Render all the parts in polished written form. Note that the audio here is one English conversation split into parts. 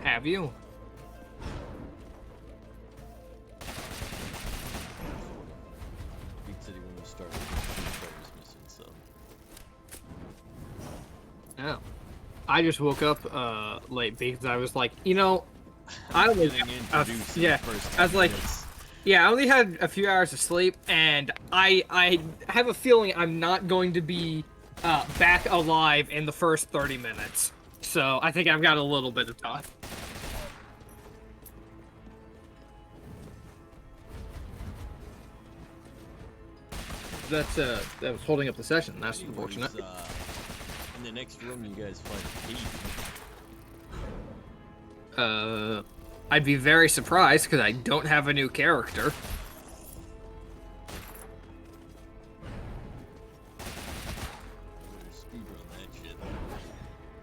Have you? Big City when we started, was missing, so. Yeah. I just woke up late because I was like, you know, I don't Getting introduced in yeah. the first I was 10 like, minutes. yeah, I only had a few hours of sleep, and I have a feeling I'm not going to be back alive in the first 30 minutes. So I think I've got a little bit of time. That was holding up the session. That's Anyways, unfortunate. in the next room, you guys find Pete. I'd be very surprised because I don't have a new character. Speedrun that shit.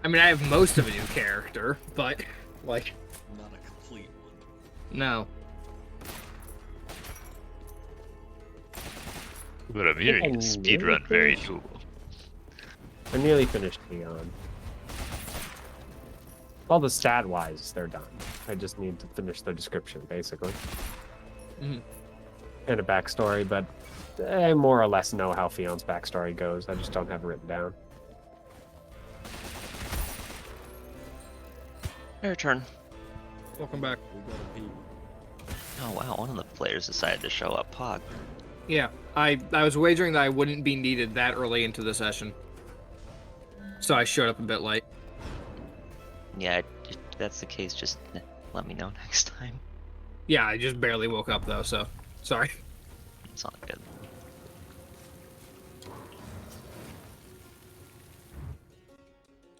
I mean, I have most of a new character, but like, Not a complete one. no. But I'm hearing I'm speedrun very cool. I nearly finished Neon. All the stat-wise, they're done. I just need to finish the description, basically. Mhm. And a backstory, but I more or less know how Fion's backstory goes. I just don't have it written down. Your turn. Welcome back. We got a Pete. Oh wow, one of the players decided to show up. Pog. Yeah, I was wagering that I wouldn't be needed that early into the session, so I showed up a bit late. Yeah, if that's the case, just let me know next time. Yeah, I just barely woke up though, so sorry. It's all good.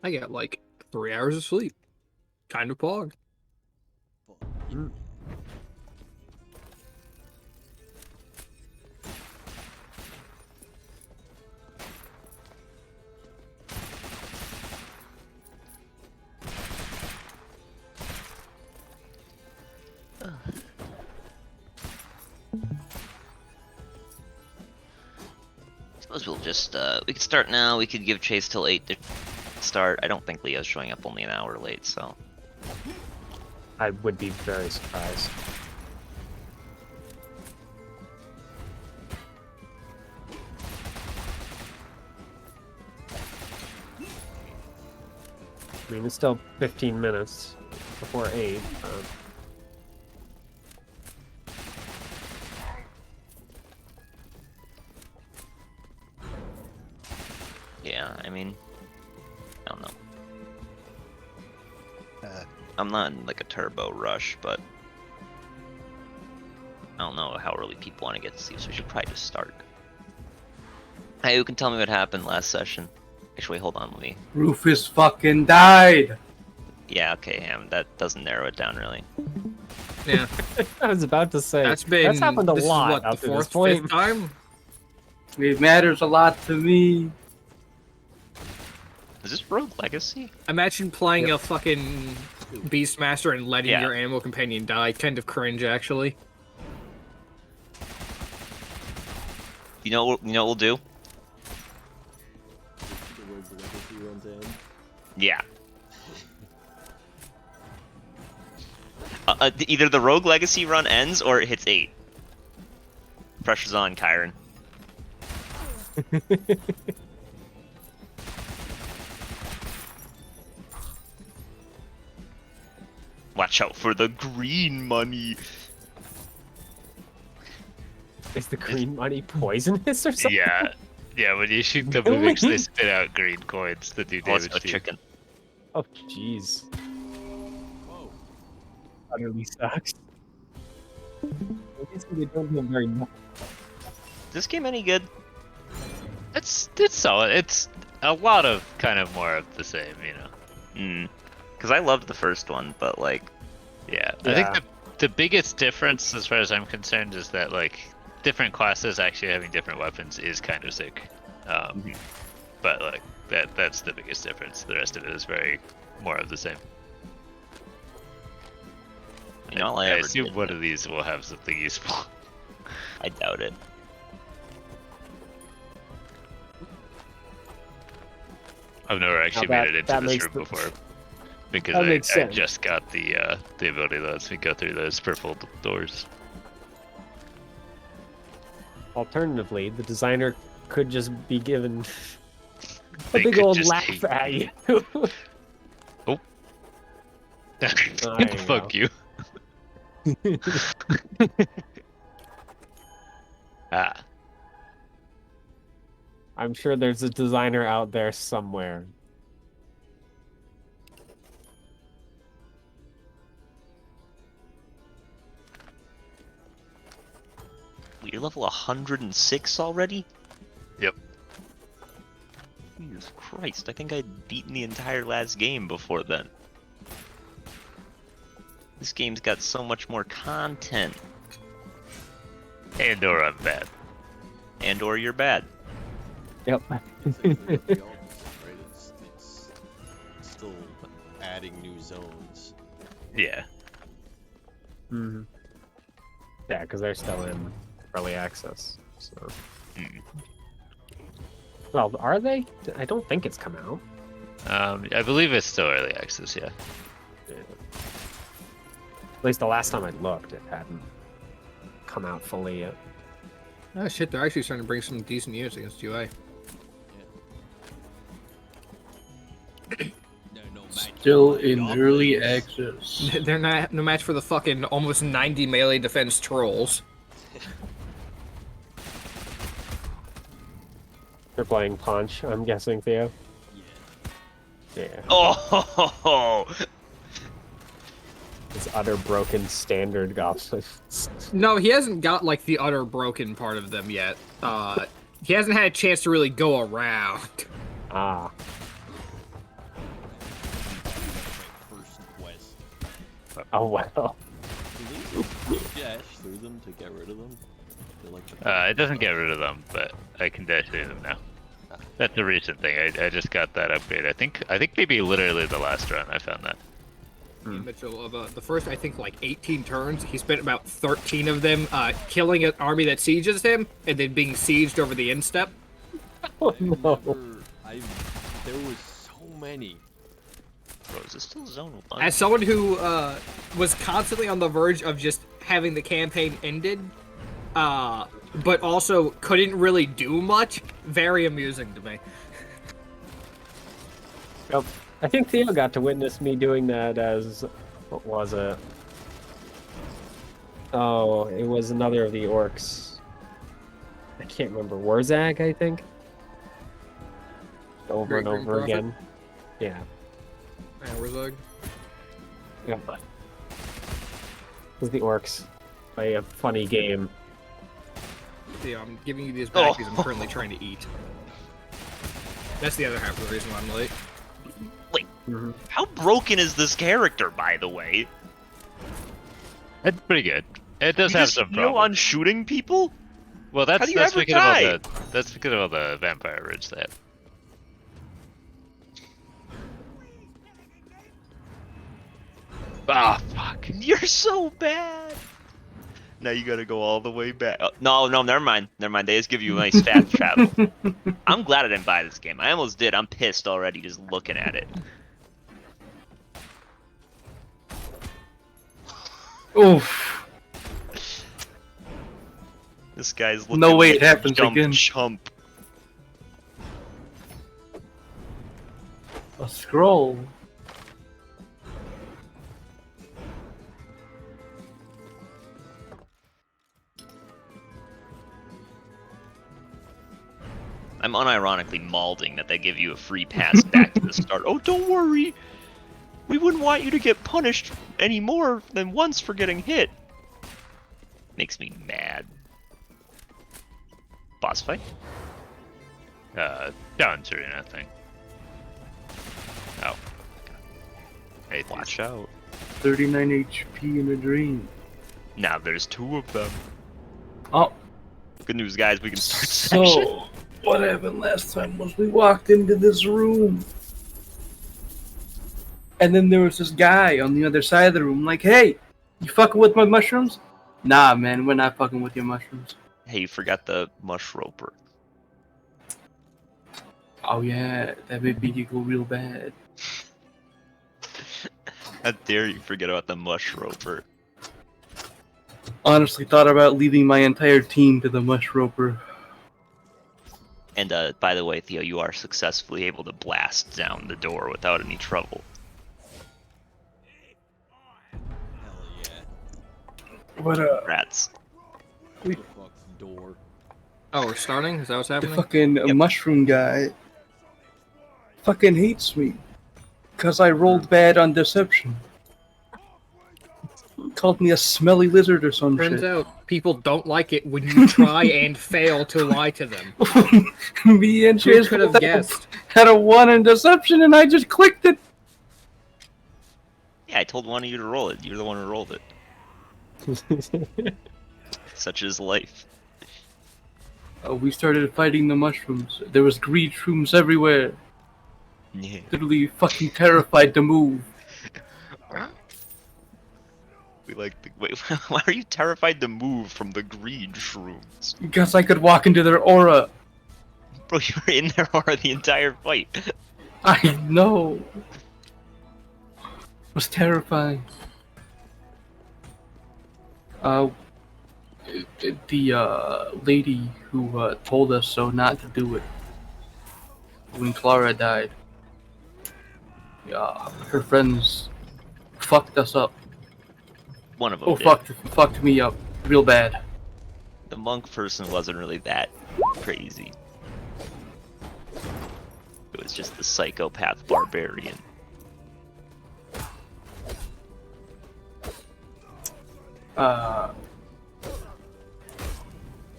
I got like 3 hours of sleep. Kind of pog. Mm. Suppose we'll just we could start now. We could give chase till 8 to start. I don't think Leo's showing up only an hour late, so I would be very surprised. I mean, it's still 15 minutes before 8. yeah. I mean, I don't know. I'm not in like a turbo rush, but I don't know how early people want to get to sleep, so we should probably just start. Hey, who can tell me what happened last session? Actually, hold on, let me. Rufus fucking died. Yeah, okay, Ham. That doesn't narrow it down really. Yeah, I was about to say, that's been that's happened a this lot Is what, up the to this fourth, point. fifth time? It matters a lot to me. Is this Rogue Legacy? Imagine playing a fucking Beastmaster and letting Yeah. your animal companion die. Kind of cringe, actually. You know what we'll do? The Rogue Legacy runs in. Yeah. Either the Rogue Legacy run ends or it hits 8. Pressure's on, Kyron. Watch out for the green money. Is the green money poisonous or something? Yeah. Yeah, when you shoot the Really? mimics, they spit out green coins that do Oh, it's damage a to you. chicken. Oh, jeez. Whoa. Utterly sucks. They don't do very much. Is this game any good? It's solid. It's a lot of kind of more of the same, you know. Because I loved the first one, but like, Yeah. Yeah. I think the biggest difference, as far as I'm concerned, is that like different classes actually having different weapons is kind of sick. But like that's the biggest difference. The rest of it is very more of the same. you know, all I I ever assume did, one of these will have something useful. I doubt it. I've never actually that- made it into that this makes room the- before. because That I makes sense. just got the ability that lets me go through those purple doors. Alternatively, the designer could just be given a They big could old just laugh hate at me. you. There you Fuck go. you. Ah, I'm sure there's a designer out there somewhere. We're level 106 already? Yep. Jesus Christ, I think I'd beaten the entire last game before then. This game's got so much more content. and/or I'm bad. And or you're bad. Yep. It's like the opposite, right? It's still adding new zones. Yeah. Mhm. Yeah, because they're still in early access. So. Mm. Well, are they? I don't think it's come out. I believe it's still early access. Yeah. At least the last time I looked, it hadn't come out fully yet. Oh shit, they're actually starting to bring some decent units against UI. Still in early access. They're not no match for the fucking almost 90 melee defense trolls. They're playing Punch, I'm guessing, Theo. Yeah. Oh, It's utter broken standard goblins. No, he hasn't got like the utter broken part of them yet. He hasn't had a chance to really go around. Ah. First quest. Oh, wow. Do they dash through them to get rid of them? They're like the It doesn't get rid of them, but I can dash through them now. That's a recent thing. I just got that upgrade. I think maybe literally the last run I found that. Mitchell, of the first, I think, like 18 turns, he spent about 13 of them killing an army that sieges him, and then being sieged over the instep. Oh, no. There was so many. bro, is this still zone 1? As someone who was constantly on the verge of just having the campaign ended, but also couldn't really do much, very amusing to me. Yep. I think Theo got to witness me doing that as... What was it? Oh, it was another of the orcs. I can't remember. Warzag, I think? Over Great and Green over Prophet? again. Yeah. Warzag. Yep. It was the orcs. Play a funny game. Yeah, I'm giving you these back because I'm currently trying to eat. That's the other half of the reason why I'm late. Mhm. How broken is this character, by the way? It's pretty good. It does You have just some heal problems. on shooting people? Well, How that's do you ever because die? of all that's because of all the vampire ridge they have. Ah, fuck. You're so bad. Now you gotta go all the way back. Oh, no, never mind. Never mind. They just give you a nice fast travel. I'm glad I didn't buy this game. I almost did. I'm pissed already just looking at it. Oof. This guy's looking No way like it happens jump again. chump. A scroll. I'm unironically malding that they give you a free pass back to the start. Oh, don't worry. We wouldn't want you to get punished any more than once for getting hit. Makes me mad. Boss fight? Down Serena thing. Oh. Hey, Watch out. 39 HP in a dream. Now there's 2 of them. Oh, Good news, guys. We can start session. so what happened last time was we walked into this room. And then there was this guy on the other side of the room like, hey, you fucking with my mushrooms? Nah, man, we're not fucking with your mushrooms. Hey, you forgot the mushroper. Oh yeah, that would make you go real bad. How dare you forget about the mushroper? Honestly, thought about leaving my entire team to the mushroper. And by the way, Theo, you are successfully able to blast down the door without any trouble. Hell yeah. What Rats. Fuck door. Oh, we're starting? Is that what's the happening? fucking mushroom guy fucking hates me. Cause I rolled bad on deception. Called me a smelly lizard or some Turns shit. out people don't like it when you try and fail to lie to them. Me and Who Chase could have guessed? had a 1 in deception and I just clicked it. Yeah, I told one of you to roll it. You're the one who rolled it. Such is life. We started fighting the mushrooms. There was greed shrooms everywhere. Yeah. Literally fucking terrified to move. We like the wait. Why are you terrified to move from the green shrooms? Because I could walk into their aura. Bro, you were in there for the entire fight. I know. It was terrifying. The lady who told us so not to do it when Clara died. Yeah, her friends fucked us up. One of them Oh, did. fucked me up real bad. The monk person wasn't really that crazy. It was just the psychopath barbarian.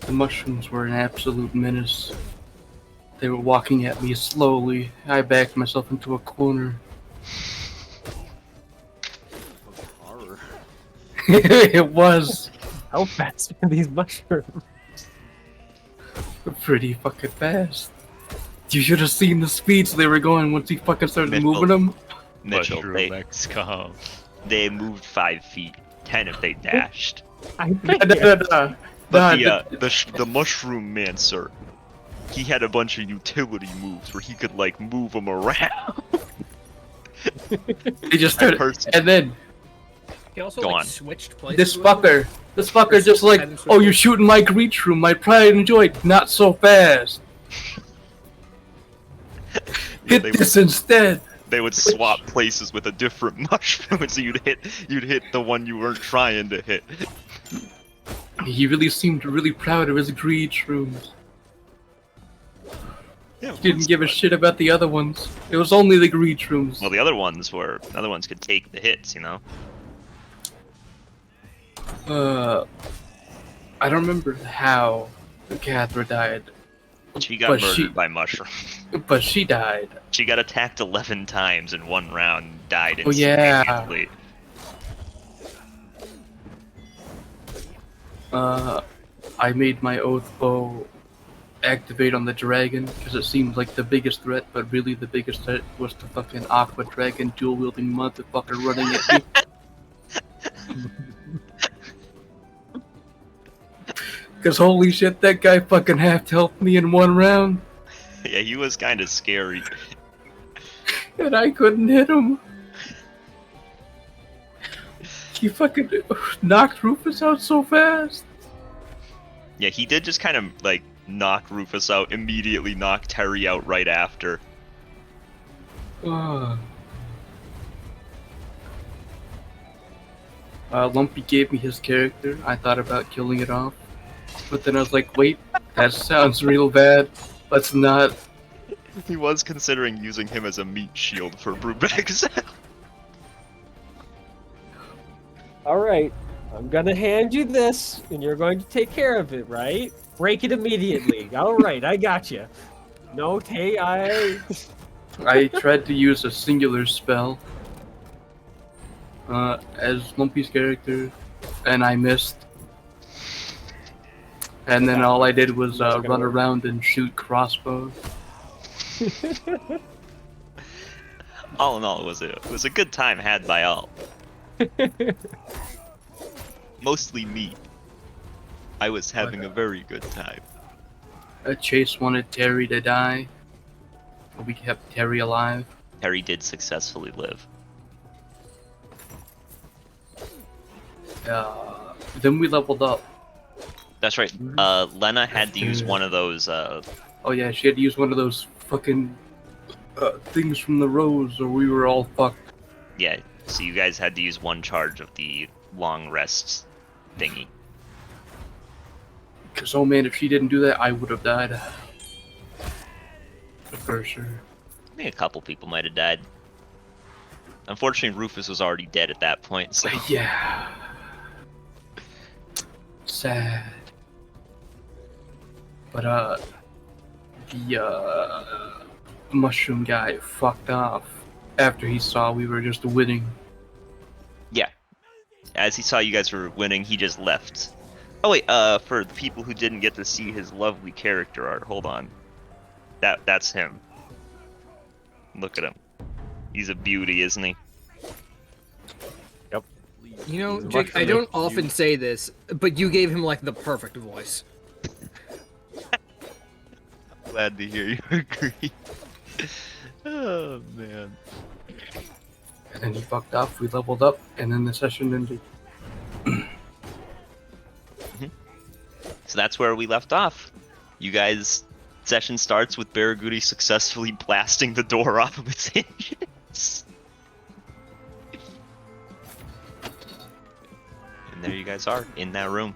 The mushrooms were an absolute menace. They were walking at me slowly. I backed myself into a corner. Fucking horror. It was How fast are these mushrooms? pretty fucking fast. You should have seen the speeds they were going once he fucking started Mitchell. moving them. Mitchell, Mushroom XCOM. they moved 5 feet, 10 if they dashed. I Nah, But nah, the mushroom man, sir, he had a bunch of utility moves where he could like move them around. they just started, person- and then He also Go like on. switched places. this with them. fucker just like, Hadn't oh, you're switched. shooting my greech room, my pride and joy, not so fast. Hit they this instead. They would swap places with a different mushroom, so you'd hit the one you weren't trying to hit. He really seemed really proud of his greed shrooms. Yeah, He didn't give a shit about the other ones. It was only the greed shrooms. Well, the other ones could take the hits, you know. I don't remember how Cathra died, She got But murdered she- by mushroom. but she died. She got attacked 11 times in one round, and died Oh, yeah. instantaneously. I made my oath bow activate on the dragon because it seemed like the biggest threat, but really the biggest threat was the fucking aqua dragon dual wielding motherfucker running at me. Because holy shit, that guy fucking half helped me in one round, Yeah, he was kind of scary. and I couldn't hit him. He fucking knocked Rufus out so fast. Yeah, he did just kind of like knock Rufus out, immediately knock Terry out right after. Lumpy gave me his character. I thought about killing it off, but then I was like, wait, that sounds real bad. Let's not. He was considering using him as a meat shield for Brubex. All right, I'm gonna hand you this, and you're going to take care of it, right? Break it immediately. All right, I got you. No, hey, I tried to use a singular spell as Lumpy's character, and I missed. And then all I did was run around and shoot crossbows. All in all, it was a good time had by all. Mostly me. I was having a very good time. Chase wanted Terry to die, but we kept Terry alive. Terry did successfully live. then we leveled up. That's right. Lena had to use one of those. Oh yeah, she had to use one of those fucking things from the rose, or we were all fucked. Yeah. So you guys had to use one charge of the long rest thingy. Cause oh man, if she didn't do that, I would have died. For sure. I think a couple people might have died. Unfortunately, Rufus was already dead at that point. So Yeah. Sad. But the mushroom guy fucked off after he saw we were just winning. yeah, as he saw you guys were winning, he just left. Oh wait, for the people who didn't get to see his lovely character art, hold on. That's him. Look at him. He's a beauty, isn't he? You know, Jake, I don't often say this, but you gave him like the perfect voice. Glad to hear you agree. Oh man. And then he fucked off, we leveled up, and then the session ended. So that's where we left off. You guys, session starts with Barragoody successfully blasting the door off of its hinges. And there you guys are, in that room.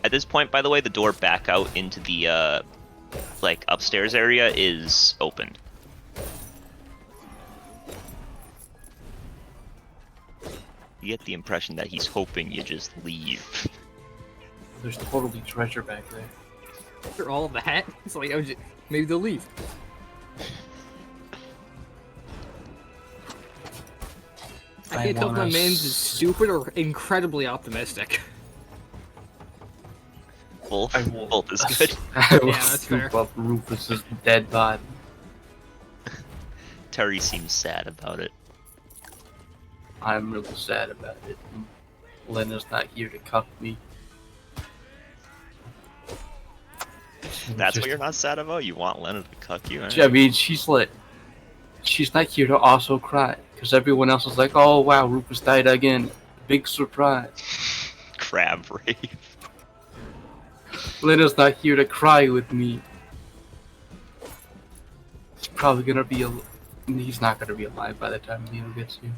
At this point, by the way, the door back out into the, like, upstairs area is open. You get the impression that he's hoping you just leave. There's totally treasure back there. After all that, it's like, maybe they'll leave. I can't tell if my man's is stupid or incredibly optimistic. Both. I will- Both is good. I will Yeah, that's fair. scoop up Rufus's dead body. Terry seems sad about it. I'm really sad about it. Lena's not here to cuff me. That's Just- what you're not sad about? You want Lena to cuck you? I mean, she's not here to also cry. Because everyone else is like, oh wow, Rufus died again. Big surprise. Crab rave. Lena's not here to cry with me. He's probably gonna be he's not gonna be alive by the time Leo gets here.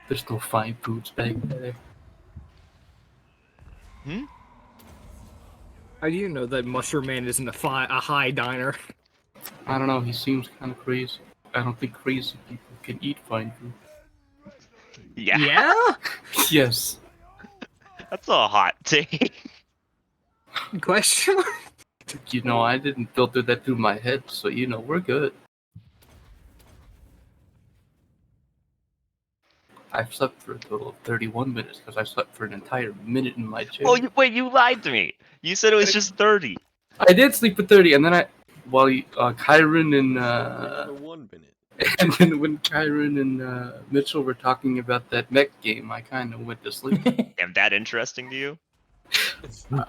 There's no fine foods back there. How do you know that Mushroom Man isn't a high diner? I don't know, he seems kind of crazy. I don't think crazy people can eat fine food. Yeah, Yeah? Yes. that's a hot take. Question mark? You know, I didn't filter that through my head, so you know, we're good. I've slept for a total of 31 minutes because I slept for an entire minute in my chair. Oh, wait, you lied to me. You said it was just 30. I did sleep for 30, and then Kyron and For 1 minute. and then when Kyron and Mitchell were talking about that mech game, I kind of went to sleep. Am that interesting to you?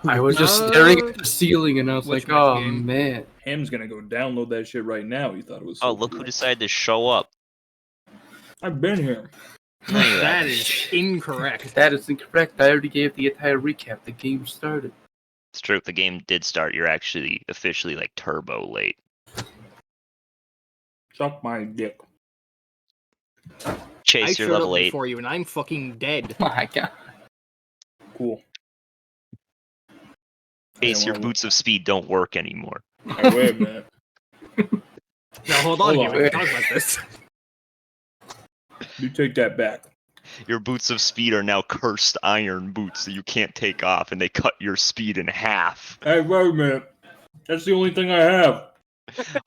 I was just staring at the ceiling, and I was Which like, mech "Oh game? man!" Ham's gonna go download that shit right now. He thought it was. Oh, so look who cool. decided to show up. I've been here. No, you That haven't. is incorrect. That is incorrect. I already gave the entire recap. The game started. It's true. The game did start. You're actually officially like turbo late. Suck my dick. I Chase, you're showed up level 8. before you, and I'm fucking dead. My God. Cool. Chase, Yeah, your well- boots of speed don't work anymore. Alright, wait a minute. No, hold on, Hold here. on. We can talk about this. You take that back. Your boots of speed are now cursed iron boots that you can't take off, and they cut your speed in half. Hey, wait a minute. That's the only thing I have.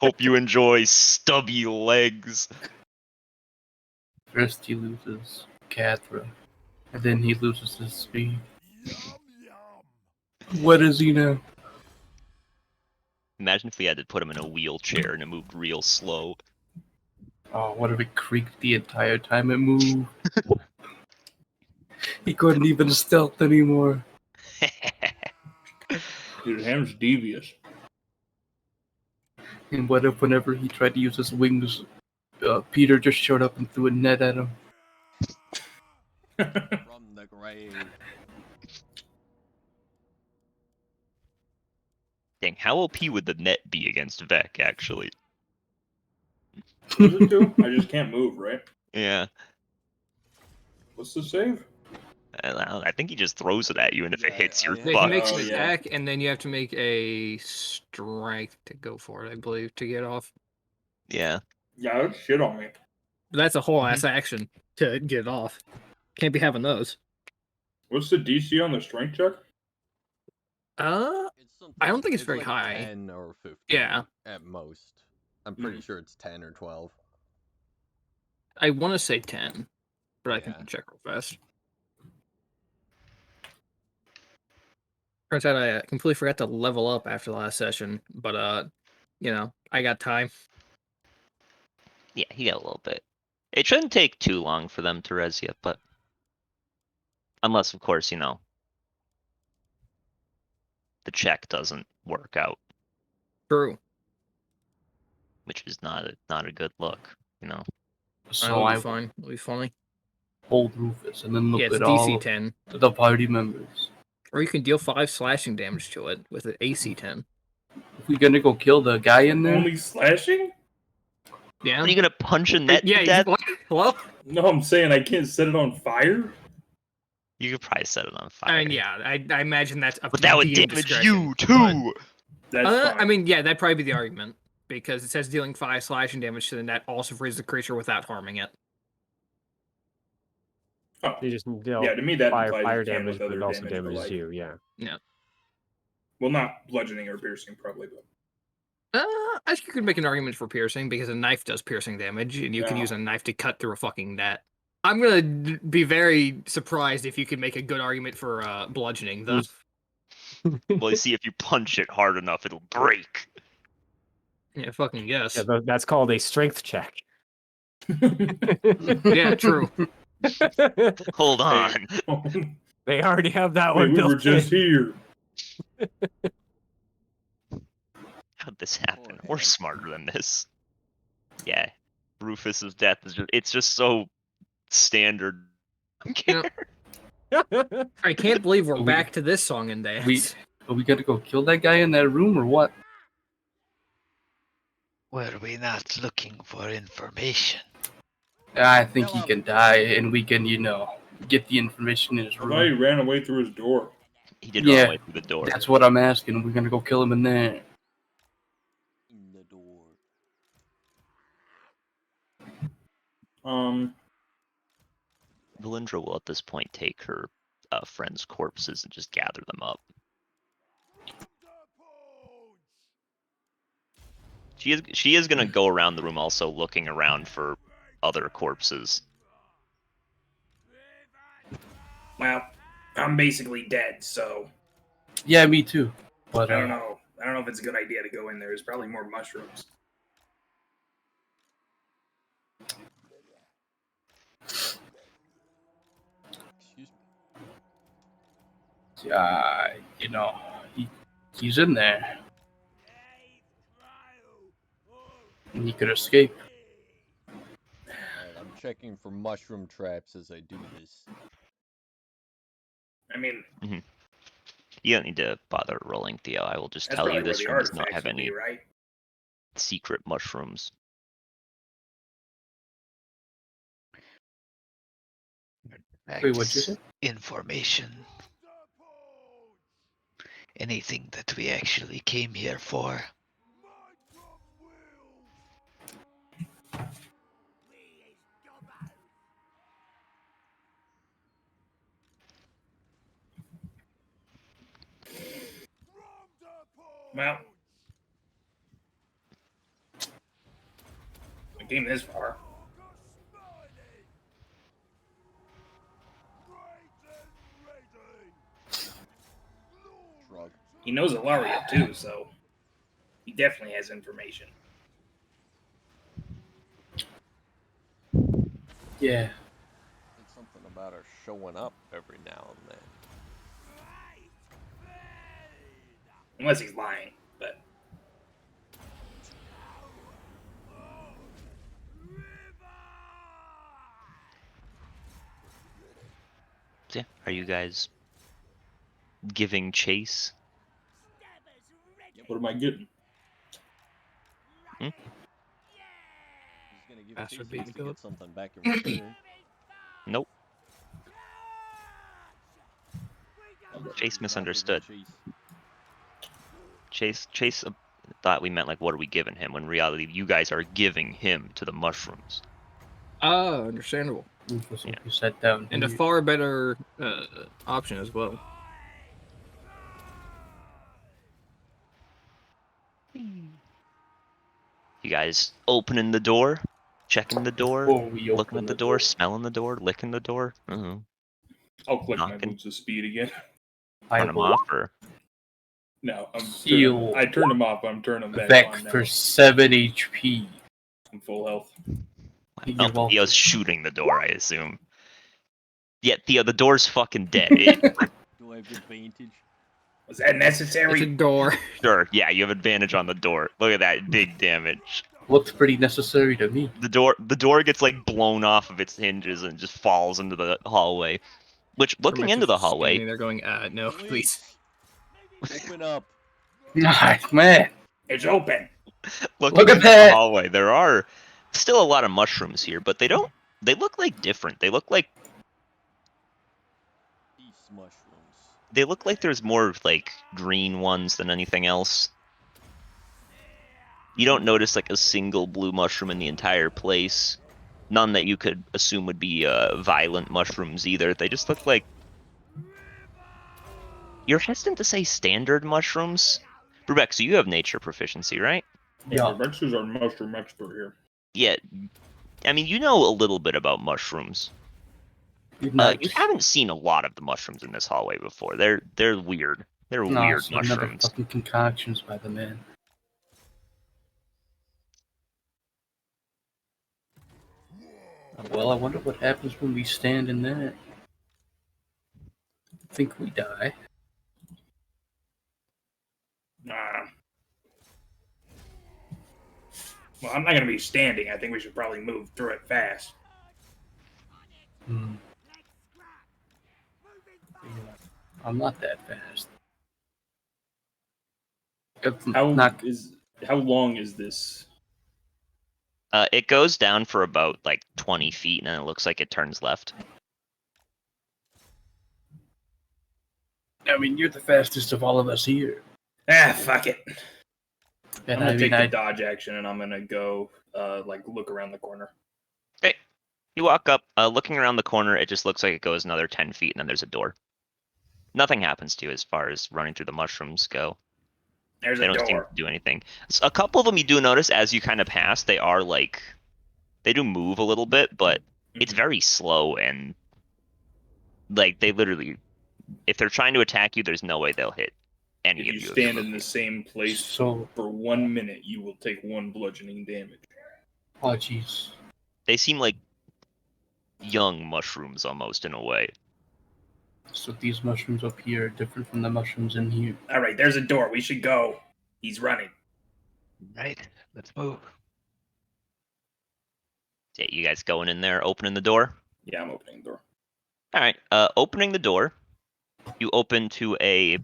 Hope you enjoy stubby legs. First he loses Cathra, and then he loses his speed. What is he now? Imagine if we had to put him in a wheelchair and it moved real slow. Oh, what if it creaked the entire time it moved? He couldn't even stealth anymore. Dude, Ham's devious. And what if whenever he tried to use his wings, Peter just showed up and threw a net at him? From the grave. Dang, how OP would the net be against Vec, actually? What does it do? I just can't move, right? Yeah. What's the save? I think he just throws it at you, and if it Yeah, hits, you're I- He fucked. makes an Oh, yeah. attack, and then you have to make a strike to go for it, I believe, to get off. Yeah. Yeah, that shit on me. But that's a whole ass action to get it off. Can't be having those. What's the DC on the strength check? It's I don't think it's very like high. 10 or 15 Yeah. at most. I'm pretty sure it's 10 or 12. I want to say 10, but I Yeah. can check real fast. Turns out I completely forgot to level up after the last session, but you know, I got time. Yeah, he got a little bit. It shouldn't take too long for them to res you, but unless, of course, you know, the check doesn't work out, True. which is not a good look, you know. So It'll I be fine. It'll be funny. hold Rufus and then look Yeah, it's at all DC of 10. the party members. Or you can deal 5 slashing damage to it with an AC 10. If we gonna go kill the guy in there, Only slashing? Yeah. Are you gonna punch a net yeah, to death? what? Hello? No, I'm saying I can't set it on fire? You could probably set it on fire. I mean, yeah, I imagine that's up But to that would DM damage discretion, you too. That's fine. I mean, yeah, that'd probably be the argument. Because it says dealing 5 slashing damage to the net also frees the creature without harming it. Oh, You just deal yeah, to me that fire, implies fire you can damage, with but other it also damage, but, damages like- you. Yeah. Well, not bludgeoning or piercing, probably, but I think you could make an argument for piercing because a knife does piercing damage, and you can Yeah. use a knife to cut through a fucking net. I'm gonna be very surprised if you could make a good argument for bludgeoning, though. Well, you see, if you punch it hard enough, it'll break. Yeah, fucking yes. Yeah, that's called a strength check. Yeah, true. Hold on. They already have that Wait, one we built were just in. here. How'd this happen? Poor We're hand. smarter than this. Yeah. Rufus's death is it's just so standard. You know, I can't believe we're We- back to this song and dance. Are we gonna go kill that guy in that room or what? Were we not looking for information? I think he can die, and we can, get the information in his I thought he room. ran away through his door. He did Yeah. run away through the door. That's what I'm asking. We're gonna go kill him in there. In the door. Valindra will at this point take her friends' corpses and just gather them up. She is gonna go around the room also looking around for other corpses. Well, I'm basically dead, so Yeah, me too. But I don't know. I don't know if it's a good idea to go in there. There's probably more mushrooms. Excuse me. he's in there. And he could escape. Alright, I'm checking for mushroom traps as I do this. I mean, You don't need to bother rolling, Theo. I will just that's tell probably you where this the room does not artifacts have would any be, right? secret mushrooms. Wait, what'd you say? Information. Anything that we actually came here for. Well, I came this far. Shrug. He knows Ilaria too, so he definitely has information. Yeah. It's something about her showing up every now and then. Unless he's lying, but Are you guys giving chase? What am I getting? He's gonna give Bastard chase beating to Philip. get something back in return. Nope. Chase He's not misunderstood. giving chase. Chase thought we meant like, what are we giving him? When in reality, you guys are giving him to the mushrooms. Oh, understandable. Interesting. Yeah. You sat down. And a here. far better option as well. You guys opening the door, checking the door, Before we looking open at the door, smelling the door, licking the door. I'll click my Knocking. boots of speed again. I Turn them will off, or No, Heal. I turned them off. I'm turning them back Vec on now. for 7 HP. I'm full health. You're oh, welcome. Theo's shooting the door, I assume. Yeah, Theo, the door's fucking dead. Do I have advantage? Was that It's a necessary? door. Sure, yeah, you have advantage on the door. Look at that big damage. Looks pretty necessary to me. The door gets like blown off of its hinges and just falls into the hallway. Which, looking into the hallway, They're going, no, please. Open up. Nice, man. It's open. looking Look at into that! the hallway, there are still a lot of mushrooms here, but they look like different. They look like These mushrooms. there's more like green ones than anything else. You don't notice like a single blue mushroom in the entire place. None that you could assume would be violent mushrooms either. They just look like... You're hesitant to say standard mushrooms? Brubeck, so you have nature proficiency, right? Yeah, Yeah. Rex is our mushroom expert here. Yeah. I mean, you know a little bit about mushrooms. Nice. You haven't seen a lot of the mushrooms in this hallway before. They're weird. They're weird Some other mushrooms. fucking concoctions by the man. Well, I wonder what happens when we stand in that. I think we die. Nah. Well, I'm not gonna be standing. I think we should probably move through it fast. Hmm. Yeah, I'm not that fast. It's How not long is this? It goes down for about like 20 feet, and then it looks like it turns left. I mean, you're the fastest of all of us here. Ah, fuck it. And I'm gonna I take mean, the dodge action, and I'm gonna go look around the corner. You walk up, looking around the corner, it just looks like it goes another 10 feet, and then there's a door. Nothing happens to you as far as running through the mushrooms go. There's They a don't seem door. to do anything. A couple of them you do notice as you kind of pass, they are like... They do move a little bit, but it's very slow, and... Like, they literally... If they're trying to attack you, there's no way they'll hit any If of you you. stand in the same place so, for 1 minute, you will take 1 bludgeoning damage. oh jeez. They seem like young mushrooms almost in a way. So these mushrooms up here are different from the mushrooms in here. All right, there's a door. We should go. He's running. Right, let's move. Yeah, you guys going in there, opening the door? Yeah, I'm opening the door. All right, opening the door, you open to a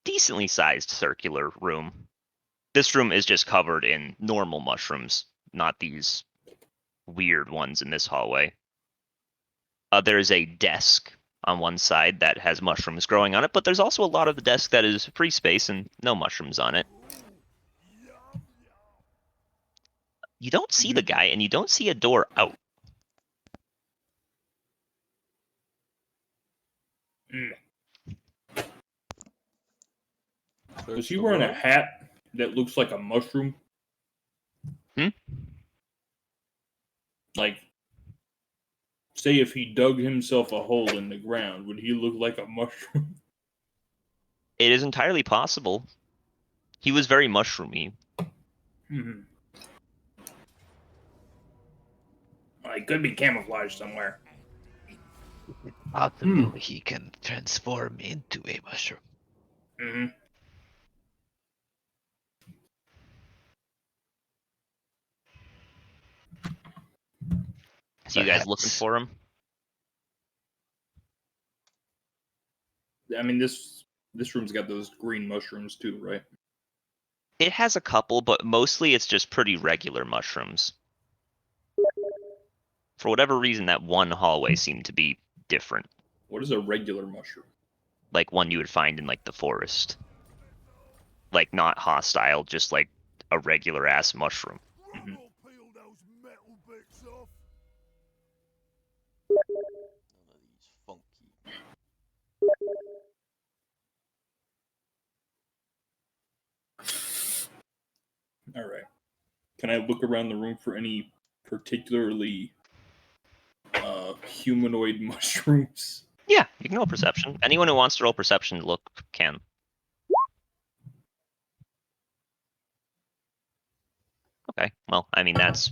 decently sized circular room. This room is just covered in normal mushrooms, not these weird ones in this hallway. There is a desk on one side that has mushrooms growing on it, but there's also a lot of the desk that is free space and no mushrooms on it. You don't see the guy, and you don't see a door out. Is he wearing a hat that looks like a mushroom? Hmm? Like, say if he dug himself a hole in the ground, would he look like a mushroom? It is entirely possible. He was very mushroomy. Hmm. Well, he could be camouflaged somewhere. Possible he can transform into a mushroom. Hmm. So you guys looking Perhaps. for him? I mean, this room's got those green mushrooms too, right? It has a couple, but mostly it's just pretty regular mushrooms. For whatever reason, that one hallway seemed to be different, What is a regular mushroom? like one you would find in like the forest. Like not hostile, just like a regular ass mushroom. Mhm. None of these funky. All right. Can I look around the room for any particularly humanoid mushrooms? Yeah, you can roll perception. Anyone who wants to roll perception, look, can. Okay, well, I mean, that's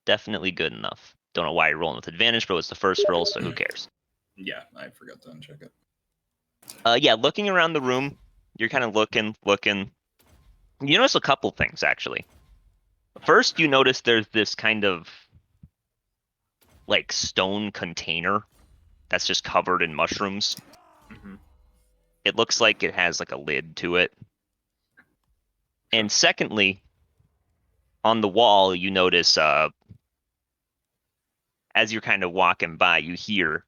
definitely good enough. Don't know why you're rolling with advantage, but it's the first roll, so who cares? Yeah, I forgot to uncheck it. Yeah, looking around the room, you're kind of looking. You notice a couple things, actually. First, you notice there's this kind of, like, stone container that's just covered in mushrooms. Mhm. It looks like it has, like, a lid to it. And secondly, on the wall, you notice, as you're kind of walking by, you hear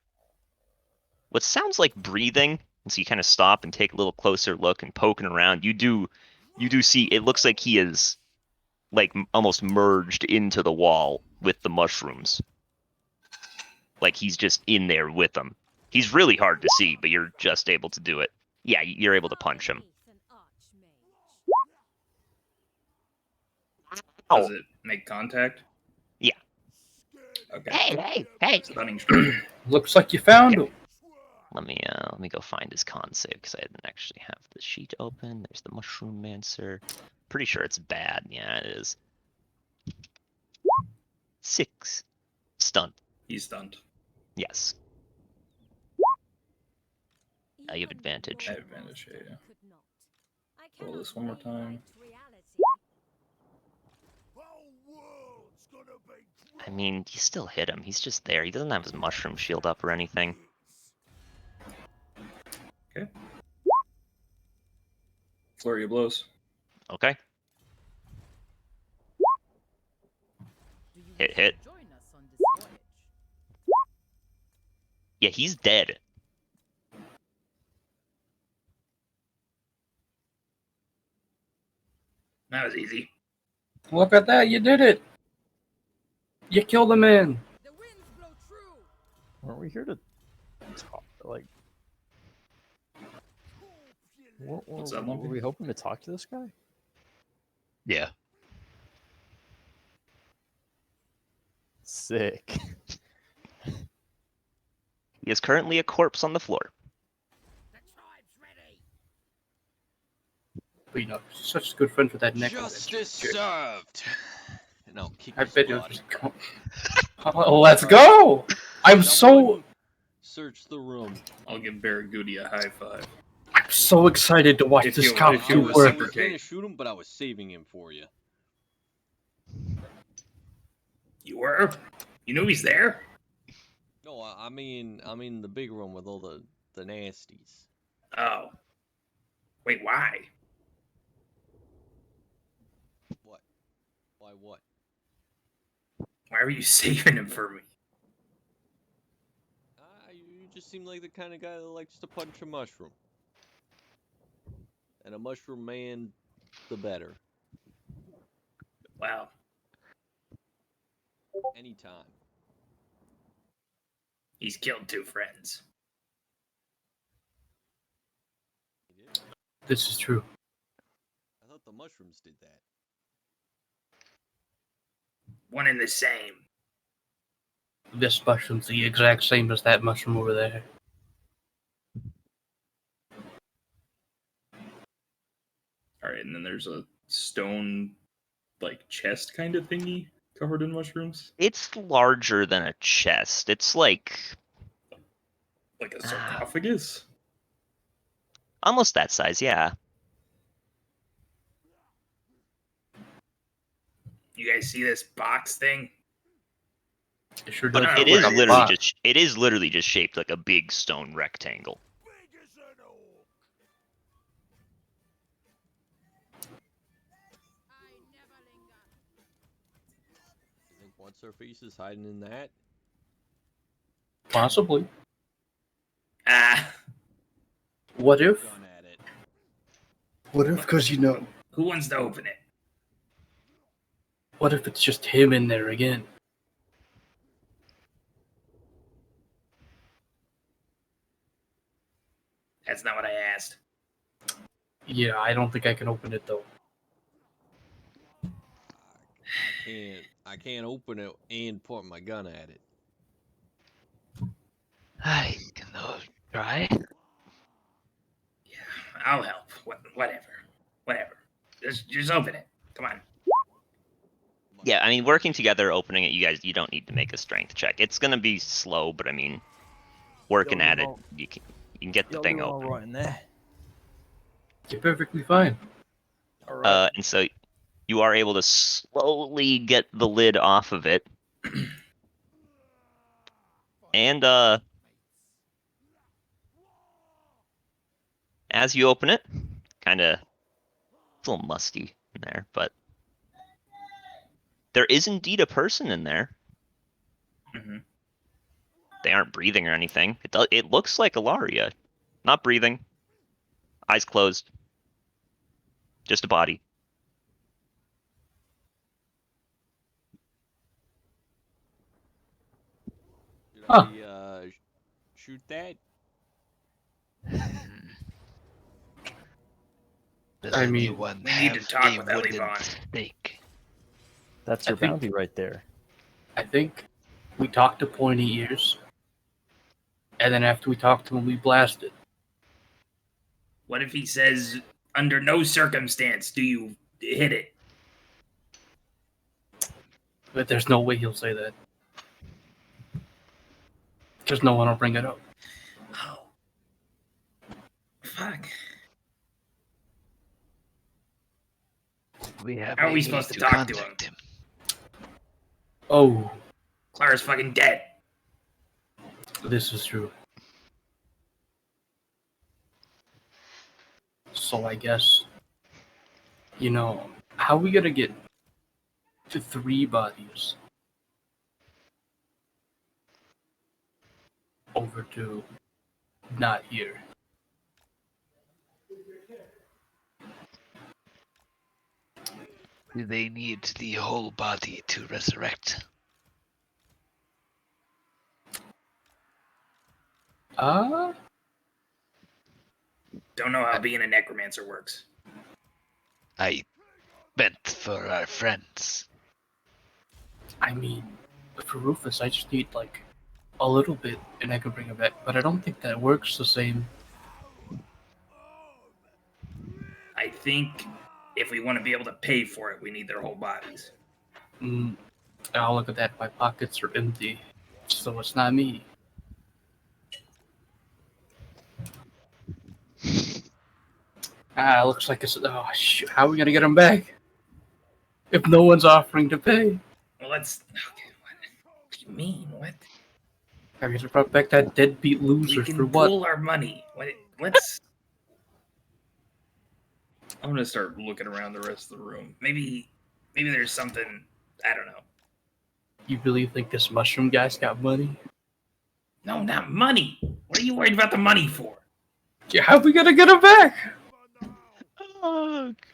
what sounds like breathing. And so you kind of stop and take a little closer look and poking around. You do see, it looks like he is like almost merged into the wall with the mushrooms. Like he's just in there with them. He's really hard to see, but you're just able to do it. Yeah, you're able to punch him. Does it make contact? Yeah. Okay. Hey. Stunning strike. Looks like you found him. Let me go find his con save because I didn't actually have the sheet open. There's the Mushroom Mancer. Pretty sure it's bad. Yeah, it is. 6. Stunned. He's stunned. Yes. You have advantage. I have advantage, yeah. Roll this one more time. I mean, you still hit him. He's just there. He doesn't have his mushroom shield up or anything. Okay. Flurry of blows. Okay. Hit. Yeah, he's dead. That was easy. Look at that, you did it. You killed a man. Weren't we here to talk? Like, What's that, were Lumpy? we hoping to talk to this guy? Yeah. Sick. He is currently a corpse on the floor. But you know, such a good friend for that neck. Justice served. No, kick I his bet you body. just go. Oh, let's go! I'm so Search the room. I'll give Barragoody a high five. I'm so excited to watch If this you- cop if you do was work. I was gonna shoot him, but I was saving him for you. You were? You knew he's there? No, I mean the big room with all the nasties. Oh. Wait, why? What? Why what? Why were you saving him for me? You just seem like the kind of guy that likes to punch a mushroom. And a mushroom man, the better. Wow. Anytime. He's killed 2 friends. He did? This is true. I thought the mushrooms did that. One and the same. This mushroom's the exact same as that mushroom over there. Alright, and then there's a stone, like, chest kind of thingy covered in mushrooms. It's larger than a chest. It's like Like a sarcophagus? almost that size, yeah. You guys see this box thing? It sure But does it look is like a literally lot. just shaped like a big stone rectangle. You think what's her face is hiding in that? Possibly. Ah, What if? Gun at it. What if? Because you know. who wants to open it? What if it's just him in there again? That's not what I asked. Yeah, I don't think I can open it though. I can't open it and point my gun at it. I can try. Yeah, I'll help. Whatever. Just open it. Come on. Yeah, I mean, working together, opening it, you don't need to make a strength check. It's gonna be slow, but I mean, working at it, you can get the thing open. Right in there. You're perfectly fine. All right. And so you are able to slowly get the lid off of it. And as you open it, kind of it's a little musty in there, but there is indeed a person in there. Mhm. They aren't breathing or anything. It looks like Ilaria, not breathing, eyes closed, just a body. Should Huh. I shoot that? Does I mean, anyone we need to have talk a with Ellie wooden Vaughn. stake? That's I your think- bounty right there. I think we talked to Pointy Ears, and then after we talked to him, we blasted. What if he says, under no circumstance do you hit it? But there's no way he'll say that. Because no one will bring it up. Oh. Fuck. We have How are we a supposed need to talk to contact him. Oh, Clara's fucking dead. this is true. So I guess, how are we gonna get to 3 bodies over to not here? Do they need the whole body to resurrect? Don't know how being a necromancer works. I meant for our friends. I mean, for Rufus, I just need like a little bit and I can bring it back. But I don't think that works the same. I think if we want to be able to pay for it, we need their whole bodies. I'll look at that. My pockets are empty, so it's not me. Looks like it's. Oh, shoot. How are we gonna get them back? If no one's offering to pay. Well, let's. Okay, what do you mean? What? I guess we brought back that deadbeat We losers can for what? pool our money. Let's. I'm gonna start looking around the rest of the room. Maybe there's something. I don't know. You really think this mushroom guy's got money? No, not money. What are you worried about the money for? Yeah, how are we gonna get him back?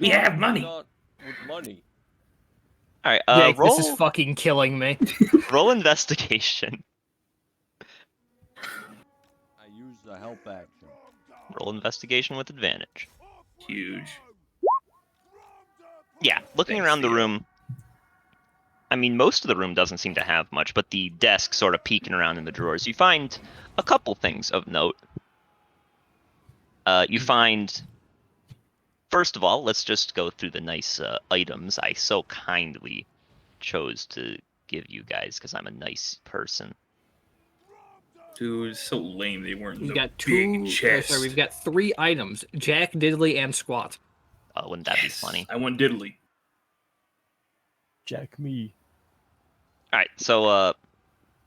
We have money. Not with money. All right, Jake, roll this is fucking killing me. roll investigation. I used the help action. Roll investigation with advantage. Huge. Yeah, looking Thanks, around the Theo. room. I mean, most of the room doesn't seem to have much, but the desk sort of peeking around in the drawers, you find a couple things of note. You find, first of all, let's just go through the nice items I so kindly chose to give you guys because I'm a nice person. Dude, it's so lame they weren't in We've the got big two. chest. Sorry, we've got 3 items: Jack, Diddley, and Squat. Wouldn't that be funny? I want diddly. Jack me. All right, so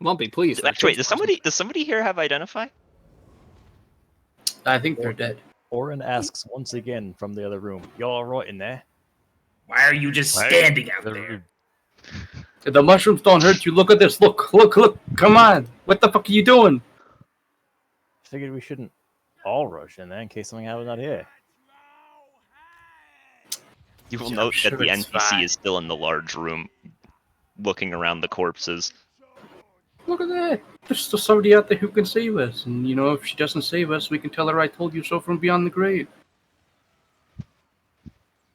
Lumpy, please. they're Actually, wait, kids' does somebody here have identify? I think they're dead. Orin asks once again from the other room, "You all right in there?" Why are you just Why are standing out They're there? rude. If the mushrooms don't hurt you, look at this. Look, look, look. Come on. What the fuck are you doing? Figured we shouldn't all rush in there in case something happens out here. You will Yeah, note I'm that the sure it's NPC fine. is still in the large room, looking around the corpses. Look at that. There's still somebody out there who can save us. And, you know, if she doesn't save us, we can tell her I told you so from beyond the grave.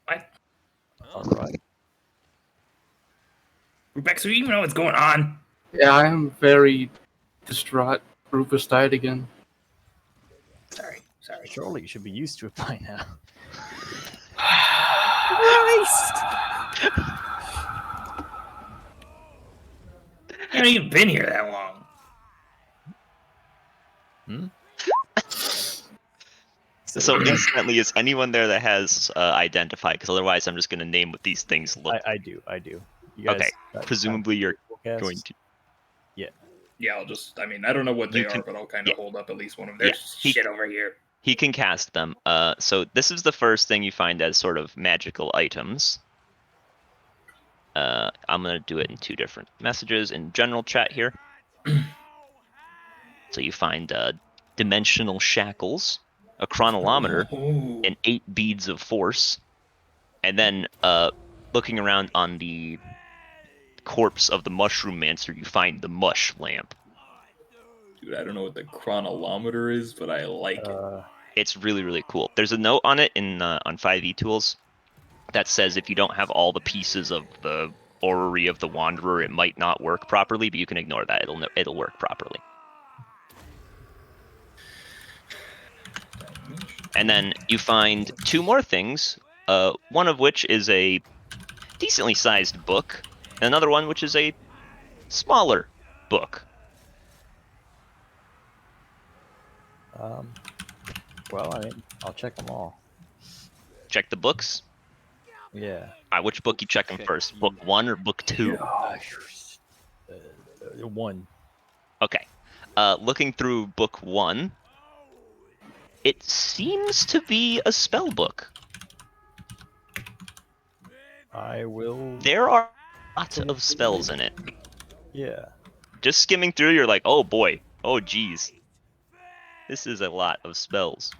What? All right. Rebecca, so you even know what's going on? Yeah, I am very distraught. Rufus died again. Sorry. Surely you should be used to it by now. You haven't even been here that long. So incidentally, is anyone there that has identify? Because otherwise, I'm just going to name what these things look. I do. You guys, Okay, presumably you're forecast? going to. Yeah, I'll just. I mean, I don't know what they You are, can- but I'll kind yeah. of hold up at least one of them. There's he- shit over here. He can cast them. So this is the first thing you find as sort of magical items. I'm gonna do it in 2 different messages in general chat here. So you find dimensional shackles, a chronolometer, Ooh. and 8 beads of force, and then looking around on the corpse of the mushroom mancer, you find the mush lamp. Dude, I don't know what the chronolometer is, but I like it. It's really, really cool. There's a note on it in on 5e tools that says if you don't have all the pieces of the orrery of the wanderer, it might not work properly, but you can ignore that. It'll work properly. And then you find 2 more things. One of which is a decently sized book, and another one which is a smaller book. Well, I mean, I'll check them all. Check the books. Yeah. Which book you checking first? Book 1 or book 2? One. Okay. Looking through book 1, it seems to be a spell book. I will. There are lots of spells in it. Yeah. Just skimming through, you're like, oh boy, oh geez. This is a lot of spells.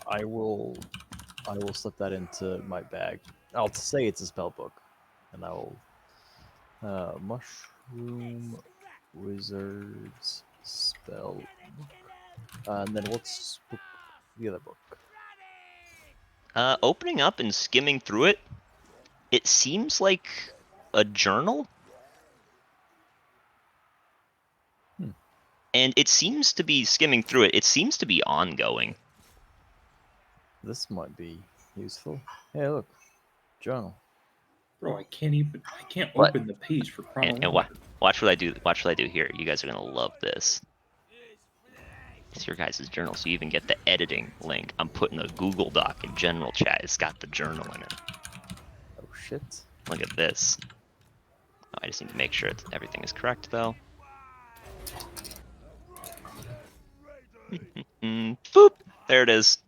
I will slip that into my bag. I'll say it's a spell book, and I will. Mushroom Wizards spell book. And then what's the other book? Opening up and skimming through it, it seems like a journal. And it seems to be skimming through it. It seems to be ongoing. This might be useful. Hey, look, journal. Bro, I can't What? open the page for And chronolometer. watch what I do. Watch what I do here. You guys are gonna love this. It's your guys' journal, so you even get the editing link. I'm putting a Google Doc in general chat. It's got the journal in it. Oh shit. Look at this. Oh, I just need to make sure everything is correct, though. Boop! There it is.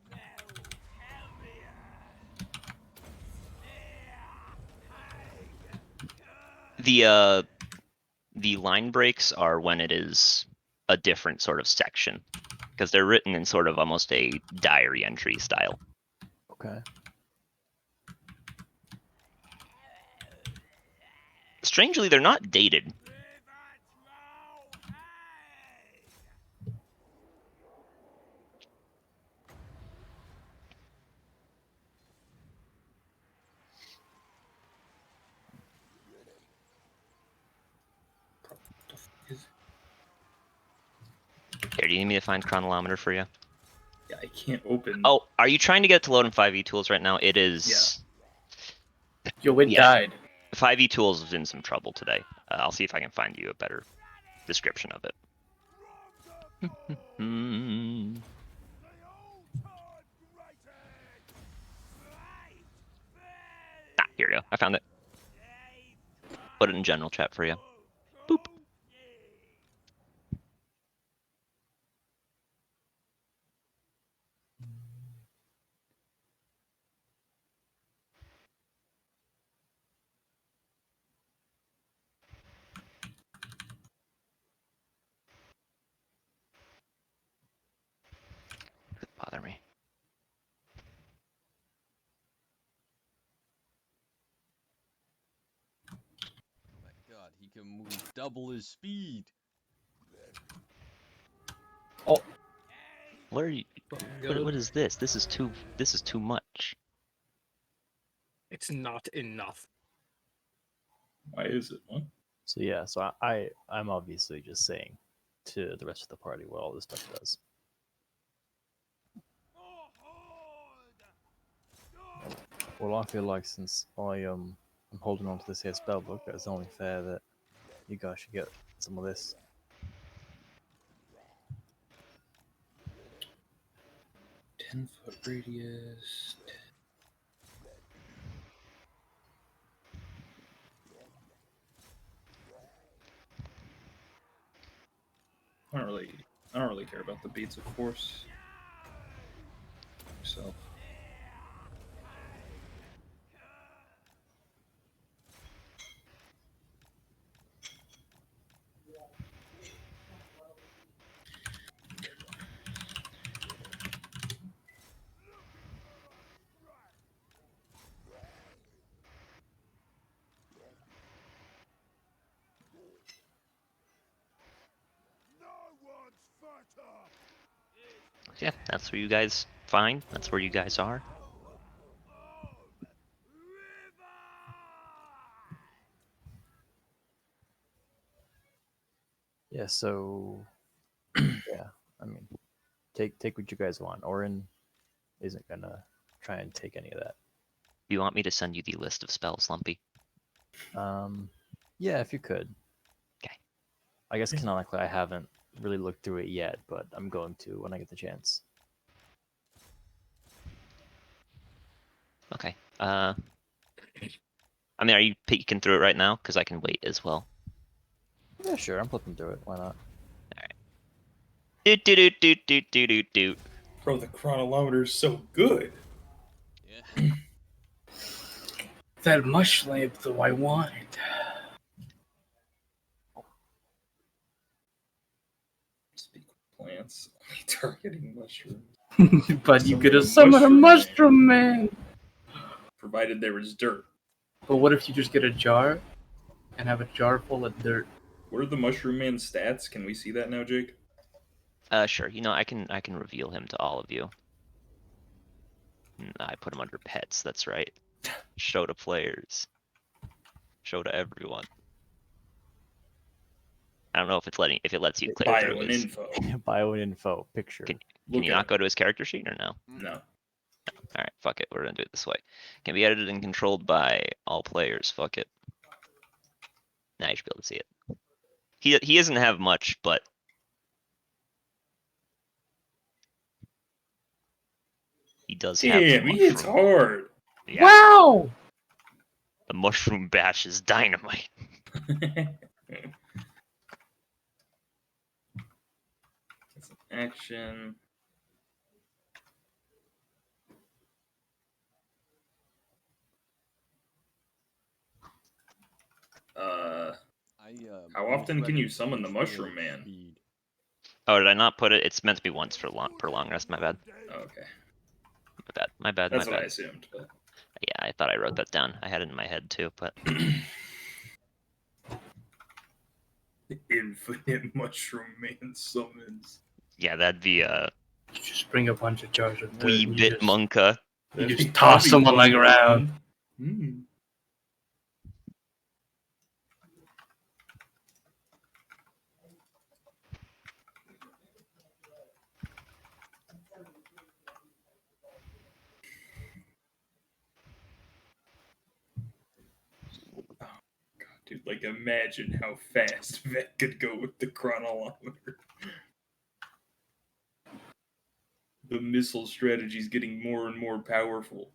The line breaks are when it is a different sort of section, because they're written in sort of almost a diary entry style. Okay. Strangely, they're not dated. Here, do you need me to find chronolometer for you? Yeah, I can't open. Oh, are you trying to get to load in 5e tools right now? It is. Yo, it Yeah. died. 5e tools is in some trouble today. I'll see if I can find you a better description of it. Here we go. I found it. put it in general chat for you. Boop. Doesn't bother me. My God, he can move double his speed. What are you? What is this? This is too much. It's not enough. Why is it? What? So yeah, so I'm obviously just saying to the rest of the party what all this stuff does. Well, I feel like since I'm holding on to this here spell book, it's only fair that you guys should get some of this. 10-foot radius. I don't really care about the beats of force. So. Yeah, that's where you guys find. That's where you guys are. Yeah, so yeah, I mean, take what you guys want. Orin isn't gonna try and take any of that. Do you want me to send you the list of spells, Lumpy? Yeah, if you could. Okay. I guess canonically I haven't really looked through it yet, but I'm going to when I get the chance. Okay. I mean, are you peeking through it right now? Because I can wait as well. Yeah, sure. I'm flipping through it. Why not? Doot doot doot doot doot doot doot doot. Bro, the chronolometer is so good. Yeah. That mush lamp, though, I want it. Speak with plants, only targeting mushrooms. But you could have Summon a summoned a mushroom man. Provided there was dirt. But what if you just get a jar and have a jar full of dirt? What are the mushroom man's stats? Can we see that now, Jake? Sure. You know, I can reveal him to all of you. I put him under pets. That's right. Show to players. Show to everyone. I don't know if it lets you clear Bio through and his. info. Bio and info picture. Can Look you at not it. go to his character sheet or no? No. All right, fuck it. We're gonna do it this way. Can be edited and controlled by all players. Fuck it. Now you should be able to see it. He doesn't have much, but he does have. Damn, he hits hard. Yeah. Wow! The mushroom bash is dynamite. It's an action. How often can you summon the mushroom man? Oh, did I not put it? It's meant to be once per long rest. My bad. Okay. My bad. That's my what bad. I assumed. But... Yeah, I thought I wrote that down. I had it in my head too, but. Infinite mushroom man summons. Yeah, that'd be Just bring a bunch of jars of dirt. wee and bit monka. You just toss them on the ground. Hmm. Dude, like, imagine how fast Vet could go with the chronolometer. The missile strategy is getting more and more powerful.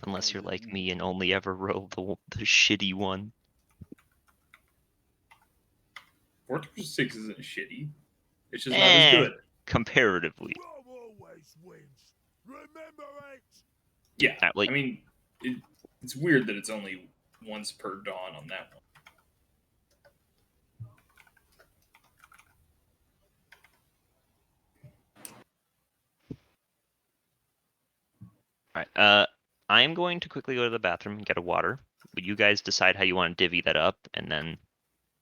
Unless you're like me and only ever roll the shitty one. 4-6 isn't shitty. It's just not as good. Comparatively. Yeah, Like, I mean, it's weird that it's only once per dawn on that one. alright, I am going to quickly go to the bathroom and get a water. But you guys decide how you want to divvy that up, and then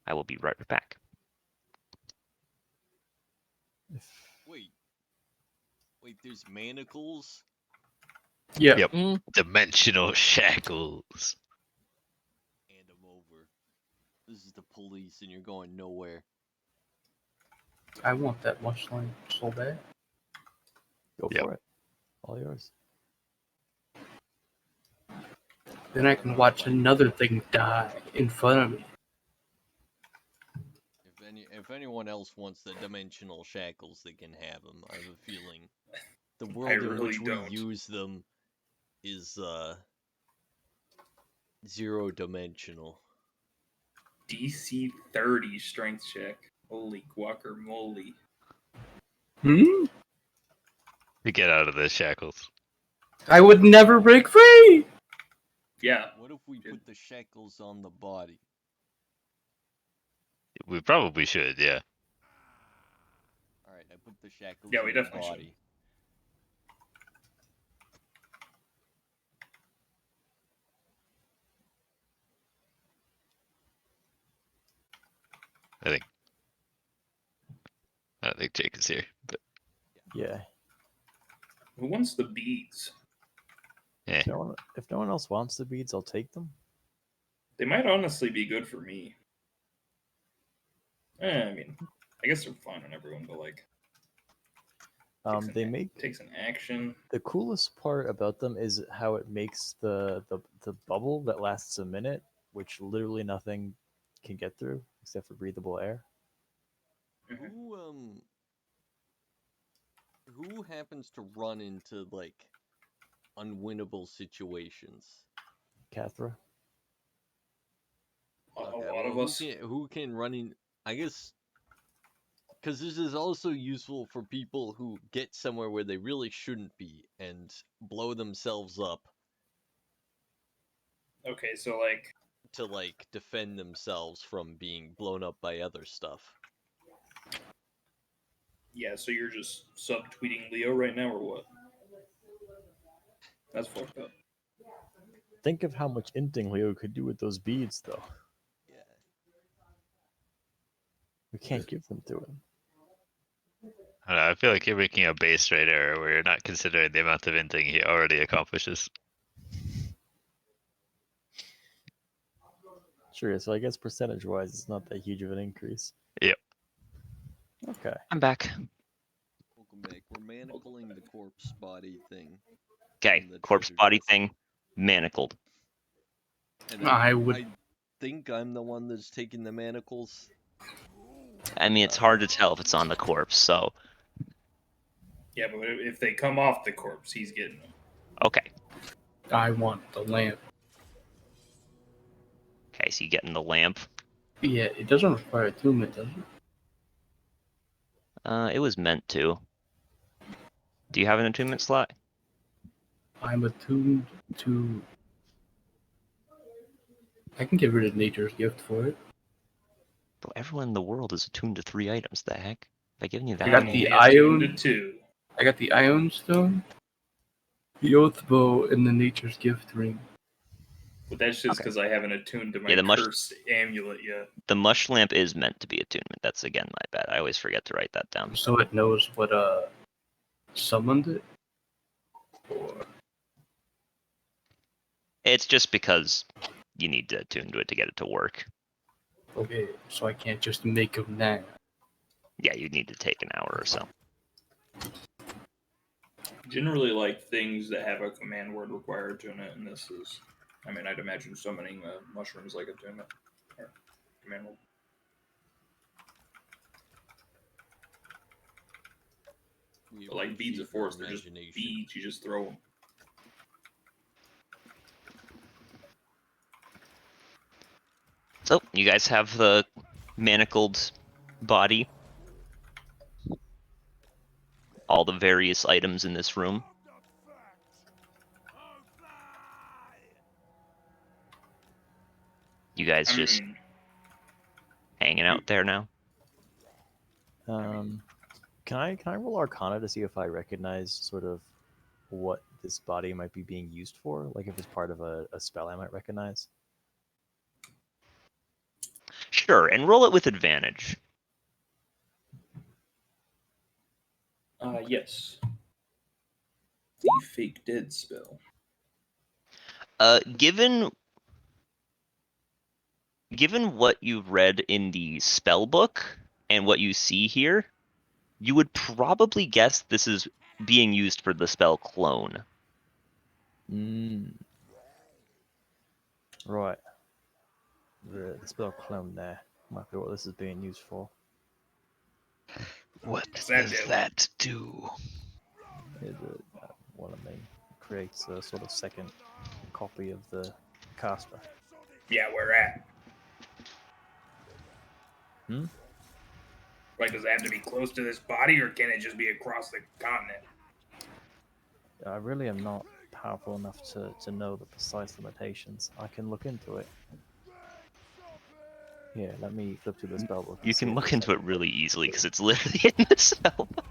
I will be right back. Wait, there's manacles? Yeah. Yep. Dimensional shackles. Hand them over. This is the police and you're going nowhere. I want that much line so bad. Go Yep. for it. All yours. Then I can watch another thing die in front of me. If anyone else wants the dimensional shackles, they can have them. I have a feeling the I world in really which don't. we use them is zero dimensional. DC 30 strength check. Holy guacamole. Hmm? To get out of the shackles. I would never break free! Yeah. What if we put the shackles on the body? We probably should, yeah. Alright, I put the shackles Yeah, on we the definitely should. body. I don't think Jake is here, but Yeah. Who wants the beads? yeah. If no one else wants the beads, I'll take them. They might honestly be good for me. I mean, I guess they're fine on everyone, but like, takes an action. The coolest part about them is how it makes the bubble that lasts a minute, which literally nothing can get through except for breathable air. Who happens to run into like unwinnable situations? Cathra. A lot of us. Who can run in? I guess because this is also useful for people who get somewhere where they really shouldn't be and blow themselves up. Okay, so like to like defend themselves from being blown up by other stuff. Yeah, so you're just subtweeting Leo right now, or what? That's fucked up. Think of how much inting Leo could do with those beads, though. Yeah. We can't give them to him. I don't know, I feel like you're making a base rate error where you're not considering the amount of inting he already accomplishes. Sure, so I guess percentage-wise, it's not that huge of an increase. Yep. Okay. I'm back. Welcome back. We're manacling the corpse body thing. Okay, corpse body thing, manacled. And I would. I think I'm the one that's taking the manacles. I mean, it's hard to tell if it's on the corpse, so. Yeah, but if they come off the corpse, he's getting them. Okay. I want the lamp. Okay, so you getting the lamp. Yeah, it doesn't require attunement, does it? It was meant to. Do you have an attunement slot? I'm attuned to. I can get rid of nature's gift for it. Bro, everyone in the world is attuned to 3 items. The heck? By giving you that I got many. the ion. To 2. I got the ion stone, the oath bow, and the nature's gift ring. But that's just because I haven't attuned to my the cursed amulet yet. The mush lamp is meant to be attunement. That's again my bad. I always forget to write that down. So it knows what summoned it? Or... It's just because you need to attune to it to get it to work. Okay, so I can't just make them now. Yeah, you need to take an hour or so. Generally, like things that have a command word require attunement, and this is, I mean, I'd imagine summoning mushrooms like attunement or command word. But like beads of force, they're just beads. You just throw them. So, you guys have the manacled body. All the various items in this room. You guys I just mean, hanging out there now? Can I roll Arcana to see if I recognize sort of what this body might be being used for? Like if it's part of a spell I might recognize? Sure, and roll it with advantage. yes. The fake dead spell. Given what you've read in the spell book and what you see here, you would probably guess this is being used for the spell clone. Right. The spell clone there might be what this is being used for. What What's that does do? that do? It, what I mean, creates a sort of second copy of the caster. Yeah, where at? Hmm? Like, does it have to be close to this body, or can it just be across the continent? I really am not powerful enough to know the precise limitations. I can look into it. Here, let me flip to the spell book. You can look into it really easily because it's literally in the spell book.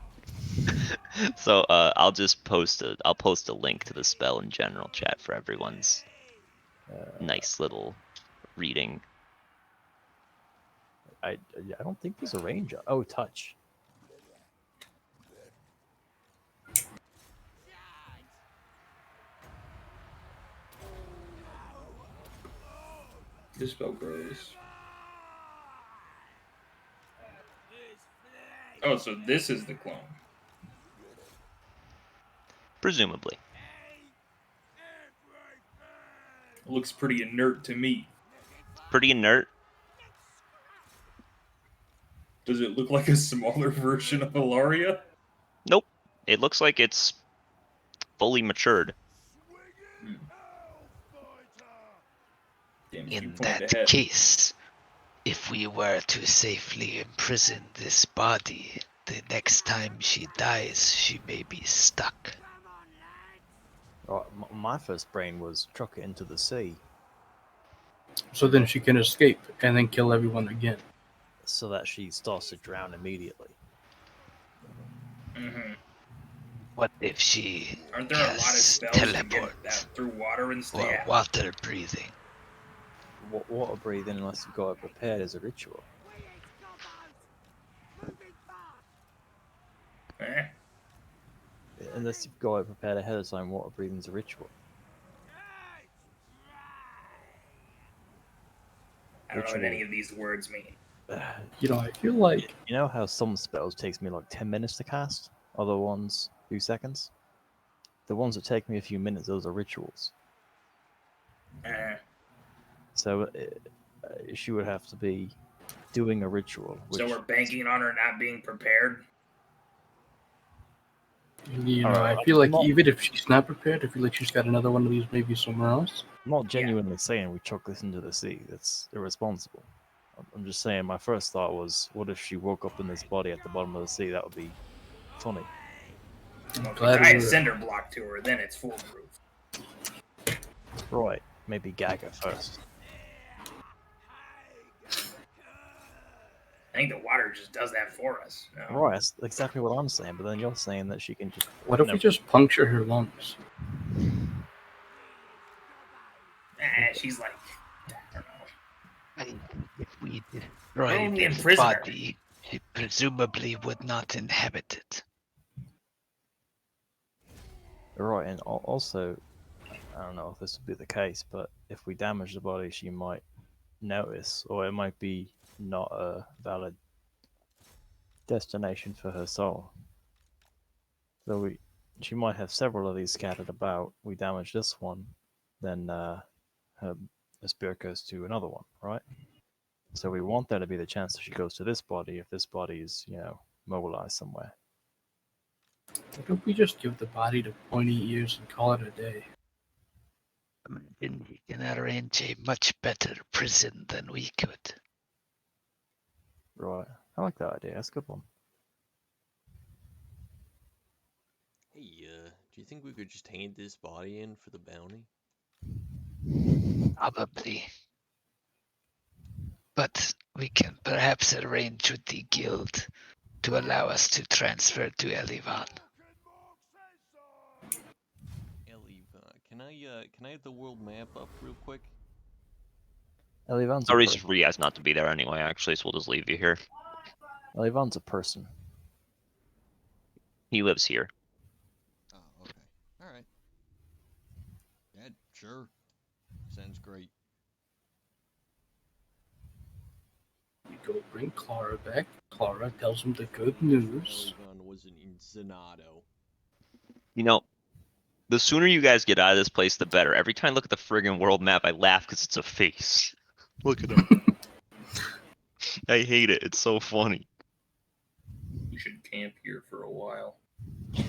So I'll post a link to the spell in general chat for everyone's nice little reading. I don't think there's a range. Oh, touch. This spell grows. Oh, so this is the clone. Presumably. It looks pretty inert to me. Pretty inert. Does it look like a smaller version of Ilaria? Nope. It looks like it's fully matured. Damn, In that case, if we were to safely imprison this body, the next time she dies, she may be stuck. Oh, my first brain was chuck it into the sea. So then she can escape and then kill everyone again. So that she starts to drown immediately. Mm-hmm. What if she Aren't there a lot of casts spells you teleport get that through water and stay or out? water breathing? Water breathing, unless you've got it prepared as a ritual. Eh? Unless you've got it prepared ahead of time, water breathing is a ritual. I don't know what any of these words mean. You know, I feel like You know how some spells takes me like 10 minutes to cast? Other ones, a few seconds? The ones that take me a few minutes, those are rituals. So she would have to be doing a ritual. So we're banking on her not being prepared? you know, I feel like even if she's not prepared, I feel like she's got another one of these maybe somewhere else. I'm not genuinely saying we chuck this into the sea. That's irresponsible. I'm just saying my first thought was, what if she woke up in this body at the bottom of the sea? That would be funny. Well, if we tie a cinder block to her, then it's foolproof. Right. Maybe gag her first. I think the water just does that for us. No? Right, that's exactly what I'm saying, but then you're saying that she can just... What if we just puncture her lungs? She's like, I don't know. If we destroy Only this imprison her. body, she presumably would not inhabit it. Right, and also, I don't know if this would be the case, but if we damage the body, she might notice, or it might be not a valid destination for her soul. So she might have several of these scattered about. We damage this one, then her spirit goes to another one, right? So we want there to be the chance that she goes to this body if this body is, mobilized somewhere. What if we just give the body to pointy ears and call it a day? Imagine he can arrange a much better prison than we could. Right. I like that idea. That's a good one. Hey, do you think we could just hand this body in for the bounty? Probably. But we can perhaps arrange with the guild to allow us to transfer to Elivan. Can I have the world map up real quick? Elivan's a Sorry person. for you guys not to be there anyway, actually, so we'll just leave you here. Elivan's a person. He lives here. Oh, okay. Alright. Yeah, sure. Sounds great. You go bring Clara back. Clara tells him the good news. Elivan wasn't in Zanado. You know, the sooner you guys get out of this place, the better. Every time I look at the friggin' world map, I laugh because it's a face. Look at him. I hate it. It's so funny. We should camp here for a while. This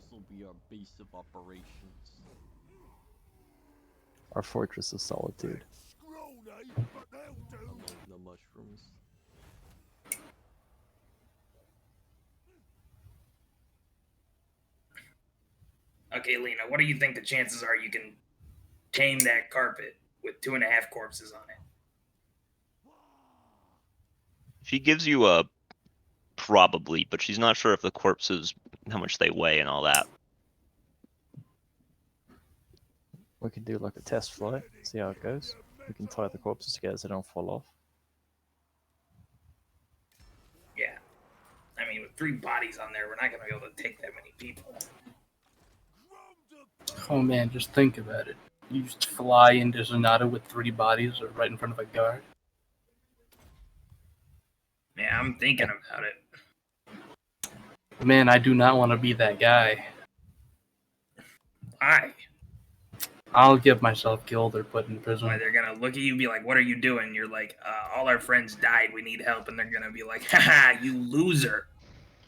will be our base of operations. Our fortress of solitude. The mushrooms. Okay, Lena, what do you think the chances are you can tame that carpet with 2.5 corpses on it? She gives you a probably, but she's not sure if the corpses, how much they weigh and all that. We can do like a test flight, see how it goes. We can tie the corpses together so they don't fall off. Yeah. I mean, with 3 bodies on there, we're not going to be able to take that many people. Oh man, just think about it. You just fly into Zanata with 3 bodies right in front of a guard. Yeah, I'm thinking about it. Man, I do not want to be that guy. Why? I'll get myself killed or put in prison. Why, they're going to look at you and be like, what are you doing? You're like, all our friends died. We need help. And they're going to be like, haha, you loser.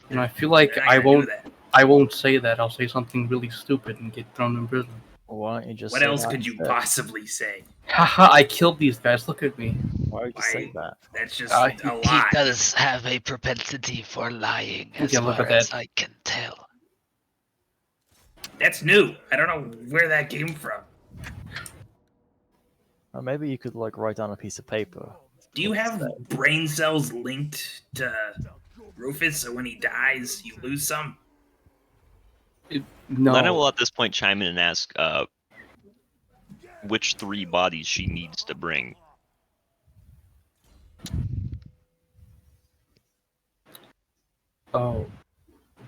You know, I feel like They're not gonna do that. I won't say that. I'll say something really stupid and get thrown in prison. Well, why don't you just What say else that could you instead? possibly say? Haha, I killed these guys. Look at me. Why would you say that? That's just I- a He lie. does have a propensity for lying, as Yeah, look far at as that. I can tell. That's new. I don't know where that came from. Or maybe you could like write down a piece of paper. Do you have brain cells linked to Rufus so when he dies, you lose some? No. Lena will at this point chime in and ask which 3 bodies she needs to bring. Oh,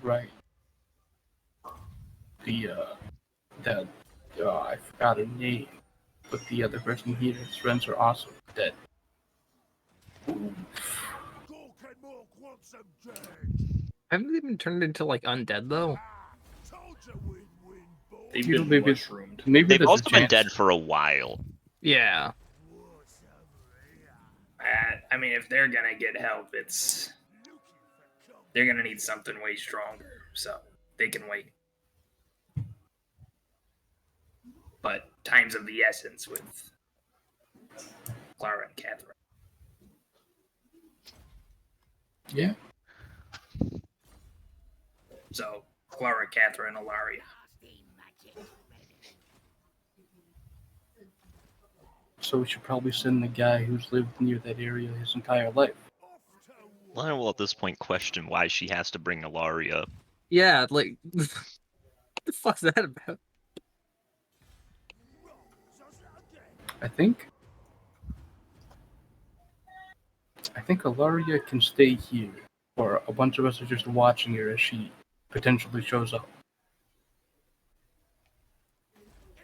right. I forgot her name, but the other person here, his friends are also dead. Haven't they been turned into like undead though? They've You know, been maybe- mushroomed. Maybe They've there's a also been chance. dead for a while. Yeah. I mean, if they're gonna get help, they're gonna need something way stronger, so they can wait. But time's of the essence with Clara and Catherine. Yeah. So Clara, Catherine, Ilaria. So we should probably send the guy who's lived near that area his entire life. Lena will at this point question why she has to bring Ilaria. Yeah, like what the fuck's that about? I think Ilaria can stay here, or a bunch of us are just watching her as she potentially shows up.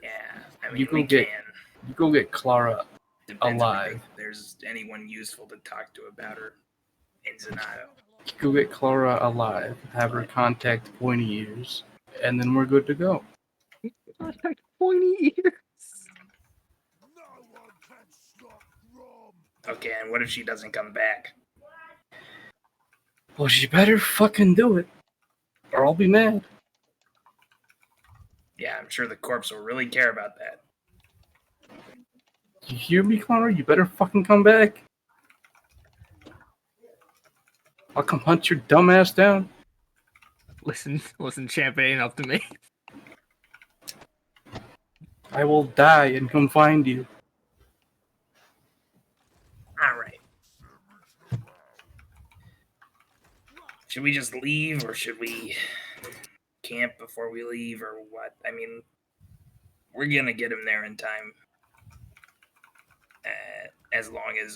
Yeah, I mean, You go we get- can. You go get Clara Depends alive. if there's anyone useful to talk to about her in Zanado. You go get Clara alive, have her contact Pointy Ears, and then we're good to go. Contact pointy ears. Okay, and what if she doesn't come back? Well, she better fucking do it, or I'll be mad. Yeah, I'm sure the corpse will really care about that. You hear me, Connor? You better fucking come back. I'll come hunt your dumb ass down. Listen, champ, it ain't up to me. I will die and come find you. All right. Should we just leave, or should we camp before we leave, or what? I mean, we're gonna get him there in time. As long as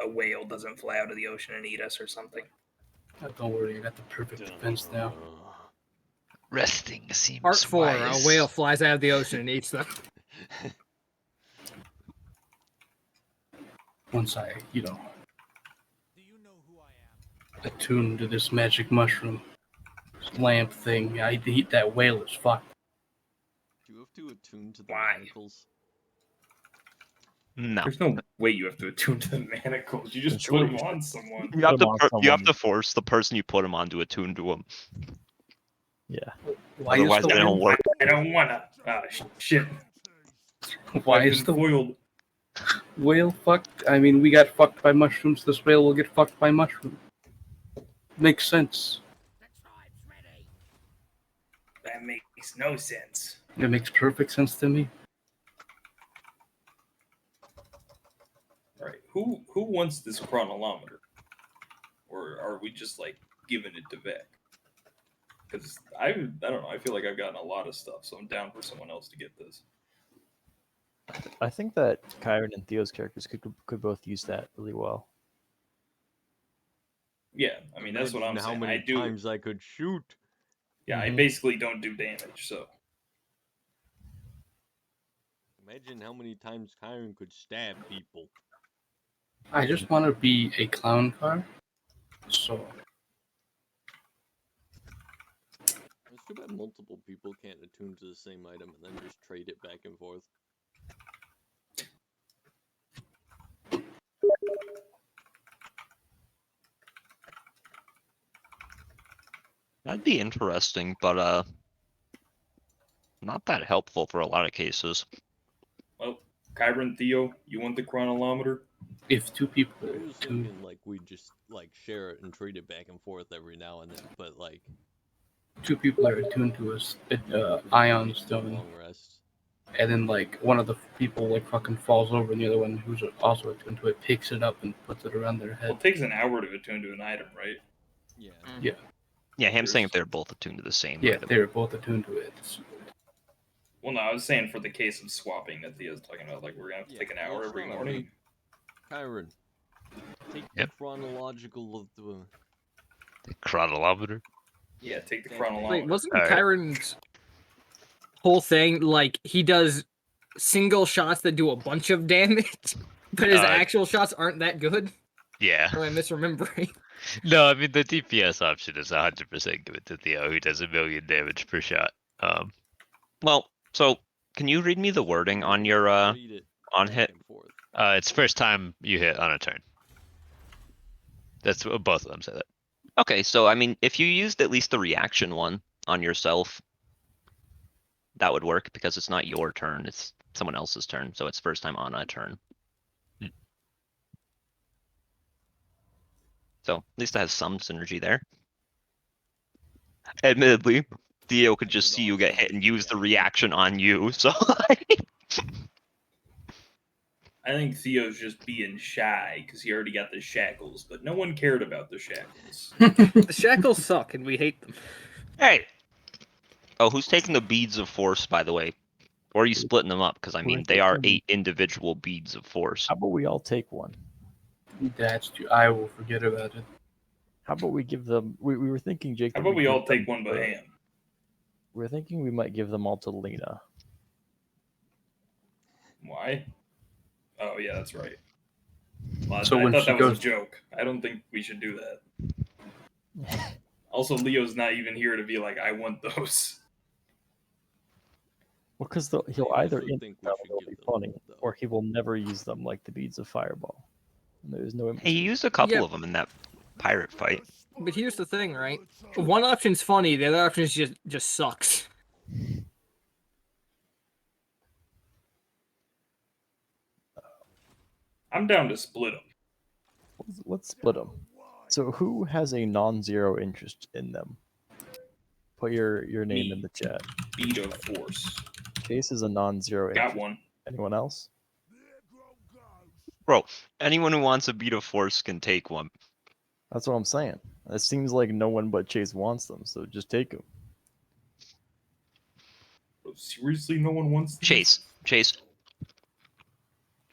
a whale doesn't fly out of the ocean and eat us or something. Don't worry, I got the perfect defense now. Resting seems Part 4, wise. a whale flies out of the ocean and eats them. Once I, attune to this magic mushroom, this lamp thing, I eat that whale as fuck. Do you have to attune to the Why? manacles? No. There's no way you have to attune to the manacles. You just put them on someone. You have to You have to force the person you put them on to attune to them. Yeah. Why Otherwise, is they the don't work. I don't wanna. Shit. Why I've is been the foiled? whale fucked? I mean, we got fucked by mushrooms. This whale will get fucked by mushrooms. Makes sense. That makes no sense. It makes perfect sense to me. All right. Who wants this chronolometer? Or are we just like giving it to Vec? Because I don't know. I feel like I've gotten a lot of stuff, so I'm down for someone else to get this. I think that Kyron and Theo's characters could both use that really well. Yeah, I mean that's what I'm Imagine saying. How many I do. times I could shoot? Yeah, I basically don't do damage, so. Imagine how many times Kyron could stab people. I just want to be a clown car. So, It's too bad multiple people can't attune to the same item and then just trade it back and forth. That'd be interesting, but not that helpful for a lot of cases. Well, Kyron, Theo, you want the chronolometer? if two people I are was attuned, thinking like we just like share it and trade it back and forth every now and then, but like two people are attuned to a ion stone, long rest. and then like one of the people like fucking falls over, and the other one who's also attuned to it picks it up and puts it around their Well, head. it takes an hour to attune to an item, right? Yeah. Yeah, him saying if they're both attuned to the same. Yeah, item. they're both attuned to it. Well, no, I was saying for the case of swapping that Theo's talking about, like we're gonna have to Yeah, take an well, hour it's every not a morning. Kyron, take Yep. the chronological of the. The chronolometer. Yeah, take the Wait, chronolometer. Wait, wasn't Alright. Kyron's whole thing like he does single shots that do a bunch of damage, but his Uh, actual shots aren't that good? Yeah. Or am I misremembering? No, I mean the DPS option is 100% give it to Theo, who does 1,000,000 damage per shot. Well, so can you read me the wording on your Read it on back hit? and forth. It's first time you hit on a turn. That's what both of them say that. Okay, so I mean, if you used at least the reaction one on yourself, that would work because it's not your turn; it's someone else's turn. So it's first time on a turn. So at least it has some synergy there. Admittedly, Theo could just see you get hit and use the reaction on you. So I think Theo's just being shy because he already got the shackles, but no one cared about the shackles. The shackles suck and we hate them. hey. Oh, who's taking the beads of force, by the way? Or are you splitting them up? Because I mean, We're they are taking- 8 individual beads of force. How about we all take one? That's true. I will forget about it. How about we give them? We were thinking, Jake. How that about we give all them take one by to- hand? We were thinking we might give them all to Lena. Why? Oh yeah, that's right. Well, So I when thought she that was goes- a joke. I don't think we should do that. Also, Leo's not even here to be like, I want those. Well, because he'll I either also int think we them, should it'll give be them funny, one, though. or he will never use them like the beads of Fireball. And there's no. Hey, you used a couple Yeah. of them in that pirate fight. But here's the thing, right? One option's funny, the other option is just sucks. I'm down to split them. Let's split them. So who has a non-zero interest in them? Put your name Me. in the chat. Beat of force. Chase is a non-zero Got interest. one. Anyone else? Bro, anyone who wants a beat of force can take one. That's what I'm saying. It seems like no one but Chase wants them, so just take them. Seriously, no one wants these? Chase.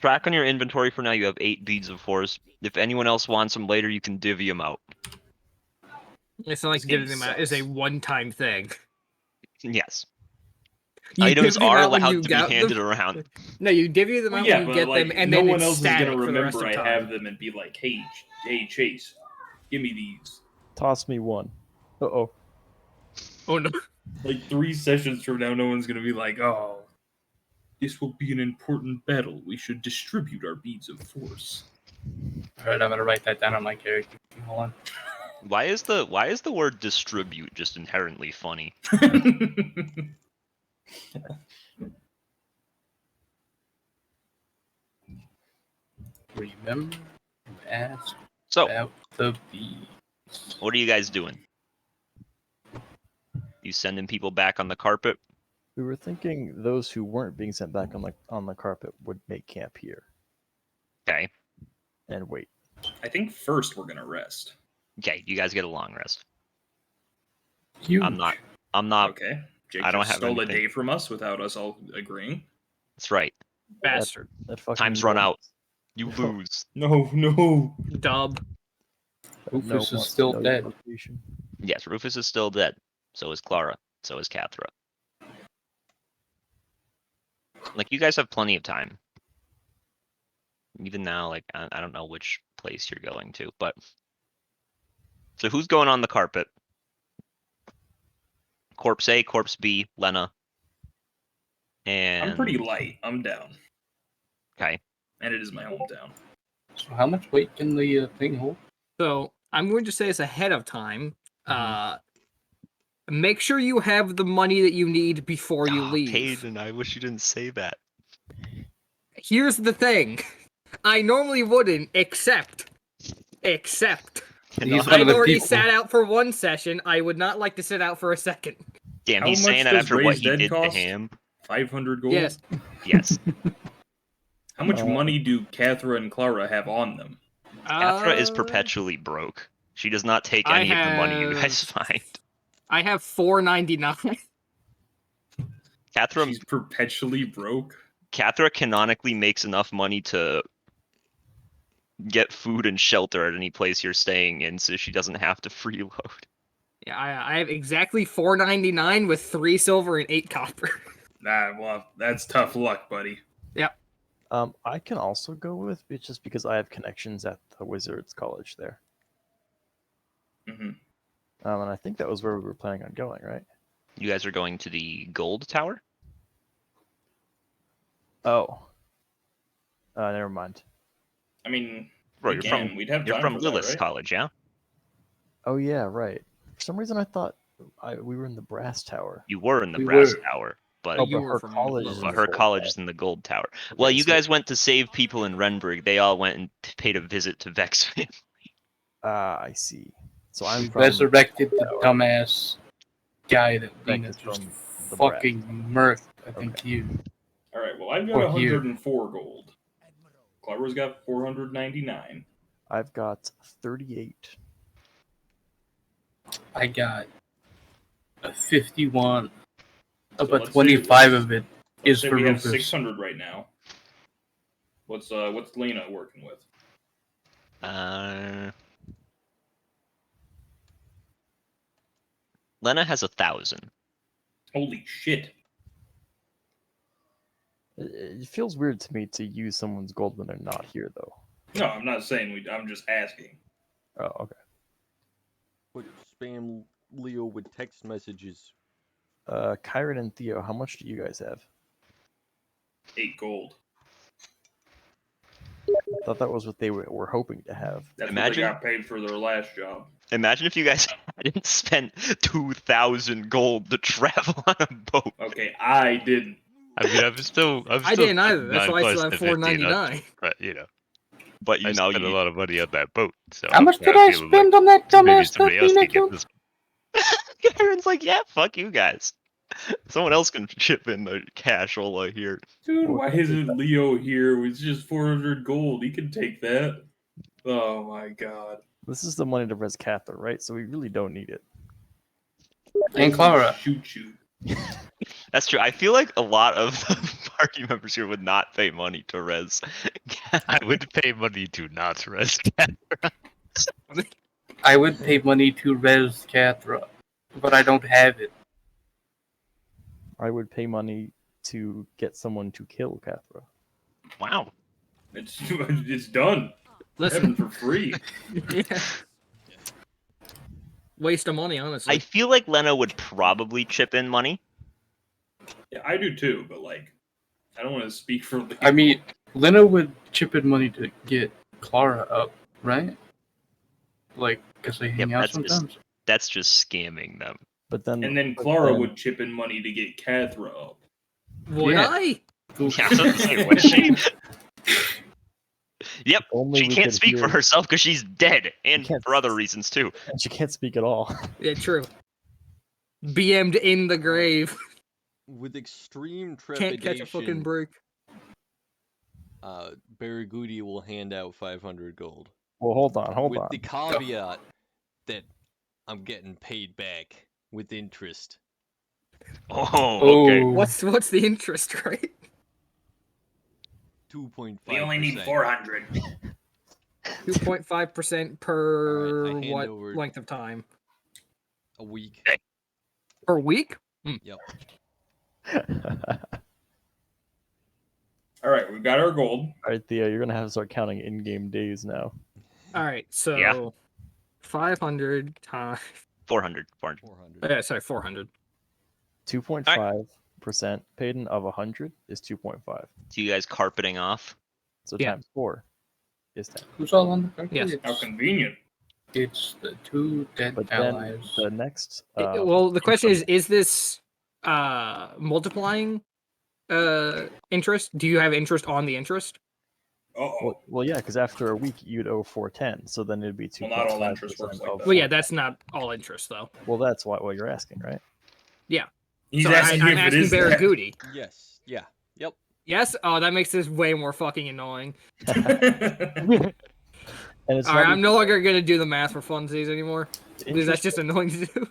Track on your inventory for now. You have 8 beads of force. If anyone else wants them later, you can divvy them out. It's not like This game giving them out is a sucks. one-time thing. Yes. You Items divvy them are out when allowed you to be got handed them. around. No, you divvy them Well, out yeah, when you but get like, them, and no then one it's else is static gonna for the rest remember of I time. have them and be like, hey, Chase, give me these. Toss me one. Uh-oh. Oh no. Like 3 sessions from now, no one's gonna be like, oh, this will be an important battle. We should distribute our beads of force. Alright, I'm gonna write that down on my character. Hold on. Why is the word distribute just inherently funny? Remember to ask So, about the bees. what are you guys doing? You sending people back on the carpet? We were thinking those who weren't being sent back on the carpet would make camp here Okay. and wait. I think first we're gonna rest. Okay, you guys get a long rest. Huge. I'm not. Okay. Jake I don't just have stole anything. a day from us without us all agreeing. That's right. Bastard. That fucking Time's run one- out. You No. lose. No. Dub. Rufus no is still no dead. location. Yes, Rufus is still dead. So is Clara. So is Cathra. Like, you guys have plenty of time. Even now, like, I don't know which place you're going to, but... So who's going on the carpet? Corpse A, Corpse B, Lena. And... I'm pretty light. I'm down. Okay. And it is my hometown. So how much weight can the thing hold? So I'm going to say this ahead of time. Make sure you have the money that you need before you leave. Hayden, I wish you didn't say that. Here's the thing. I normally wouldn't, except He's And one of I've the already people. sat out for one session. I would not like to sit out for a second. damn, How he's much saying that does after what Raised he Dead did cost? to him. 500 gold? Yes. Yes. How much money do Cathra and Clara have on them? Cathra is Uh, perpetually broke. She does not take I any of the money you guys have- find. I have $4.99. Cathra She's perpetually broke? Cathra canonically makes enough money to get food and shelter at any place you're staying in, so she doesn't have to freeload. Yeah, I have exactly $4.99 with 3 silver and 8 copper. Nah, well, that's tough luck, buddy. I can also go with it just because I have connections at the Wizards College there. hmm And I think that was where we were planning on going, right? You guys are going to the gold tower? Oh. Never mind. I mean, Bro, you're again, from we'd have you're time from for that, Lilith right? College, yeah? Oh yeah, right. For some reason I thought we were in the brass tower. You were in the We brass were. tower, but Oh, You but were her from college Lilith. is but in her the college gold is in the gold tower. Well, Okay, you so- guys went to save people in Renberg. They all went and paid a visit to Vex. I see. So I'm We from resurrected the tower. dumbass guy that Beck Lena is just from the brass. fucking murked, I think, Okay. you. Alright, well, I've got Or here. 104 gold. Clara's got 499. I've got 38. I got a 51, So but let's 25 say- of it Let's is say for we have Rufus. 600 right now. What's Lena working with? Lena has 1,000. Holy shit. It feels weird to me to use someone's gold when they're not here, though. No, I'm not saying I'm just asking. Oh, okay. But spam Leo with text messages. Kyron and Theo, how much do you guys have? 8 gold. I thought that was what they were hoping to have. That's Imagine- what they got paid for their last job. Imagine if you guys hadn't spent 2,000 gold to travel on a boat. Okay, I didn't. I mean, I'm still I didn't either. That's 9 why I plus still have to 15, $4.99. But you know, but I you know, spent a lot of money on that boat. So How much did I I feel spend on that maybe dumbass somebody else Athena can get account? this. Karen's like, yeah, fuck you guys. Someone else can chip in the cashola here. Dude, Well, why isn't Leo here? It's just 400 gold. He can take that. Oh my god. This is the money to res Cather, right? So we really don't need it. And Clara. Shoot you. That's true. I feel like a lot of the party members here would not pay money to res. I would pay money to not res. I would pay money to res Cathra, but I don't have it. I would pay money to get someone to kill Cathra. Wow. It's done. Listen, Heaven for free. yeah. Waste of money, honestly. I feel like Lena would probably chip in money. Yeah, I do too, but like, I don't want to speak for Leo. I mean, Lena would chip in money to get Clara up, right? Like, because they hang Yep, out that's just- sometimes. That's just scamming them. But then, And then but Clara then- would chip in money to get Cathra up. Would Yeah. I? Yeah, I was gonna say, would she? Yep, Only she we can't could speak for hear- herself because she's dead, and can't- for other reasons too. And she can't speak at all. Yeah, true. BM'd in the grave. With extreme Can't catch a fucking trepidation, break. Barragoody will hand out 500 gold. Well, hold on. With the caveat that I'm getting paid back with interest. Oh, okay. Oh. What's the interest rate? 2.5%. We only need 400. 2.5% per Alright, I hand what over- length of time? a week. Per week? Yep. All right, we've got our gold. All right, Theo, you're gonna have to start counting in-game days now. All right, so Yeah. 500 times. 400. Yeah, sorry, 400. 2.5% paid in of 100 is 2.5. So you guys carpeting off? So Yeah. times 4 is 10. Who's all on the country? Yes. How convenient. It's the two dead But then allies. the next. Well, the question is this multiplying interest? Do you have interest on the interest? Uh-oh. Well, yeah, because after a week you'd owe 410, so then it'd be 2.5%. Well, not all interest works like that. Well, yeah, that's not all interest though. Well, that's what you're asking, right? He's So asking I'm if it asking is that. Barragoody. Yes. Yeah. Yep. Yes? Oh, that makes this way more fucking annoying. And it's Alright, not I'm no longer gonna do the math for funsies anymore. Because that's just annoying to do.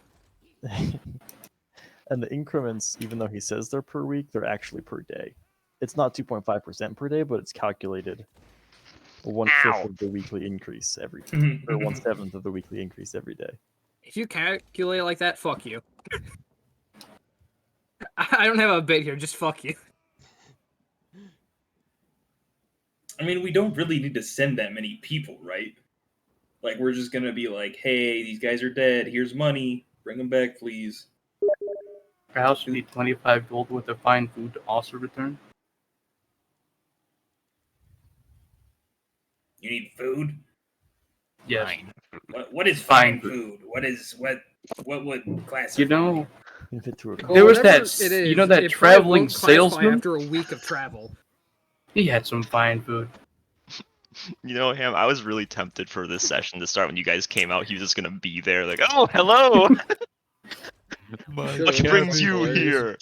And the increments, even though he says they're per week, they're actually per day. It's not 2.5% per day, but it's calculated 1/5 Ow. of the weekly increase every day, Mhm, or mhm. 1/7 of the weekly increase every day. If you calculate it like that, fuck you. I don't have a bit here, just fuck you. I mean, we don't really need to send that many people, right? Like, we're just gonna be like, hey, these guys are dead. Here's money. Bring them back, please. Perhaps we need 25 gold worth of fine food to also return. You need food? Yes. Fine. What is Fine fine food? What would classify? You know, If it through a There was whatever that it s- you know that it probably traveling won't classify salesman? after a week of travel. he had some fine food. You know, Ham, I was really tempted for this session to start when you guys came out. He was just gonna be there, like, oh, hello! What brings you here?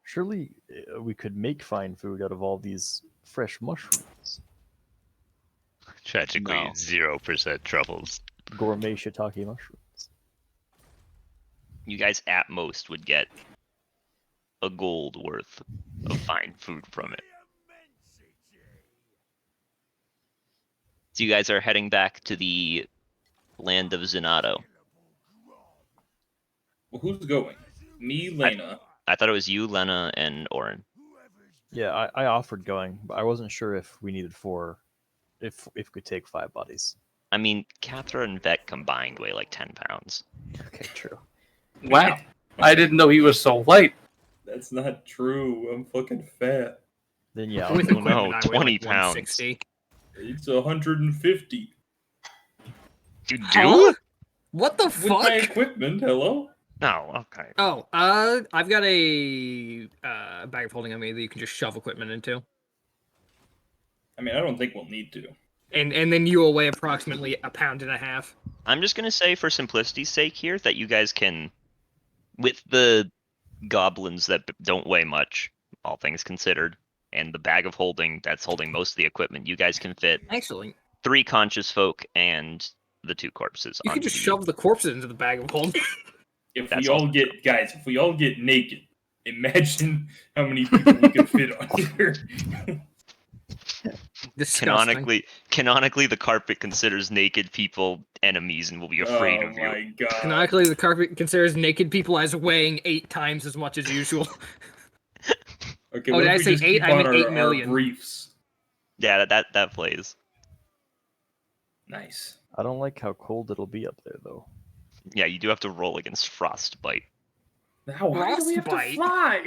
Surely we could make fine food out of all these fresh mushrooms. Tragically, No. 0% troubles. Gourmet shiitake mushrooms. You guys at most would get a gold worth of fine food from it. So you guys are heading back to the land of Zenato. Well, who's going? Me, Lena. I thought it was you, Lena, and Orin. Yeah, I offered going, but I wasn't sure if we needed 4, if we could take 5 bodies. I mean, Cathra and Vet combined weigh like 10 pounds. Okay, true. Wow. I didn't know he was so light. That's not true. I'm fucking fat. Then yeah, With no, equipment, I weigh 20 like pounds. 160. It's 150. You do? Huh? What the With my fuck? equipment, hello? No, okay. Oh, I've got a bag of holding on me that you can just shove equipment into. I mean, I don't think we'll need to. And then you will weigh approximately 1.5 pounds. I'm just gonna say, for simplicity's sake here, that you guys can, with the goblins that don't weigh much, all things considered, and the bag of holding that's holding most of the equipment, you guys can fit Actually, 3 conscious folk and the 2 corpses. you could onto just the- shove the corpses into the bag of holding. If That's we all also get guys, if we all get naked, imagine how many people we could fit on here. Disgusting. Canonically, the carpet considers naked people enemies and will be afraid Oh of you. my god. Canonically, the carpet considers naked people as weighing 8 times as much as usual. Okay, Oh, what did if I we say just 8? keep I on meant our, 8 our million. briefs? Yeah, that plays. Nice. I don't like how cold it'll be up there, though. Yeah, you do have to roll against frostbite. How high do we have to Frostbite. fly?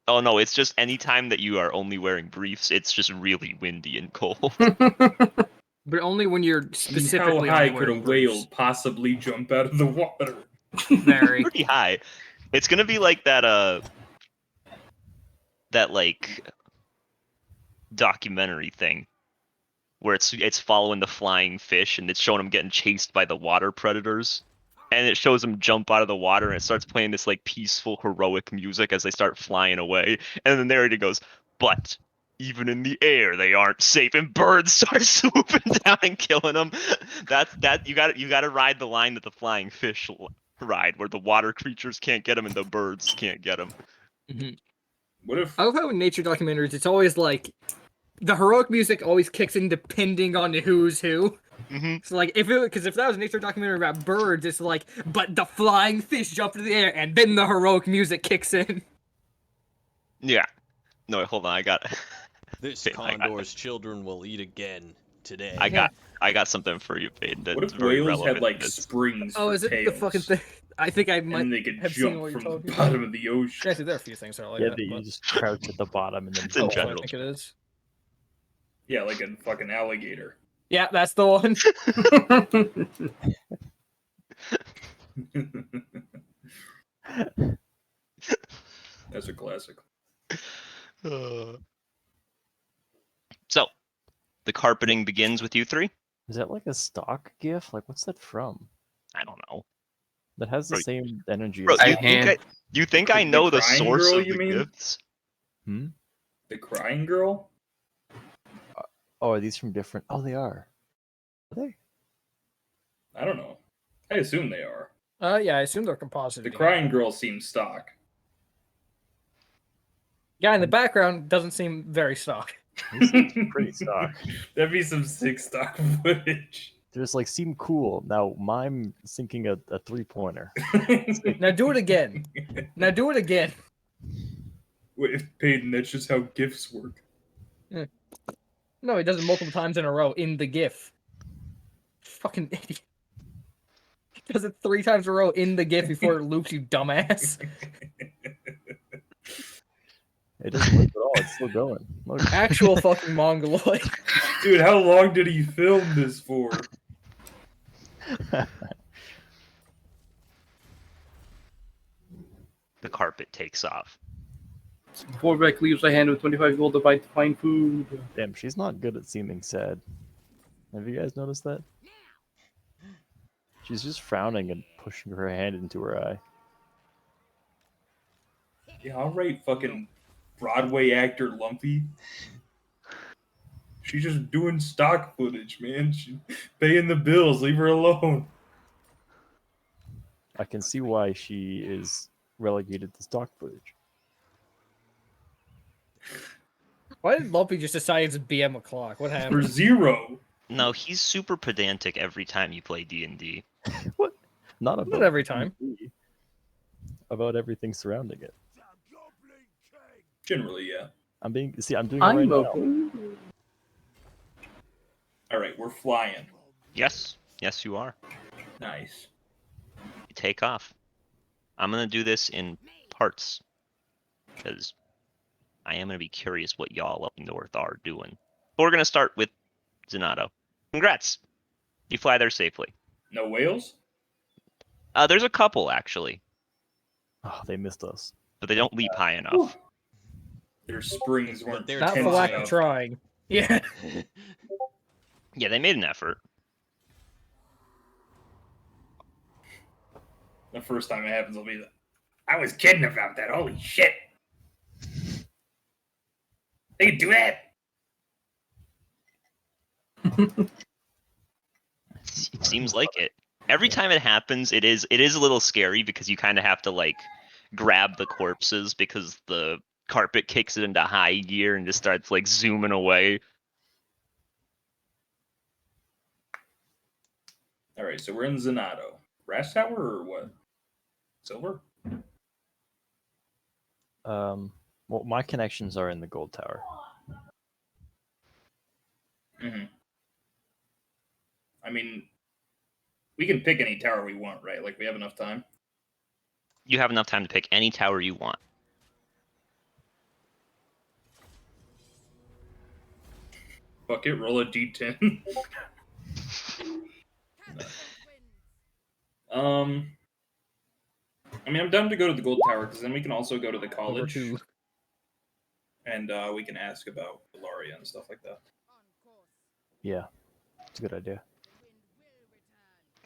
Oh no, it's just any time that you are only wearing briefs, it's just really windy and cold. But only when you're I mean, specifically how high only could a wearing whale briefs. possibly jump out of the water? Very. Pretty high. It's gonna be like that like documentary thing where it's following the flying fish and it's showing them getting chased by the water predators. And it shows them jump out of the water and it starts playing this like peaceful heroic music as they start flying away. And the narrator goes, "But even in the air they aren't safe," and birds start swooping down and killing them. That you got to ride the line that the flying fish ride, where the water creatures can't get them and the birds can't get them. What if I love how in nature documentaries, it's always like the heroic music always kicks in depending on who's who. So like if that was a nature documentary about birds, it's like, but the flying fish jump into the air and then the heroic music kicks in. Yeah. No, wait, hold on. I got This Wait, I got- condor's children will eat again today. I got something for you, Peyton. That's what if very whales had relevant like to this. springs? Oh, for is it tails, the fucking thing? I think I might And they could have seen jump what you're from the talking bottom about. of the ocean. Actually, there are a few things that are like Yeah, that. that you But... just crouch at the bottom and then. It's in I general. think it is. Yeah, like a fucking alligator. Yeah, that's the one. That's a classic. So, the carpeting begins with you 3. Is that like a stock GIF? Like, what's that from? I don't know. That has the Bro, same energy. Bro, as you think I The know the crying source girl, of you the mean? gifts? Hmm? The crying girl? Oh, are these from different? Oh, they are. Are they? I don't know. I assume they are. Yeah, I assume they're composite. The crying girl seems stock. Guy in the background doesn't seem very stock. Pretty stock. That'd be some sick stock footage. They just like seem cool. Now, mine sinking a 3-pointer. Now do it again. Now do it again. Wait, Peyton, that's just how gifts work. No, he does it multiple times in a row in the GIF. Fucking idiot. He does it 3 times in a row in the GIF before it loops, you dumbass. It doesn't look at all. It's still going. Look. Actual fucking mongoloid. Dude, how long did he film this for? The carpet takes off. Before Beck leaves, I hand him 25 gold to buy to find food. Damn, she's not good at seeming sad. Have you guys noticed that? She's just frowning and pushing her hand into her eye. Yeah, I'll rate fucking Broadway actor Lumpy. She's just doing stock footage, man. She's paying the bills. Leave her alone. I can see why she is relegated to stock footage. Why did Lumpy just decide it's BM o'clock? What For happened? 0. No, he's super pedantic every time you play D&D. What? Not about Not every time. D&D. About everything surrounding it. Generally, yeah. I'm doing it right now. Alright, we're flying. Yes, you are. Nice. You take off. I'm gonna do this in parts because I am gonna be curious what y'all up north are doing. But we're gonna start with Zenato. Congrats! You fly there safely. No whales? There's a couple actually, Oh, they missed us. but they don't leap high enough. their springs But weren't they're Not for tense lack of enough. trying. Yeah. Yeah, they made an effort. The first time it happens, I'll be like, I was kidding about that. Holy shit. They can do that. It seems like it. Every time it happens, it is a little scary because you kind of have to like grab the corpses because the carpet kicks it into high gear and just starts like zooming away. All right, so we're in Zenato. Brass Tower or what? Silver? Well, my connections are in the gold tower. Mm-hmm. I mean, we can pick any tower we want, right? Like, we have enough time. You have enough time to pick any tower you want. Fuck it, roll a d10. I mean, I'm down to go to the gold tower because then we can also go to the college, two. and we can ask about Ilaria and stuff like that. Yeah, it's a good idea.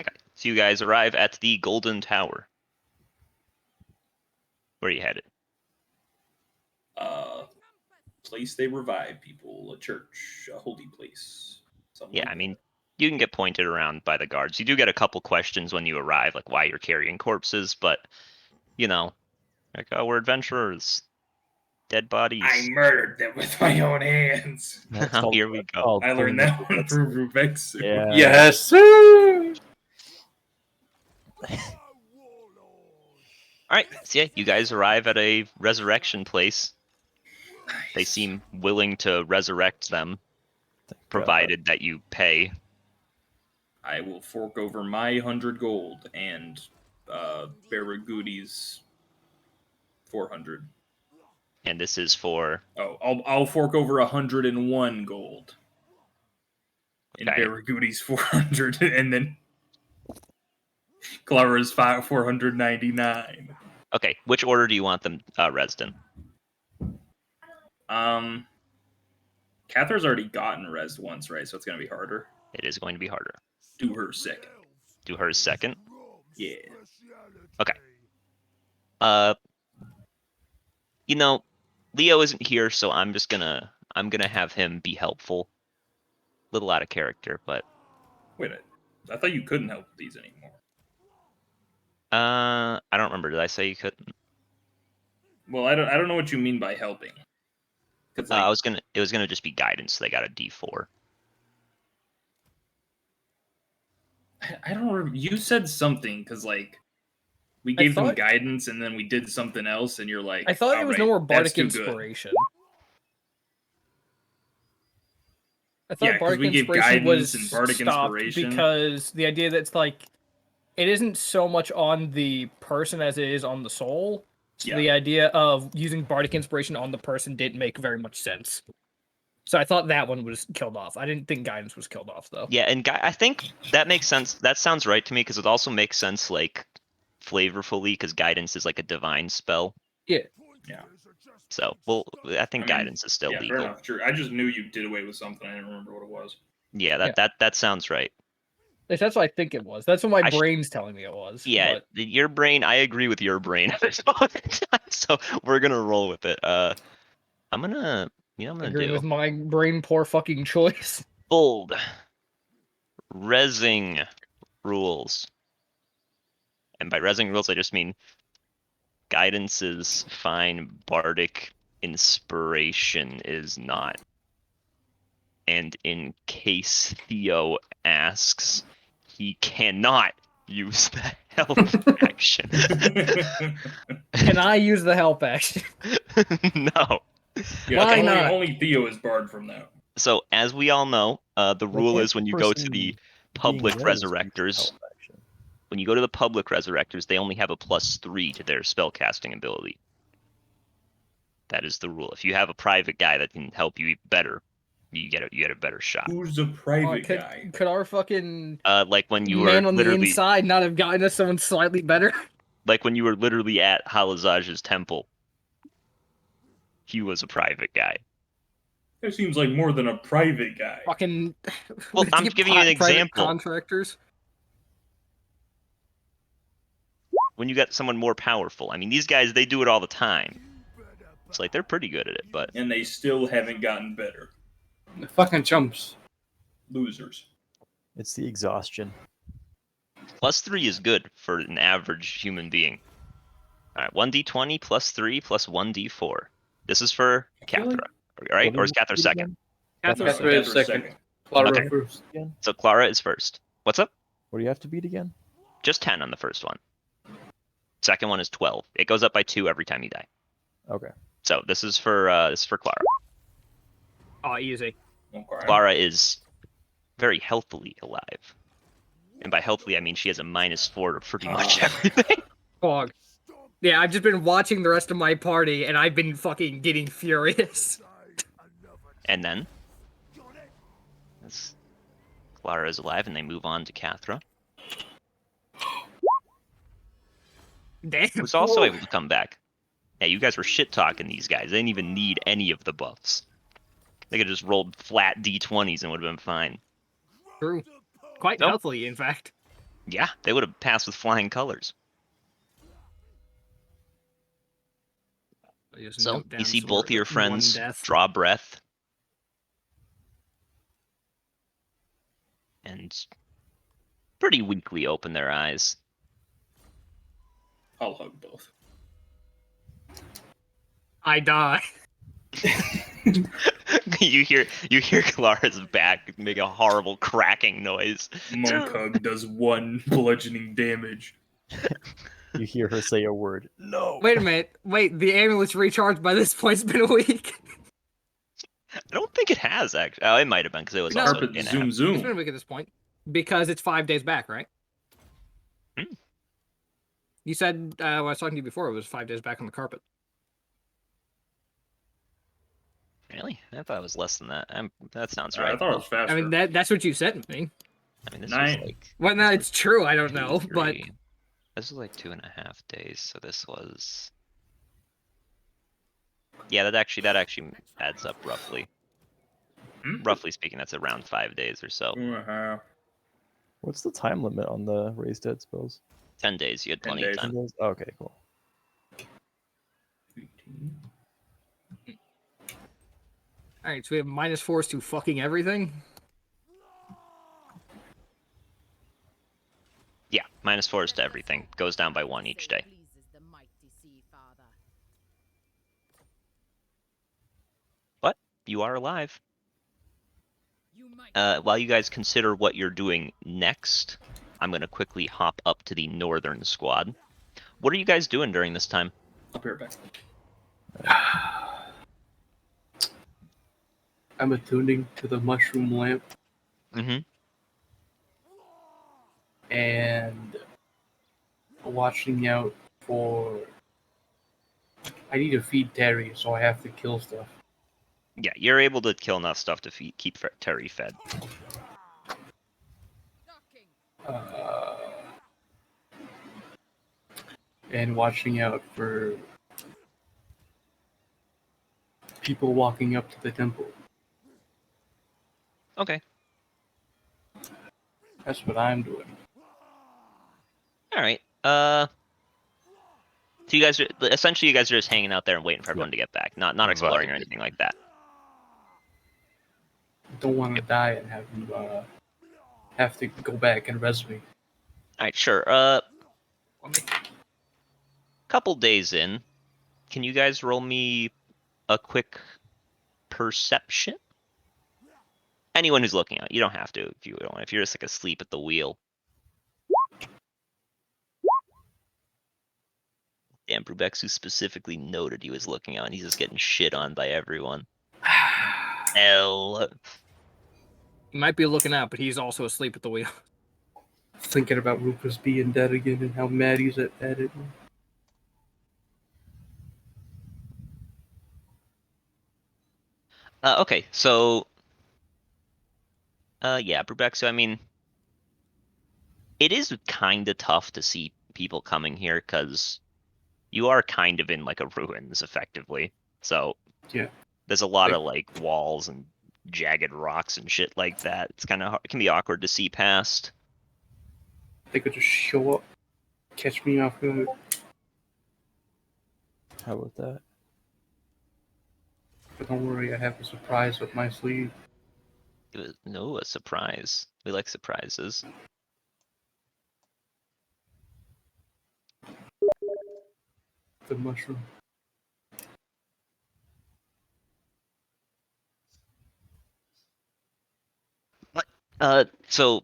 Okay, so you guys arrive at the Golden Tower. Where are you headed? Place they revive people, a church, a holy place. Something Yeah, like I mean, you can get pointed around by the guards. You do get a couple questions when you arrive, like why you're carrying corpses, but, you know, like, oh, we're adventurers. Dead bodies. I murdered them with my own hands. Oh, here we go. I learned that one through Rubik's. Yeah. Yes, sir. Alright, so yeah, you guys arrive at a resurrection place. They seem willing to resurrect them, provided that you pay. I will fork over my 100 gold and Barragudi's 400. And this is for... Oh, I'll fork over 101 gold. And Okay. Barragudi's 400, and then Clavera's 499. Okay, which order do you want them rezzed in? Catherine's already gotten rezzed once, right? So it's gonna be harder. It is going to be harder. Do her second. Do hers second? Yeah. Okay. You know, Leo isn't here, so I'm gonna have him be helpful. Little out of character, but Wait, I thought you couldn't help with these anymore. I don't remember. Did I say you couldn't? Well, I don't know what you mean by helping. 'Cause, like, It was gonna just be guidance. So they got a D4. I don't remember. You said something because like we gave them thought- guidance and then we did something else, and you're like, I thought it was "Alright, no more that's bardic too good." inspiration. I Yeah, thought 'cause bardic we gave inspiration was guidance and bardic stopped inspiration. because the idea that's like it isn't so much on the person as it is on the soul. So Yeah. the idea of using bardic inspiration on the person didn't make very much sense. So I thought that one was killed off. I didn't think guidance was killed off though. Yeah, and I think that makes sense. That sounds right to me because it also makes sense like flavorfully because guidance is like a divine spell. Yeah. Yeah. So, well, I think I mean, guidance is still Yeah, fair legal. enough. True. I just knew you did away with something. I didn't remember what it was. Yeah, that sounds right. That's what I think it was. That's what my I sh- brain's telling me it was. Yeah, but your brain. I agree with your brain at this moment in time, so we're gonna roll with it. I'm gonna agree do with my brain poor fucking choice. bold rezzing rules, and by rezzing rules, I just mean guidance is fine, bardic inspiration is not. And in case Theo asks, he cannot use the help action. Can I use the help action? No. Yeah, Why only, not? only Theo is barred from that. So as we all know, the rule can't is when the you go to person the public being rezzed use the resurrectors, help action? when you go to the public resurrectors, they only have a +3 to their spellcasting ability. That is the rule. If you have a private guy that can help you better, you get a better shot. Who's a private could, guy? could our fucking Like when you were man on the literally, inside not have gotten us someone slightly better? like when you were literally at Halazaj's temple. he was a private guy. That seems like more than a private guy. Fucking. Well, I'm giving you an private example. Contractors. When you got someone more powerful, I mean, these guys, they do it all the time. It's like they're pretty good at it, but And they still haven't gotten better. The fucking chumps. Losers. It's the exhaustion. +3 is good for an average human being. All right, 1d20 +3 plus 1d4. This is for Cathra, right? Or is Cathra second? Cathra Cathra is second. Clara Okay. first. So Clara is first. What's up? What do you have to beat again? Just 10 on the first one. Second one is 12. It goes up by 2 every time you die. Okay. So this is for Clara. Oh, easy. Okay. Clara is very healthily alive. And by healthily, I mean she has a -4 to pretty much everything. Fog. Yeah, I've just been watching the rest of my party, and I've been fucking getting furious. And then Clara is alive, and they move on to Cathra, Damn. who's also able to come back. Yeah, you guys were shit-talking these guys. They didn't even need any of the buffs. They could have just rolled flat d20s and would have been fine. True. Quite Nope. healthily, in fact. Yeah, they would have passed with flying colors. Just So note down you see some both of your one friends death. draw breath. And pretty weakly open their eyes. I'll hug both. I die. you hear Clara's back make a horrible cracking noise. Monk hug does 1 bludgeoning damage. You hear her say a word. No. Wait a minute. Wait, the amulet's recharged by this point. It's been a week. I don't think it has actually. Oh, it might have been because it was No. also Carpet in zoom It's been a zoom. week at this point. Because it's 5 days back, right? Hmm. You said, when I was talking to you before, it was 5 days back on the carpet. Really? I thought it was less than that. That sounds I right. thought it was faster. I mean, that's what you said to me. I mean, this Nine. was like Whether or not it's true, I don't know. But 3. This was like 2.5 days. So this was. Yeah, that actually adds up roughly. Hmm? Roughly speaking, that's around 5 days or so. 2.5. What's the time limit on the raised dead spells? 10 days. You had 10 plenty of days. time. 10 days? Okay, cool. 15. alright, so we have -4s to fucking everything. Yeah, -4 to everything. Goes down by 1 each day. But you are alive. While you guys consider what you're doing next, I'm going to quickly hop up to the northern squad. What are you guys doing during this time? I'll be right back. I'm attuning to the mushroom lamp Mm-hmm. and watching out for. I need to feed Terry, so I have to kill stuff. Yeah, you're able to kill enough stuff to keep Terry fed. And watching out for people walking up to the temple. Okay. That's what I'm doing. All right. So you guys are essentially just hanging out there and waiting for everyone to get back, not exploring or anything like that. Don't want to die and have to go back and res me. All right, sure. Couple days in, can you guys roll me a quick perception? Anyone who's looking out, you don't have to if you don't. If you're just like asleep at the wheel. Damn, Brubexu specifically noted he was looking out, and he's just getting shit on by everyone. L. He might be looking out, but he's also asleep at the wheel. Thinking about Rufus being dead again and how mad he's at it. Okay, so yeah, Brubexu, I mean, it is kind of tough to see people coming here because you are kind of in like a ruins, effectively. So Yeah. There's a lot Like- of like walls and jagged rocks and shit like that. It's kind of it can be awkward to see past. They could just show up, catch me off guard. How about that? But don't worry, I have a surprise up my sleeve. No, a surprise. We like surprises. The mushroom. So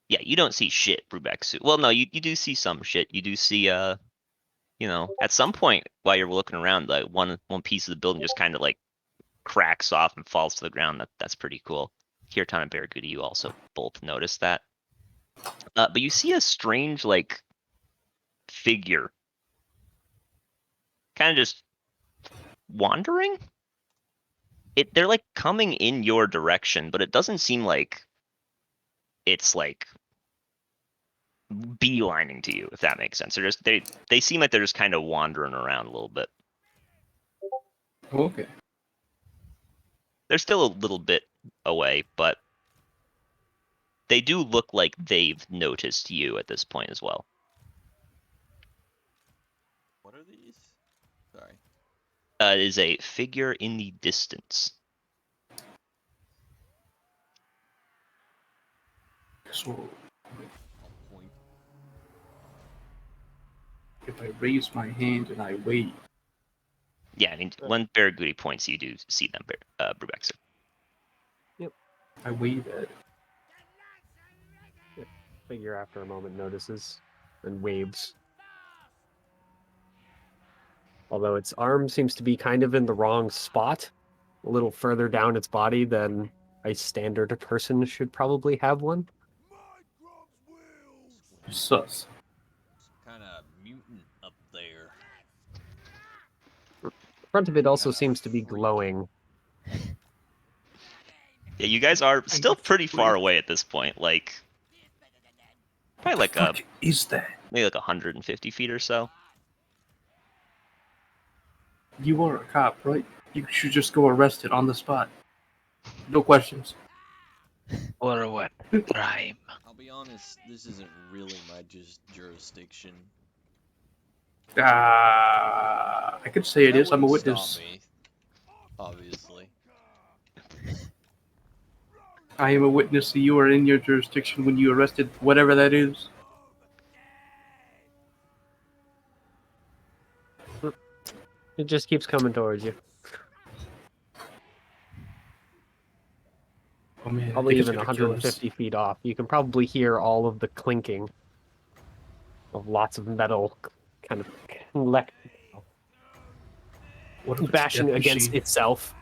yeah, you don't see shit, Brubexu. Well, no, you do see some shit. You do see you know, at some point while you're looking around, like one piece of the building just kind of like cracks off and falls to the ground. That's pretty cool. Kirtan and Barracuda, you also both notice that. But you see a strange like figure, kind of just wandering. They're like coming in your direction, but it doesn't seem like it's like beelining to you, if that makes sense. They seem like they're just kind of wandering around a little bit. Okay. They're still a little bit away, but they do look like they've noticed you at this point as well. What are these? Sorry. It is a figure in the distance. So I'll point. if I raise my hand and I wave, Yeah, I mean, when Barracuda points, you do see them, Brubexu. I wave at it. Figure after a moment notices and waves. Although its arm seems to be kind of in the wrong spot, a little further down its body than a standard person should probably have one. Sus. Kind of mutant up there. Front of it also seems to be glowing. Yeah, you guys are still pretty far away at this point. Like, probably like What is that? maybe like 150 feet or so. You are a cop, right? You should just go arrest it on the spot. No questions. Or what crime? I'll be honest, this isn't really my jurisdiction. I could say it That is. I'm a wouldn't witness. stop me, obviously. I am a witness that you are in your jurisdiction when you arrested whatever that is. It just keeps coming towards you. Oh man, I Probably think it's even gonna kill us. 150 feet off. You can probably hear all of the clinking of lots of metal kind of What if it's a bashing death against machine? itself.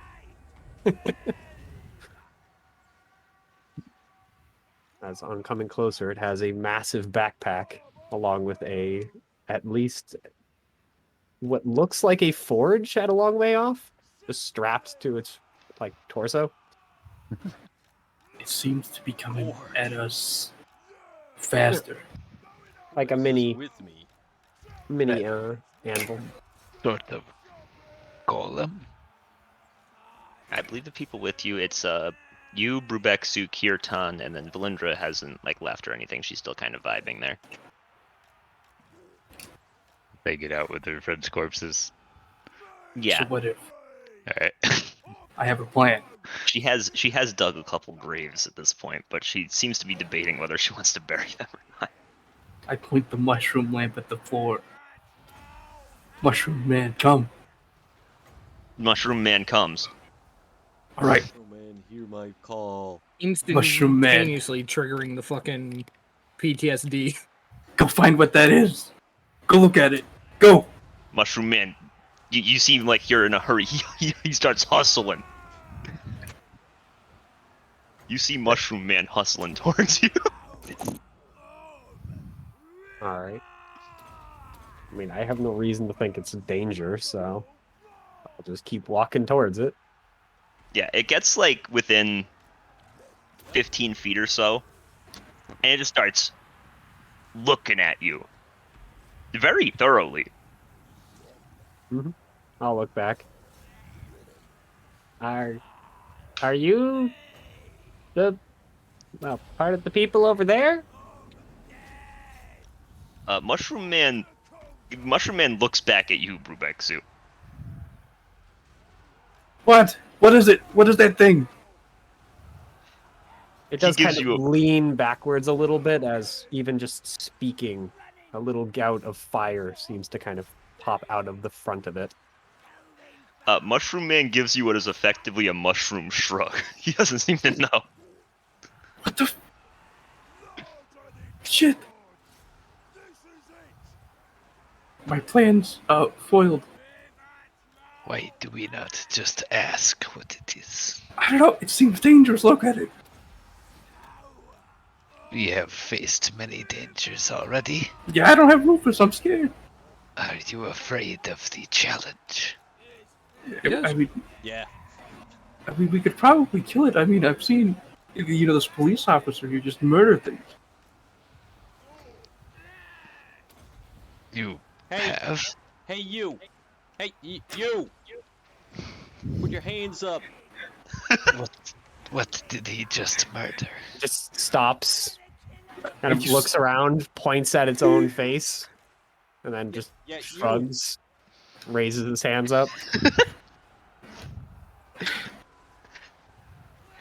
As on coming closer, it has a massive backpack along with at least what looks like a forge at a long way off, just strapped to its like torso. It seems to be coming at us faster. Like a Who's mini with me. anvil. Sort of golem. I believe the people with you, it's you, Brubexu, Kirtan, and then Valindra hasn't like left or anything. She's still kind of vibing there. They get out with their friends' corpses. Yeah. So what if Alright. I have a plan? She has dug a couple graves at this point, but she seems to be debating whether she wants to bury them or not. I point the mushroom lamp at the floor. Mushroom man, come. Mushroom Man comes. All right. Oh man, hear my call. Mushroom Man. Instantaneously triggering the fucking PTSD. Go find what that is. Go look at it. Go. Mushroom Man, you seem like you're in a hurry. He starts hustling. You see Mushroom Man hustling towards you. All right. I mean, I have no reason to think it's a danger, so I'll just keep walking towards it. Yeah, it gets like within 15 feet or so, and it just starts looking at you very thoroughly. I'll look back. Are you the part of the people over there? Mushroom Man looks back at you, Brubexu. What? What is it? What is that thing? It He does kind gives of you a- lean backwards a little bit as even just speaking, a little gout of fire seems to kind of pop out of the front of it. Mushroom Man gives you what is effectively a mushroom shrug. He doesn't seem to know. What the? Shit! My plans, foiled. Why do we not just ask what it is? I don't know. It seems dangerous. Look at it. We have faced many dangers already. Yeah, I don't have Rufus. I'm scared. Are you afraid of the challenge? Yes. Yeah. I mean, we could probably kill it. I mean, I've seen, this police officer who just murder things. You Hey, have? hey, you. Hey, you. Put your hands up. What did he just murder? Just stops, kind of just- looks around, points at its own face, and then just Yeah, you. shrugs, raises his hands up.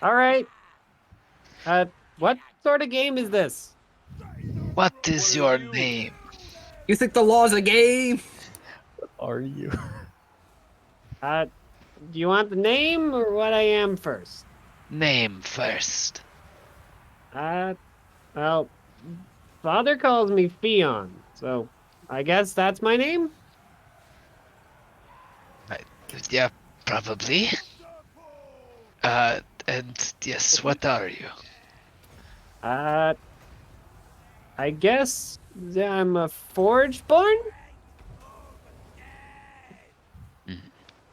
All right. What sort of game is this? What is your name? You think the law's a game? Are you? Do you want the name or what I am first? Name first. Well, father calls me Fion, so I guess that's my name? Yeah, probably. And yes, what are you? I guess I'm a Forgeborn?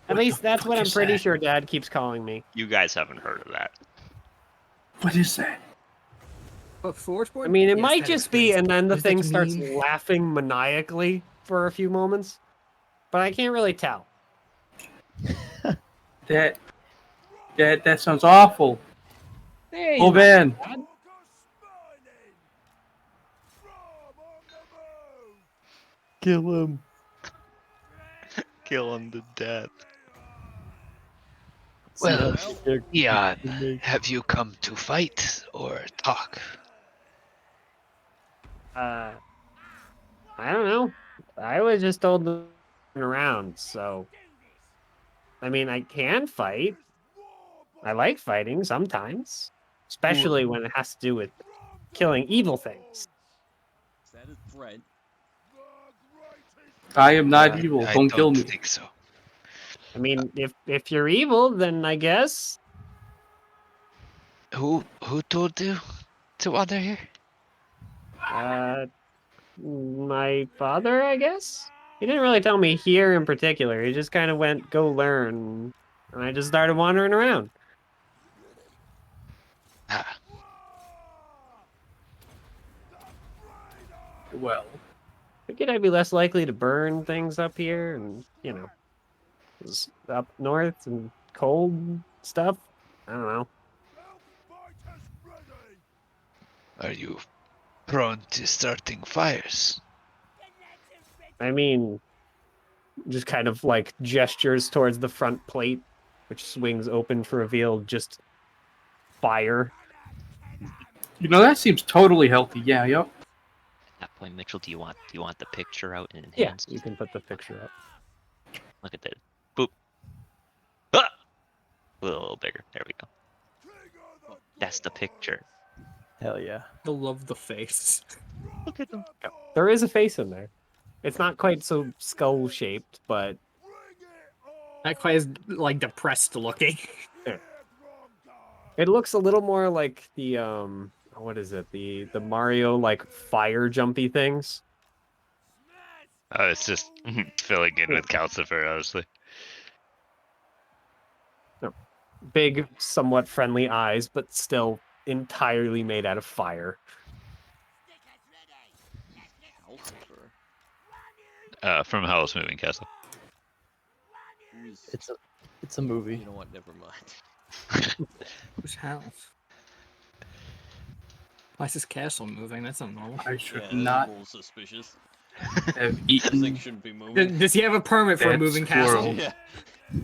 At least that's what I'm pretty sure Dad keeps calling me. You guys haven't heard of that. What is that? But Forgeborn? I mean, it Yes, might that just be, explains and then the What does thing that starts mean? laughing maniacally for a few moments, but I can't really tell. That sounds awful. Hey, Oh man. Dad. Kill him. Kill him to death. Well, They're- Ian, have you come to fight or talk? I don't know. I was just told to turn around, so. I mean, I can fight. I like fighting sometimes, especially when it has to do with killing evil things. Is that a threat? I am not Uh, evil. I Don't kill me. think so. I mean, if you're evil, then I guess. Who told you to wander here? My father, I guess? He didn't really tell me here in particular. He just kind of went, go learn. And I just started wandering around. Ah, Well, Figured I'd be less likely to burn things up here and, it's up north and cold stuff. I don't know. are you prone to starting fires? I mean, just kind of like gestures towards the front plate, which swings open to reveal just fire. that seems totally healthy. Yeah, yep. At that point, Mitchell, do you want the picture out and Yeah, enhanced? you can put the picture up. Look at that. Boop. Ah! A little bigger. There we go. That's the picture. Hell yeah. I love the face. Look at them. There is a face in there. It's not quite so skull shaped, but Not quite as like depressed looking. it looks a little more like the what is it? The Mario like fire jumpy things. Oh, it's just filling in with Calcifer, honestly. Big, somewhat friendly eyes, but still entirely made out of fire. From Howl's Moving Castle. It's a It's a movie. You know what? Never mind. Whose house? Why is this castle moving? That's not normal. I should Yeah, that's not a little suspicious. have This thing eaten shouldn't be moving. Does he have a permit for a that moving squirrel. castle? Yeah.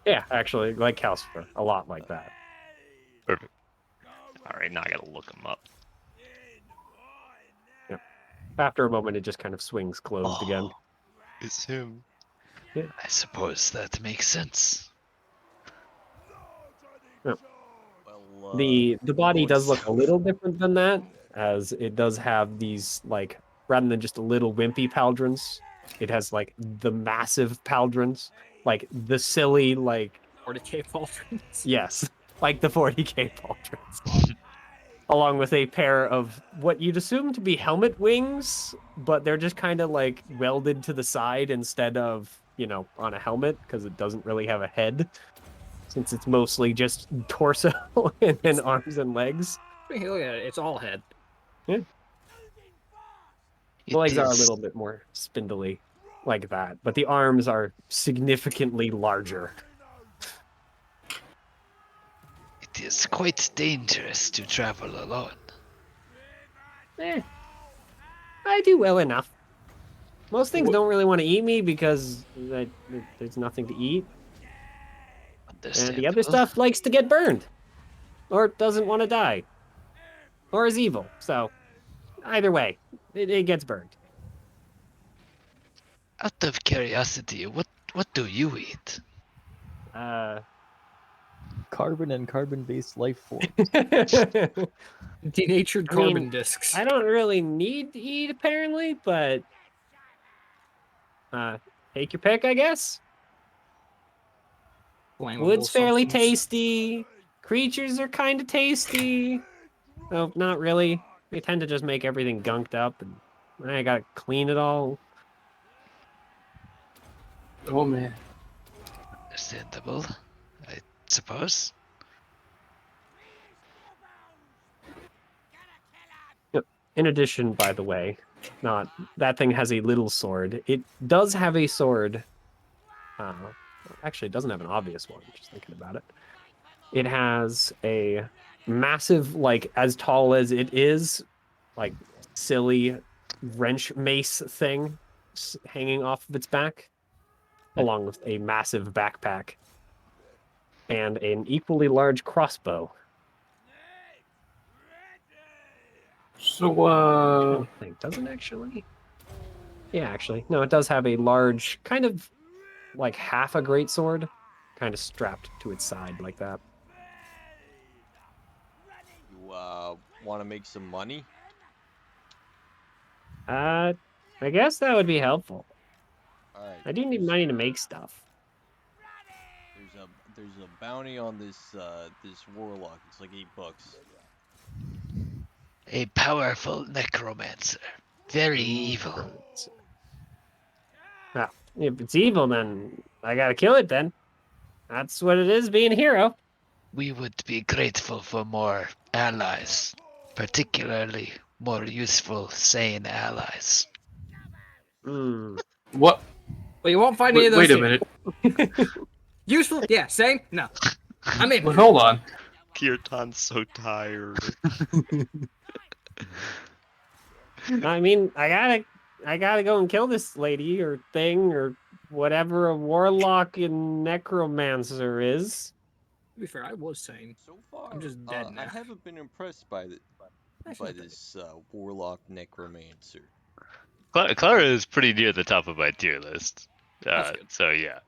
Yeah, actually, like Calcifer, a lot like that. Perfect. All right, now I gotta look him up. After a moment, it just kind of swings closed again. It's him. Yeah. I suppose that makes sense. Well, The body does going look a little different than that, as it does have these, like, rather than just a little wimpy pauldrons, it has like the massive pauldrons, like the silly, like 40k pauldrons. yes, like the 40k pauldrons, along with a pair of what you'd assume to be helmet wings, but they're just kind of like welded to the side instead of, you know, on a helmet because it doesn't really have a head, since it's mostly just torso and then arms and legs. Look at it. It's all head. The legs are a little bit more spindly like that, but the arms are significantly larger. It is quite dangerous to travel alone. I do well enough. Most things don't really want to eat me because there's nothing to eat. And the other stuff likes to get burned. Or doesn't want to die. Or is evil. So, either way, it gets burned. Out of curiosity, what do you eat? Carbon and carbon-based life form. Denatured I mean, carbon discs. I don't really need to eat, apparently, but... take your pick, I guess? Flammable Wood's fairly substance. tasty. Creatures are kind of tasty. Oh, not really. They tend to just make everything gunked up, and I gotta clean it all. Oh man. Understandable, I suppose. In addition, by the way, that thing has a little sword. It does have a sword. Actually, it doesn't have an obvious one. Just thinking about it. It has a massive, like as tall as it is, like silly wrench mace thing hanging off of its back, along with a massive backpack and an equally large crossbow. So, I think doesn't actually. Yeah, actually, no. It does have a large, kind of like half a greatsword, kind of strapped to its side like that. You want to make some money? I guess that would be helpful. All right. I do need money to make stuff. There's a bounty on this this warlock. It's like $8. A powerful necromancer. Very evil. Well, if it's evil, then I gotta kill it. Then that's what it is, being a hero. We would be grateful for more allies, particularly more useful, sane allies. What? Well, you won't find any of those. Wait a here. minute. Useful? Yeah. Same? No. I'm in. Well, hold on. Kirtan's so tired. I mean, I gotta go and kill this lady or thing or whatever a warlock and necromancer is. To be fair, I was sane. So far, I'm just dead now. I haven't been impressed by this warlock necromancer. Clara is pretty near the top of my tier list. That's good. So yeah.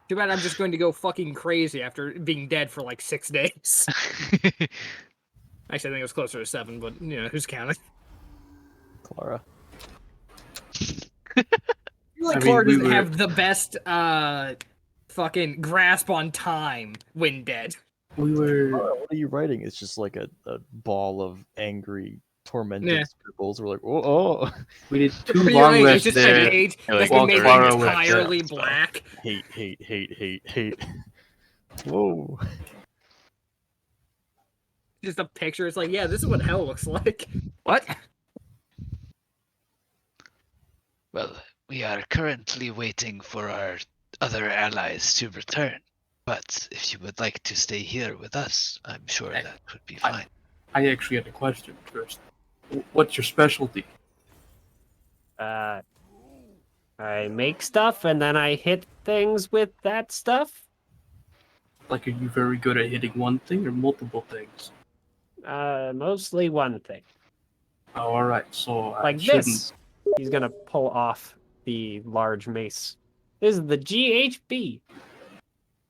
Too bad I'm just going to go fucking crazy after being dead for like 6 days. Actually, I think it was closer to 7, but you know, who's counting? Clara. I feel like I mean, Clara we doesn't were- have the best fucking grasp on time when dead. We were. What are you writing? It's just like a ball of angry, tormented Yeah. scribbles. We're like, oh. We did 2 You know, long it's rests just there. a page Like, that's while been made Clara went entirely down. black. Hate. Whoa. Just a picture. It's like, yeah, this is what hell looks like. What? Well, we are currently waiting for our other allies to return. But if you would like to stay here with us, I'm sure that would be fine. I actually had a question first. What's your specialty? I make stuff and then I hit things with that stuff. Like, are you very good at hitting one thing or multiple things? Mostly one thing. Oh, all right. So Like I shouldn't. this. He's gonna pull off the large mace. This is the GHB.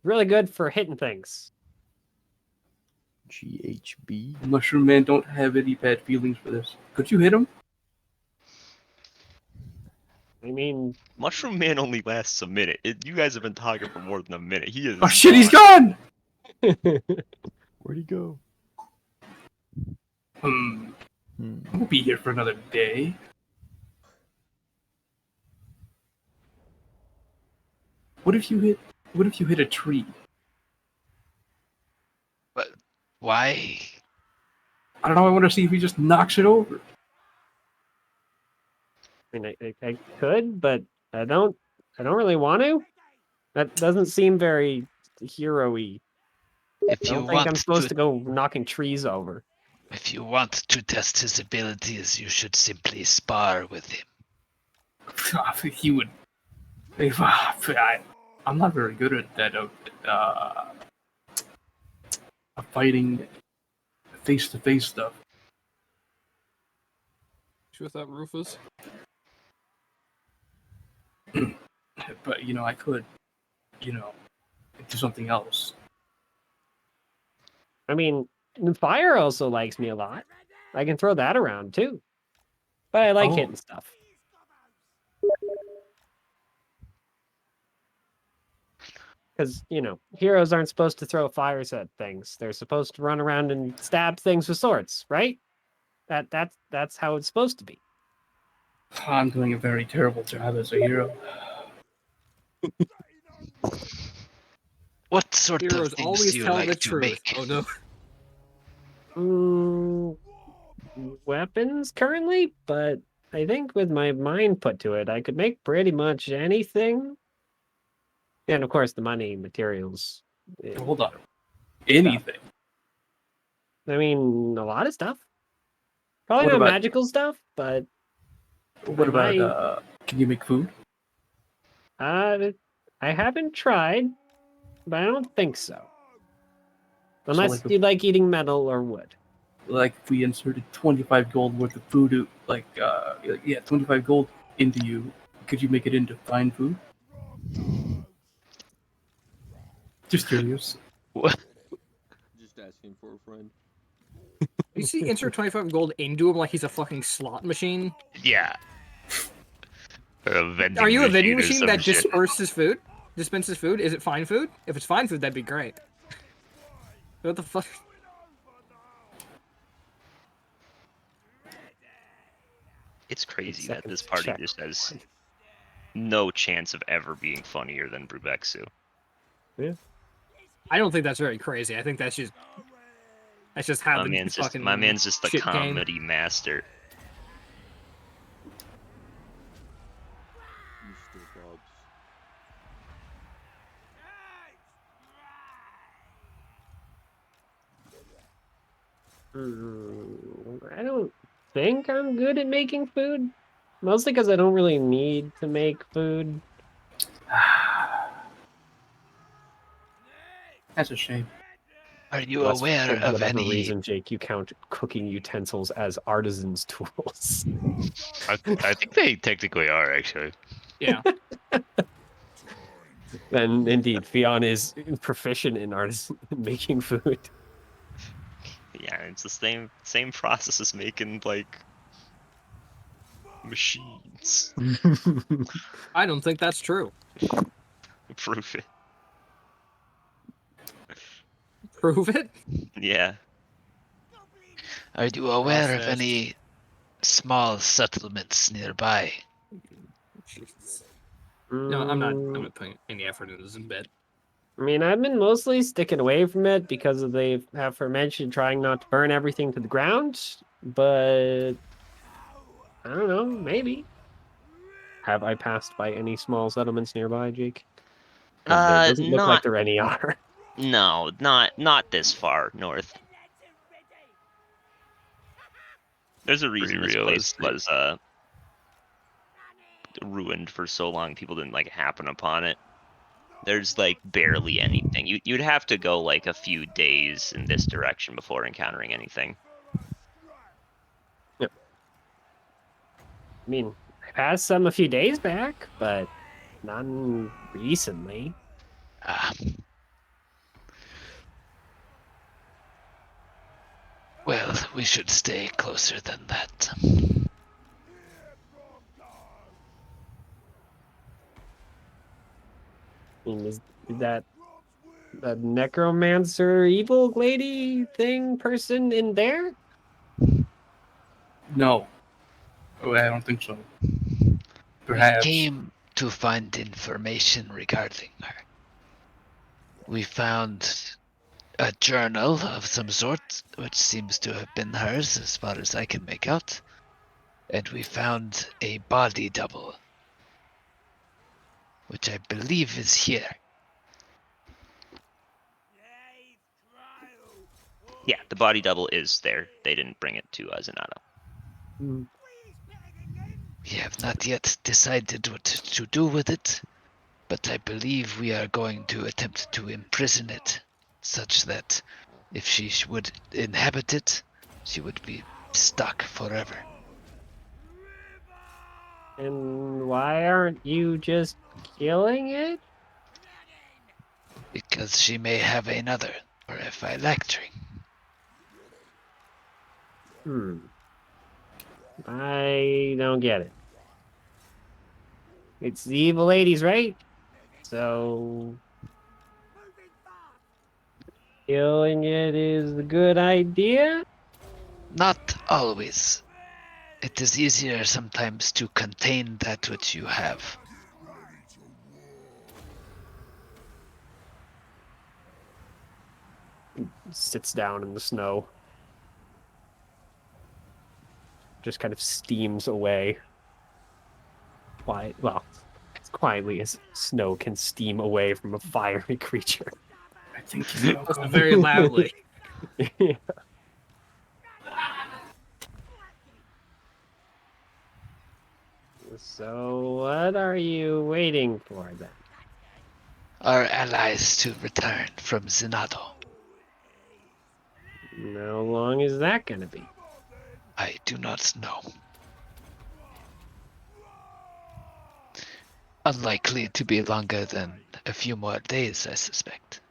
Really good for hitting things. GHB. Mushroom Man, don't have any bad feelings for this. Could you hit him? I mean, Mushroom Man only lasts a minute. You guys have been talking for more than a minute. He is. Oh shit, he's gone! Where'd he go? I won't be here for another day. What if you hit a tree? But why? I don't know. I want to see if he just knocks it over. I mean, I could, but I don't really want to. That doesn't seem very hero-y. If I you don't think I'm want supposed to go knocking trees over. If you want to test his abilities, you should simply spar with him. He would. I'm not very good at that. Fighting face-to-face stuff. With that, Rufus. But I could, do something else. I mean, fire also likes me a lot. I can throw that around too. But I like hitting stuff. Because, heroes aren't supposed to throw fires at things. They're supposed to run around and stab things with swords, right? That's how it's supposed to be. I'm doing a very terrible job as a hero. What sort Heroes of things always do you tell like the to truth. make? Oh no. Weapons currently, but I think with my mind put to it, I could make pretty much anything. And of course, the money, materials. Hold on. Anything. I mean, a lot of stuff. Probably What not about- magical stuff, but What about, can you make food? I haven't tried, but I don't think so. Unless like you like eating metal or wood. Like if we inserted 25 gold worth of food, 25 gold into you, could you make it into fine food? Just curious. What? Just asking for a friend. You see, insert 25 gold into him like he's a fucking slot machine. Yeah. Or a vending Are you a vending or machine some that shit. dispenses food? Is it fine food? If it's fine food, that'd be great. What the fuck? It's crazy that Second this party check. just has no chance of ever being funnier than Brubexu. I don't think that's very crazy. I think that's just how My the man's just fucking my man's just the shit game. comedy master. Mr. Bobs. I don't think I'm good at making food. Mostly because I don't really need to make food. That's a shame. Are you Unless, aware for of whatever any? reason, Jake, you count cooking utensils as artisans' tools. I think they technically are actually. Yeah. Then indeed, Fionn is proficient in artisan making food. Yeah, it's the same process as making like machines. I don't think that's true. Proof it. Prove it. Yeah. Are you aware of Processed. any small settlements nearby? No, I'm not putting any effort into this bit. I mean, I've been mostly sticking away from it because they have aforementioned trying not to burn everything to the ground, but I don't know, maybe. Have I passed by any small settlements nearby, Jake? 'Cause there doesn't look like Not there any are. no, not this far north. There's a reason Pretty this place realistic. was ruined for so long. People didn't like happen upon it. There's like barely anything. You'd have to go like a few days in this direction before encountering anything. I mean, I passed some a few days back, but none recently. Ah. Well, we should stay closer than that. I mean, is that the necromancer evil lady thing person in there? No. Oh, I don't think so. We Perhaps. came to find information regarding her. We found a journal of some sort, which seems to have been hers as far as I can make out. And we found a body double, which I believe is here. Yeah, the body double is there. They didn't bring it to Zanato. We have not yet decided what to do with it, but I believe we are going to attempt to imprison it, such that if she would inhabit it, she would be stuck forever. And why aren't you just killing it? Because she may have another, or a phylactery. I don't get it. It's the evil ladies, right? So killing it is a good idea? Not always. It is easier sometimes to contain that which you have. Sits down in the snow. Just kind of steams away. Well, as quietly as snow can steam away from a fiery creature. I think Very loudly. Yeah. So, what are you waiting for then? Our allies to return from Zenado. How long is that gonna be? I do not know. Unlikely to be longer than a few more days, I suspect.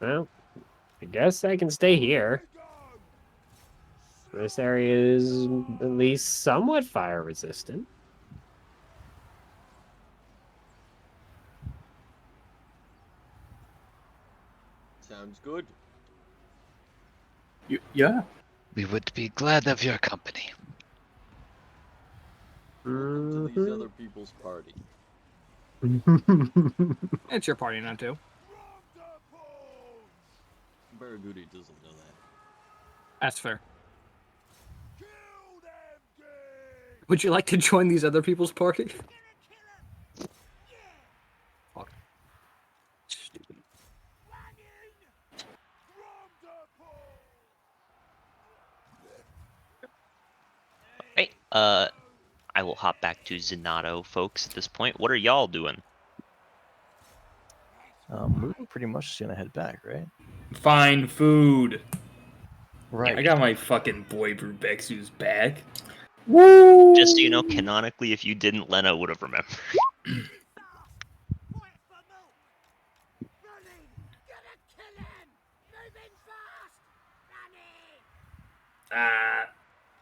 Well, I guess I can stay here. This area is at least somewhat fire resistant. Sounds good. Yeah. We would be glad of your company. To these other people's party. It's your party, not to. Baragudi doesn't know that. That's fair. Would you like to join these other people's party? Fuck. Stupid. Hey, I will hop back to Zenado, folks, at this point. What are y'all doing? We're pretty much just gonna head back, right? Find food. Right. I got my fucking boy Brubexu's back. Just so you know, canonically, if you didn't, Lena would have remembered.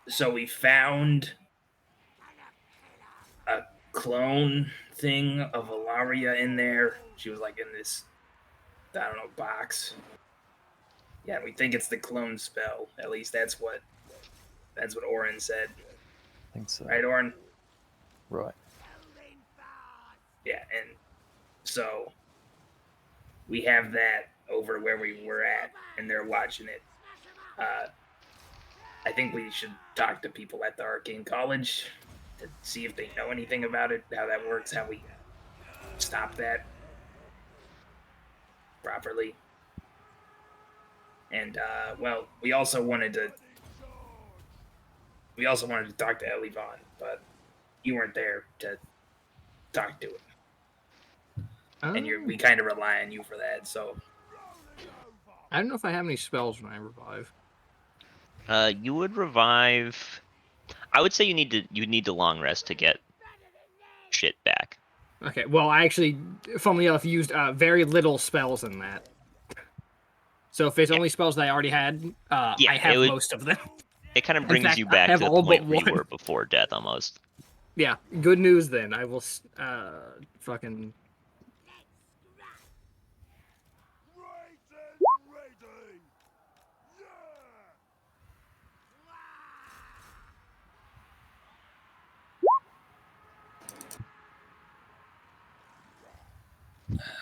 So we found a clone thing of Ilaria in there. She was like in this, I don't know, box. Yeah, we think it's the clone spell. At least that's what Orin said. I think so. Right, Orin? Right. Yeah, and so we have that over where we were at, and they're watching it. I think we should talk to people at the Arcane College to see if they know anything about it, how that works, how we stop that properly. And well, we also wanted to talk to Elivon, but you weren't there to talk to him. And we kind of rely on you for that, so. I don't know if I have any spells when I revive. You would revive. I would say you need to long rest to get shit back. Okay, well, I actually, funnily enough, used very little spells in that. So if it's only spells that I already had, I have most of them. It kind of In brings fact, you I back have to the all but point where you one. were before death, almost. Yeah, good news then. I will fucking.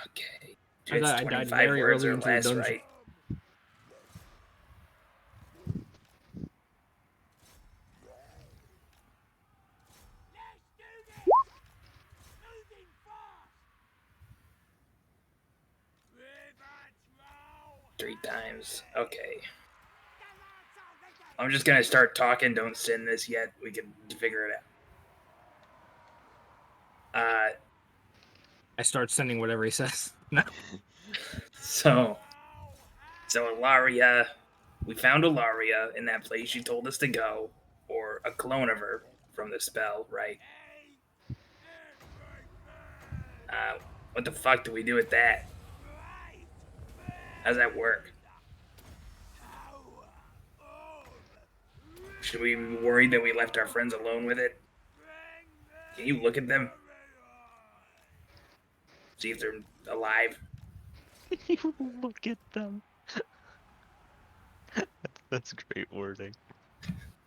Okay. I It's thought I died 25 very words early or into the less, dungeon. right? Three times. Okay. I'm just gonna start talking. Don't send this yet. We can figure it out. I start sending whatever he says. No. So Ilaria, we found Ilaria in that place you told us to go, or a clone of her from the spell, right? What the fuck do we do with that? How's that work? Should we be worried that we left our friends alone with it? Can you look at them? See if they're alive? You look at them. That's great wording.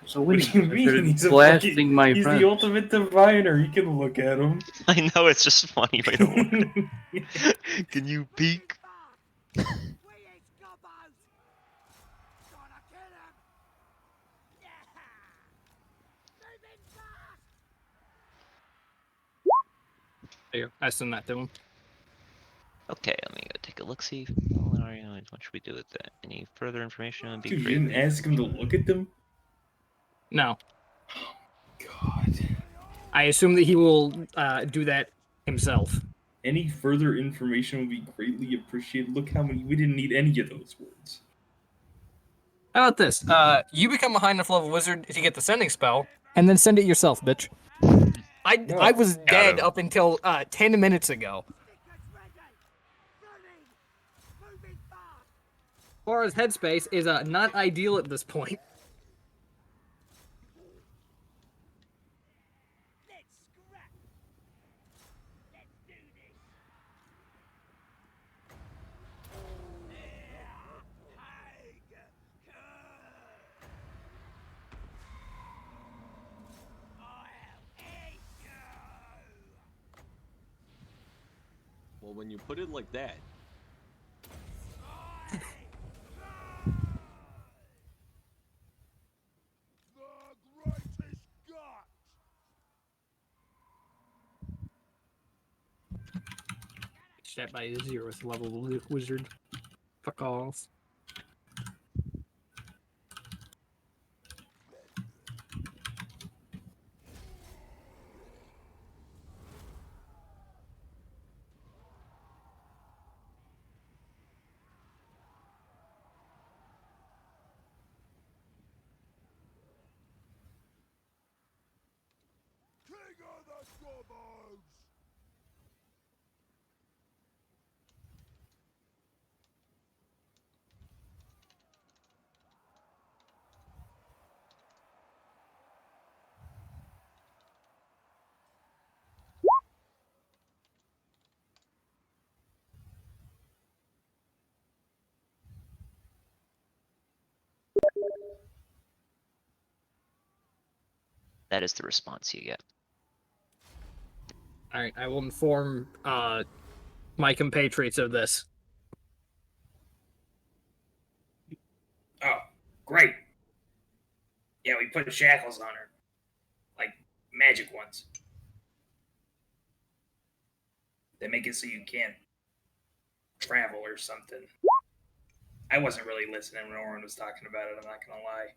So What wait, do you I mean? started He's a blasting fucking, my he's friends. the ultimate diviner. He can look at him. I know, it's just a funny way to word it. Can you peek? There you go. I send that to him. Okay, let me go take a look. See, what should we do with that? Any further information would be Dude, you great. didn't ask him to look at them? No. God. I assume that he will do that himself. Any further information would be greatly appreciated. Look how many. We didn't need any of those words. How about this? You become a high enough level wizard to get the sending spell, and then send it yourself, bitch. I was dead up until 10 minutes ago. As far as headspace is not ideal at this point. Well, when you put it like that. That by 0th level wizard. Fuck off. That is the response you get. Alright, I will inform my compatriots of this. Oh, great. Yeah, we put shackles on her. Like, magic ones. They make it so you can't travel or something. I wasn't really listening when Oren was talking about it, I'm not gonna lie.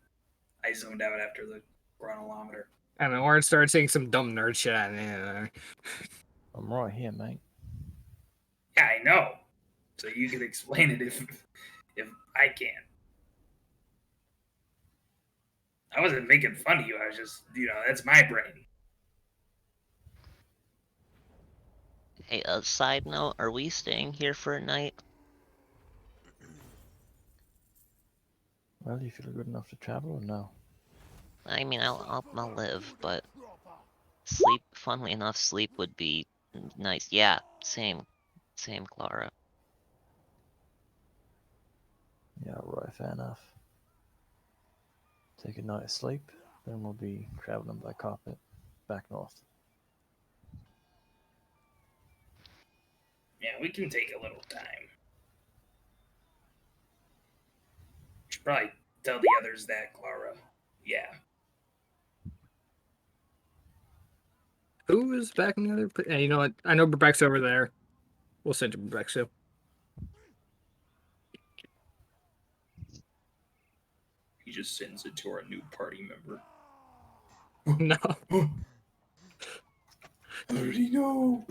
I zoned out after the chronolometer. And then Oren started saying some dumb nerd shit. I'm right here, mate. Yeah, I know. So you can explain it if I can. I wasn't making fun of you. I was just, that's my brain. Hey, side note, are we staying here for a night? Well, do you feel good enough to travel or no? I mean, I'll live, but sleep, funnily enough, sleep would be nice. Yeah, same, Clara. Yeah, right, fair enough. Take a night's sleep, then we'll be traveling by carpet back north. Yeah, we can take a little time. Should probably tell the others that, Clara. Yeah. Who is back in the other? Yeah, you know what? I know Bebek's over there. We'll send to Bebek too. He just sends it to our new party member. No. I already know.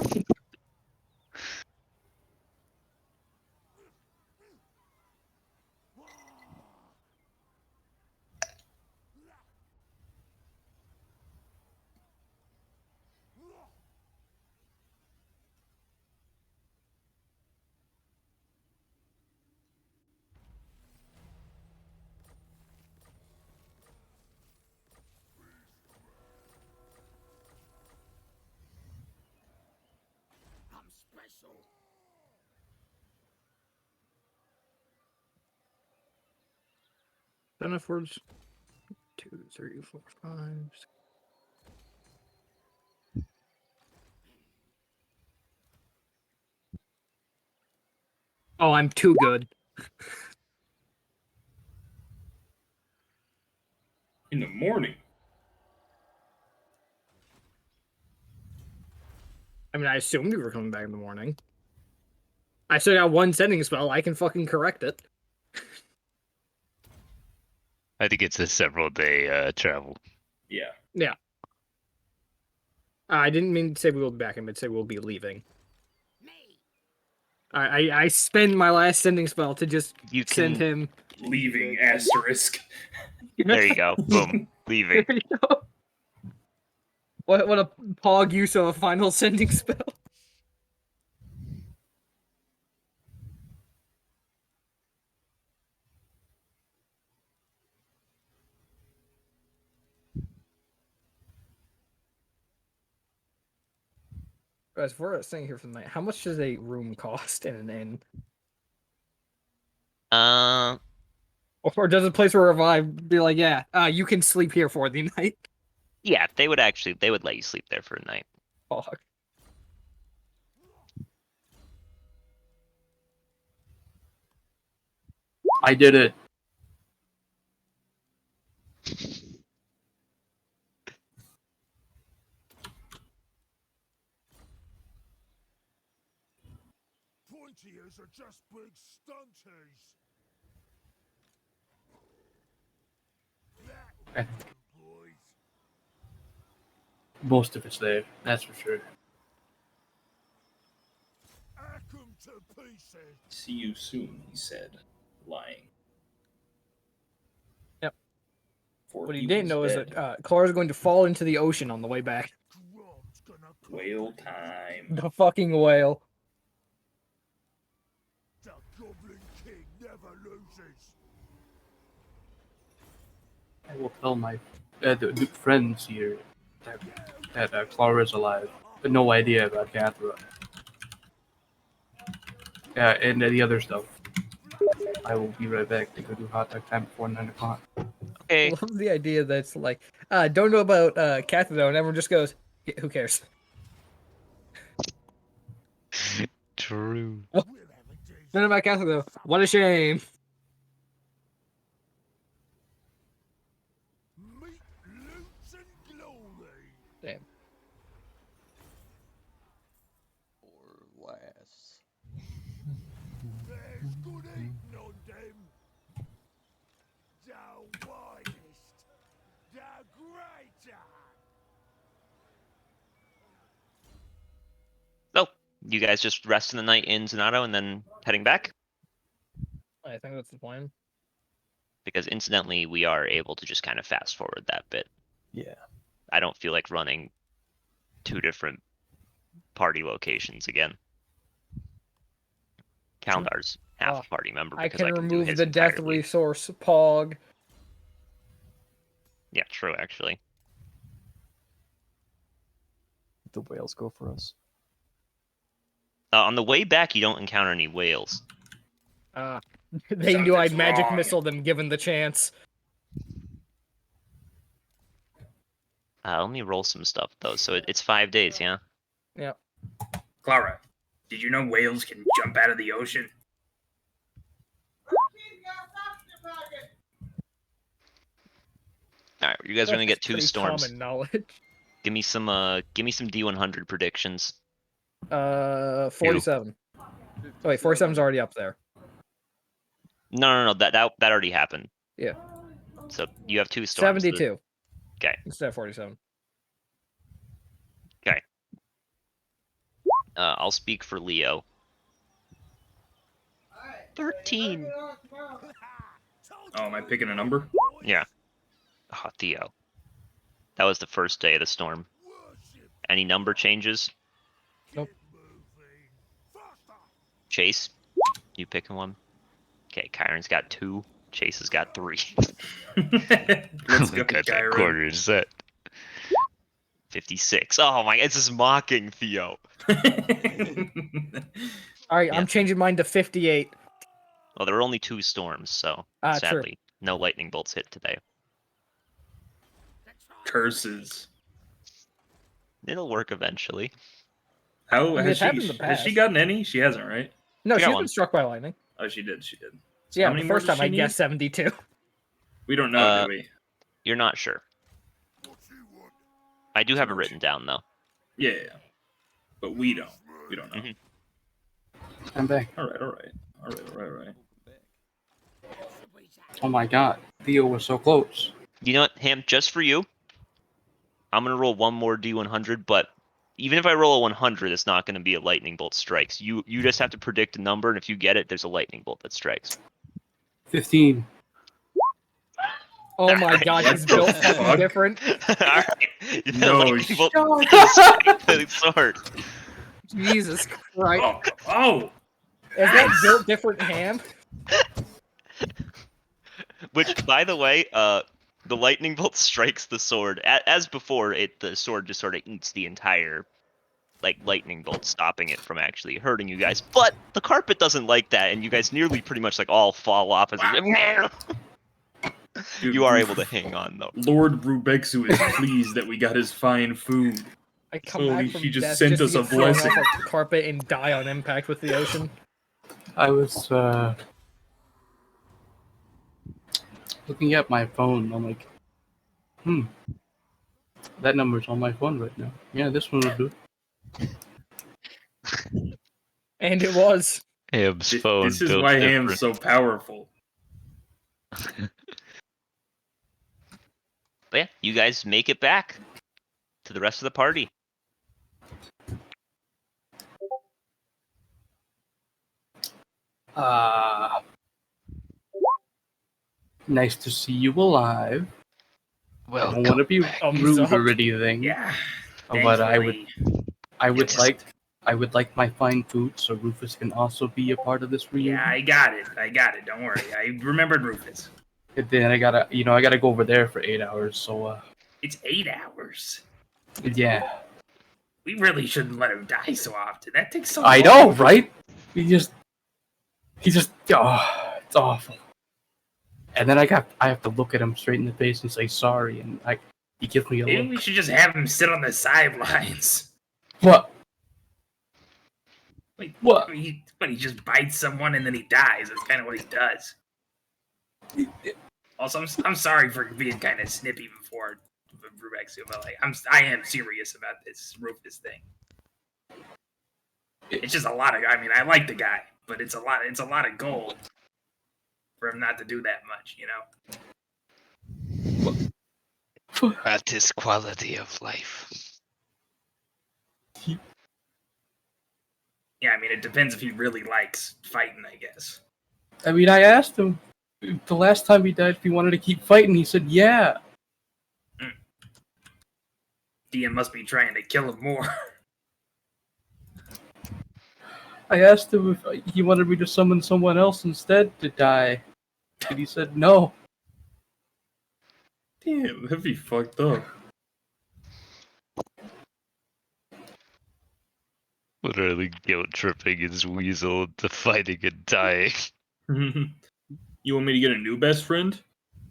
Then afterwards, 2, 3, 4, 5. 6. Oh, I'm too good. In the morning. I mean, I assumed you were coming back in the morning. I still got one sending spell. I can fucking correct it. I think it's a several day travel. Yeah. Yeah. I didn't mean to say we will be back. I meant to say we'll be leaving. I spend my last sending spell to just send him. Leaving asterisk. There you go. Boom. Leaving. There you go. What a pog use of a final sending spell. Guys, if we're staying here for the night, how much does a room cost in an inn? Or does a place where revive be like, yeah, you can sleep here for the night? Yeah, they would let you sleep there for a night. Fuck. I did it. Pointy are just big stunties. Most of it's there, that's for sure. See you soon, he said, lying. Yep. For What he he didn't was know is dead. that Clara's going to fall into the ocean on the way back. Whale time. The fucking whale. The Goblin King never loses. I will tell my the friends here that Clara's alive, but no idea about Cathra. Yeah, and the other stuff. I will be right back to go do hot dog time before 9 o'clock. Okay. I love the idea that it's like, don't know about Cather though, and everyone just goes, yeah, who cares? True. Well, none about Cather though. What a shame. Damn. class. There's good eating on them. The widest, the greater. Oh, you guys just resting the night in Zanotto and then heading back? I think that's the plan. Because incidentally, we are able to just kind of fast forward that bit. Yeah. I don't feel like running 2 different party locations again. Kalndar's half a party member I because can I can do remove his the death entirely. resource, Pog. Yeah, true, actually. The whales go for us. On the way back, you don't encounter any whales. They knew I'd Something's magic wrong. missile them given the chance. Let me roll some stuff though. So it's 5 days, yeah. Yeah. Clara, did you know whales can jump out of the ocean? All right, you guys are gonna get That's 2 pretty storms. common knowledge. Give me some D100 predictions. 47. Oh, wait, 47's already up there. No, that already happened. Yeah. So you have 2 storms. 72. Okay. Instead of 47. Okay. I'll speak for Leo. 13. Oh, am I picking a number? Yeah. Oh, Theo. That was the first day of the storm. Any number changes? Nope. Chase, you picking one? Okay, Kyron's got 2. Chase has got 3. Let's go, Got that Kyron. quarter set. 56. Oh my, it's just mocking Theo. Alright, Yeah. I'm changing mine to 58. Well, there were only 2 storms, so True. sadly, no lightning bolts hit today. Curses. It'll work eventually. How I mean, has it's happened in she? the Has she past. gotten any? She hasn't, right? No, I got she's one. been struck by lightning. Oh, she did. She did. So yeah, How the many more first does time I she guessed need? 72. We don't know, do we? You're not sure. I do have it written down though. Yeah, but we don't. We don't know. Mhm. I'm back. All right. Oh my god. Theo was so close. You know what, Ham? Just for you, I'm gonna roll one more D100. But even if I roll a 100, it's not gonna be a lightning bolt strikes. You just have to predict a number, and if you get it, there's a lightning bolt that strikes. 15. Oh my god, What he's the built fuck? something different. Alright. The No lightning bolt shot. strikes the sword. Jesus Christ. Oh, Is that built different ham? Which, by the way, the lightning bolt strikes the sword. As before, the sword just sort of eats the entire, lightning bolt, stopping it from actually hurting you guys. But the carpet doesn't like that, and you guys nearly pretty much all fall off as dude, you are able to hang on though. Lord Brubexu is pleased that we got his fine food. I come Holy, back from she just death sent to us a get thrown blessing. off a carpet and die on impact with the ocean. I was looking at my phone. I'm like, that number's on my phone right now. Yeah, this one will do. And it was. Ham's phone. This is built why different. Ham's so powerful. But yeah, you guys make it back to the rest of the party. Nice to see you alive. I don't Welcome want to be back. rude up. or anything. Yeah. But I would thankfully. I would like my fine food so Rufus can also be a part of this reunion. Yeah, I got it. Don't worry. I remembered Rufus. And then I gotta go over there for 8 hours. So It's 8 hours. yeah, We really shouldn't let him die so often. That takes so long. I know, right? He just it's awful. And then I have to look at him straight in the face and say sorry, and he gives me a Maybe look. we should just have him sit on the sidelines. What? Like, What? when he just bites someone and then he dies. That's kind of what he does. Also, I'm sorry for being kind of snippy before Brubexu, but I am serious about this Rufus thing. It's just a lot of. I mean, I like the guy, but it's a lot. It's a lot of gold for him not to do that much, you know. That is quality of life. Yeah, I mean, it depends if he really likes fighting, I guess. I mean, I asked him the last time he died if he wanted to keep fighting. He said, yeah. DM must be trying to kill him more. I asked him if he wanted me to summon someone else instead to die. And he said no. Damn, that'd be fucked up. Literally guilt tripping his weasel to fighting and dying. You want me to get a new best friend?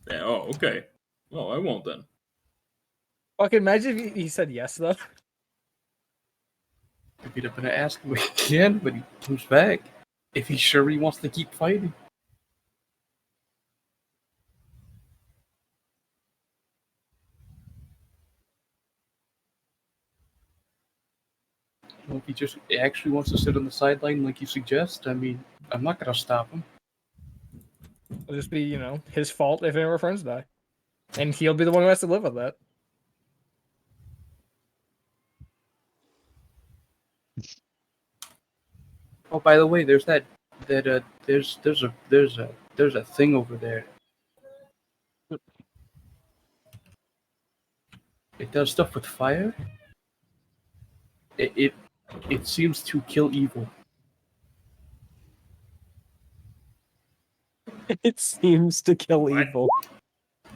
Yeah, oh, okay. Oh, I won't then. Fucking imagine if he said yes though. If he'd have been asked him again when he comes back, if he's sure he wants to keep fighting. Well, if he just actually wants to sit on the sideline like you suggest, I mean, I'm not gonna stop him. It'll just be, you know, his fault if any of our friends die. And he'll be the one who has to live with that. Oh, by the way, there's there's a thing over there. It does stuff with fire. It seems to kill evil. It seems to kill evil.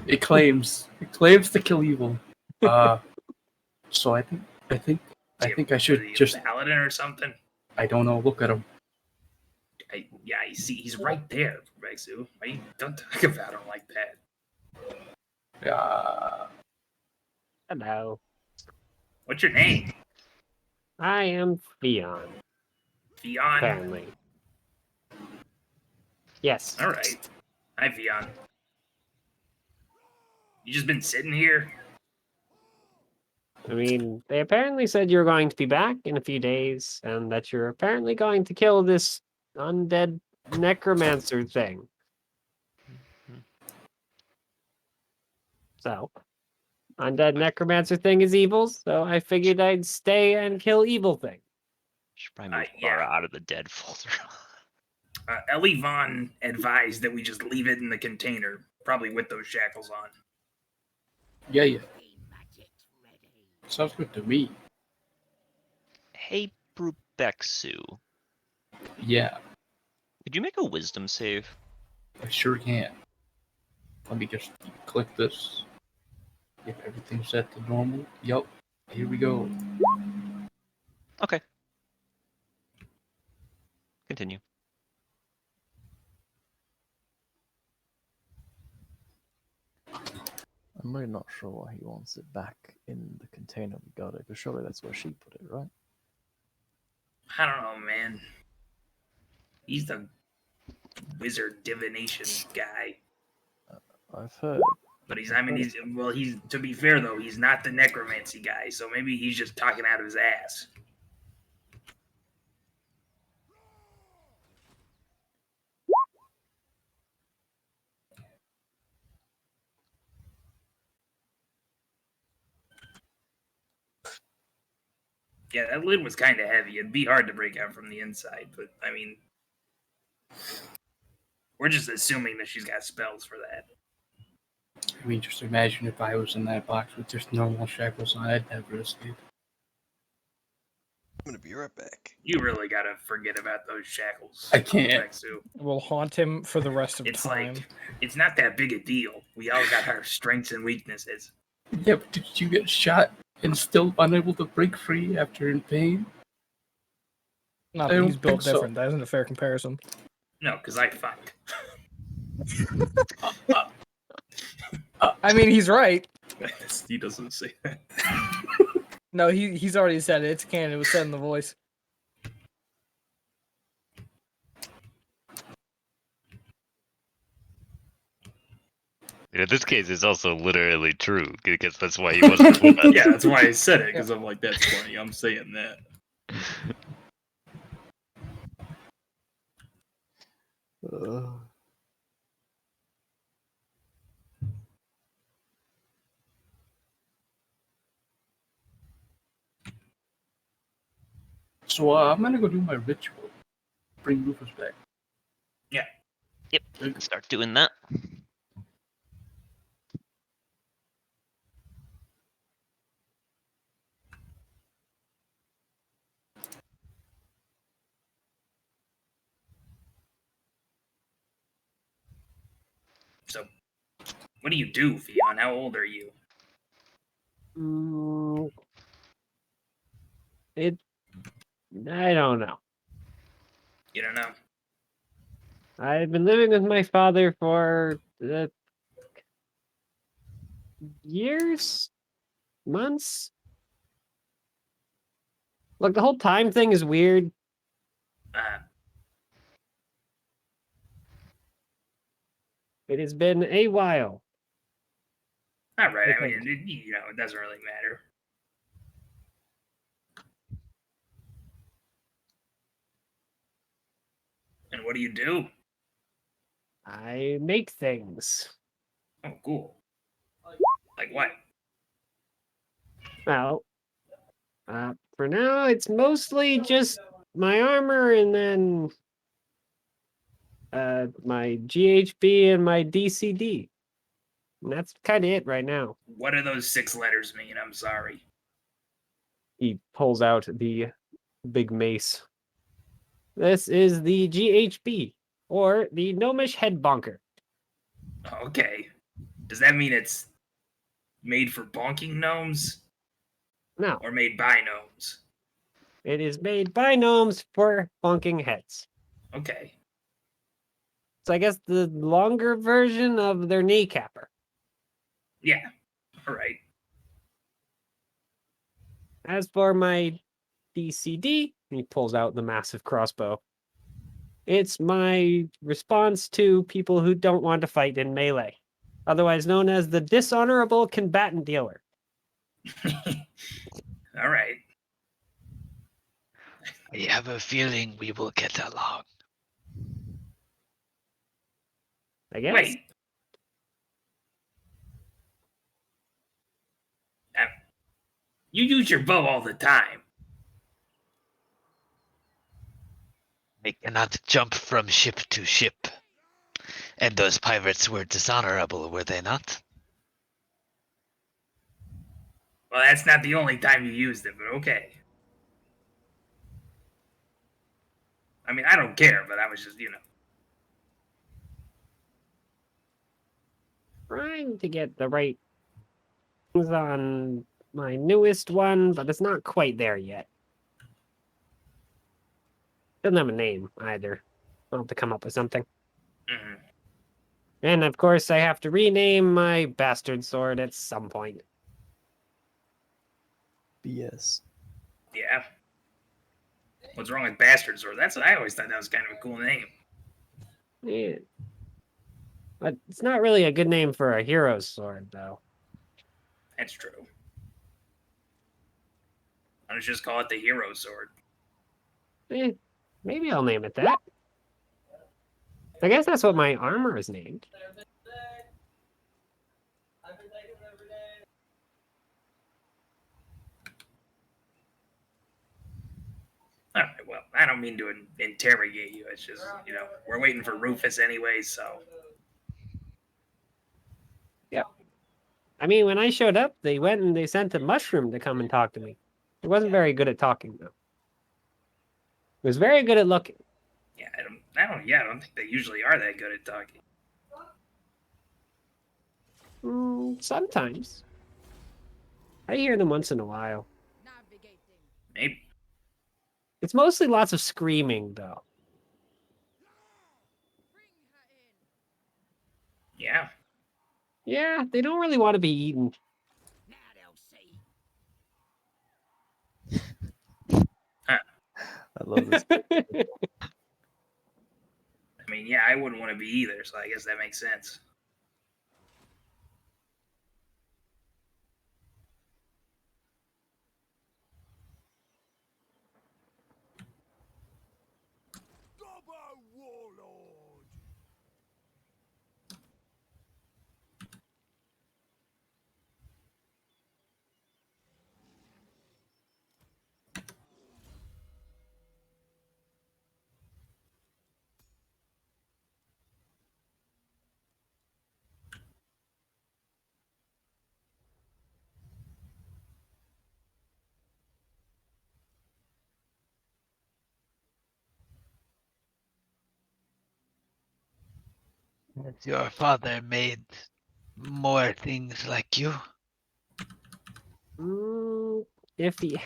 It claims to kill evil. So I think I should just. Paladin or something. I don't know. Look at him. Yeah, you see, he's right there, Rexu. Don't talk about him like that. Hello. What's your name? I am Theon. Theon? Apparently. Yes. Alright. Hi, Theon. You just been sitting here? I mean, they apparently said you're going to be back in a few days, and that you're apparently going to kill this undead necromancer thing. So, undead necromancer thing is evil, so I figured I'd stay and kill evil thing. Should probably move far out of the dead folder. Ellie Vaughn advised that we just leave it in the container, probably with those shackles on. Yeah. Sounds good to me. Hey, Brubexu. Yeah, Could you make a wisdom save? I sure can. Let me just click this. If everything's set to normal. Yup. Here we go. Okay. Continue. I'm really not sure why he wants it back in the container we got it, but surely that's where she put it, right? I don't know, man. He's the wizard divination guy. I've heard. But he's to be fair though, he's not the necromancy guy, so maybe he's just talking out of his ass. Yeah, that lid was kind of heavy. It'd be hard to break out from the inside, but I mean, we're just assuming that she's got spells for that. I mean, just imagine if I was in that box with just normal shackles on, I'd never escape. I'm gonna be right back. You really gotta forget about those shackles. I can't. Rexu. Will haunt him for the rest of It's time. like, it's not that big a deal. We all got our strengths and weaknesses. Yeah, but did you get shot and still unable to break free after in pain? Not I that don't he's built think so. different. That isn't a fair comparison. No, because I fuck. I mean, he's right. He doesn't say that. No, he's already said it. It's canon. It was said in the voice. In this case, it's also literally true because that's why he wasn't with us. Yeah, that's why I said it, because I'm like, that's funny. I'm saying that. So I'm gonna go do my ritual. Bring Rufus back. Yeah. Yep. Start doing that. So, what do you do, Fion? How old are you? It. I don't know. You don't know. I've been living with my father for years, months. Look, the whole time thing is weird. It has been a while. All right. I I think. mean, it doesn't really matter. And what do you do? I make things. Oh, cool. Like what? Well, for now, it's mostly just my armor and then my GHB and my DCD. And that's kind of it right now. What do those 6 letters mean? I'm sorry. He pulls out the big mace. This is the GHB, or the Gnomish Head Bonker. Okay. Does that mean it's made for bonking gnomes? No. Or made by gnomes? It is made by gnomes for bonking heads. Okay. So I guess the longer version of their kneecapper. Yeah. All right. As for my DCD, he pulls out the massive crossbow. It's my response to people who don't want to fight in melee, otherwise known as the dishonorable combatant dealer. All right. I have a feeling we will get along. I guess. Wait. You use your bow all the time. I cannot jump from ship to ship. And those pirates were dishonorable, were they not? Well, that's not the only time you used it, but okay. I mean, I don't care, but I was just, Trying to get the right things on my newest one, but it's not quite there yet. Doesn't have a name either. I'll have to come up with something. Mhm. And of course, I have to rename my bastard sword at some point. BS. Yeah. What's wrong with Bastard Sword? I always thought that was kind of a cool name. Yeah. But it's not really a good name for a hero's sword, though. That's true. I'll just call it the Hero Sword. Maybe I'll name it that. I guess that's what my armor is named. All right, well, I don't mean to interrogate you. It's just, we're waiting for Rufus anyway, so. Yeah. I mean, when I showed up, they went and they sent a mushroom to come and talk to me. It wasn't very good at talking, though. It was very good at looking. Yeah, I don't think they usually are that good at talking. Sometimes. I hear them once in a while. Maybe. It's mostly lots of screaming, though. Yeah. Yeah, they don't really want to be eaten. I love this. I mean, yeah, I wouldn't want to be either, so I guess that makes sense. Gobbo Warlord! Has your father made more things like you? If he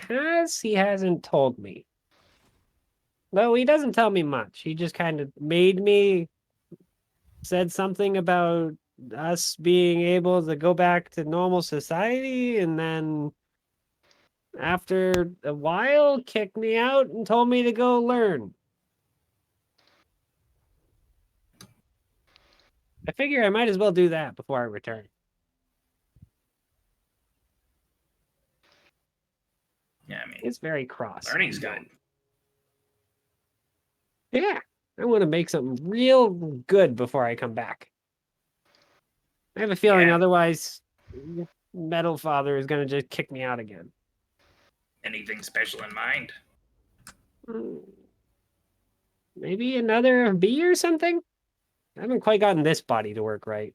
hasn't told me. Though he doesn't tell me much. He just kind of made me, said something about us being able to go back to normal society, and then after a while kicked me out and told me to go learn. I figure I might as well do that before I return. Yeah, I mean, It's very cross. learning's good. Yeah, I want to make something real good before I come back. I have a feeling otherwise Metal Father is going to just kick me out again. Anything special in mind? Maybe another bee or something? I haven't quite gotten this body to work right.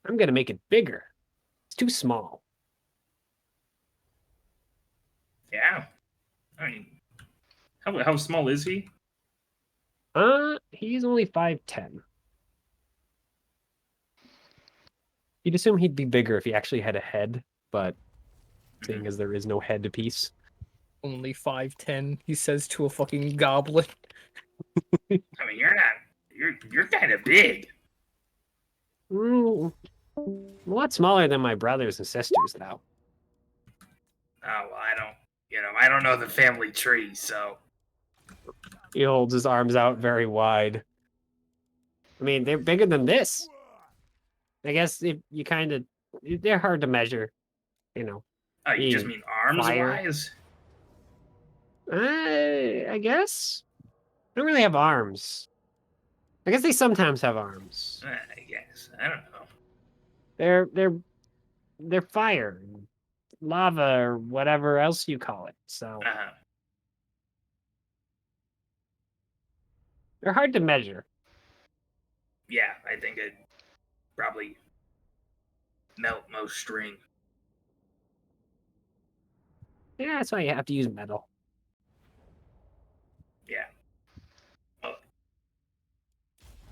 I'm going to make it bigger. It's too small. Yeah. I mean, how small is he? He's only 5'10". You'd assume he'd be bigger if he actually had a head, but seeing as there is no head piece. Only 5'10", he says to a fucking goblin. I mean, you're kind of big. A lot smaller than my brothers and sisters, though. Oh, well, I don't know the family tree, so. He holds his arms out very wide. I mean, they're bigger than this. I guess if you kind of, they're hard to measure, you know. Oh, you just mean arms-wise? I guess. I don't really have arms. I guess they sometimes have arms. I guess. I don't know. They're fire, lava, or whatever else you call it. So they're hard to measure. Yeah, I think it'd probably melt most string. Yeah, that's why you have to use metal. Yeah. Well,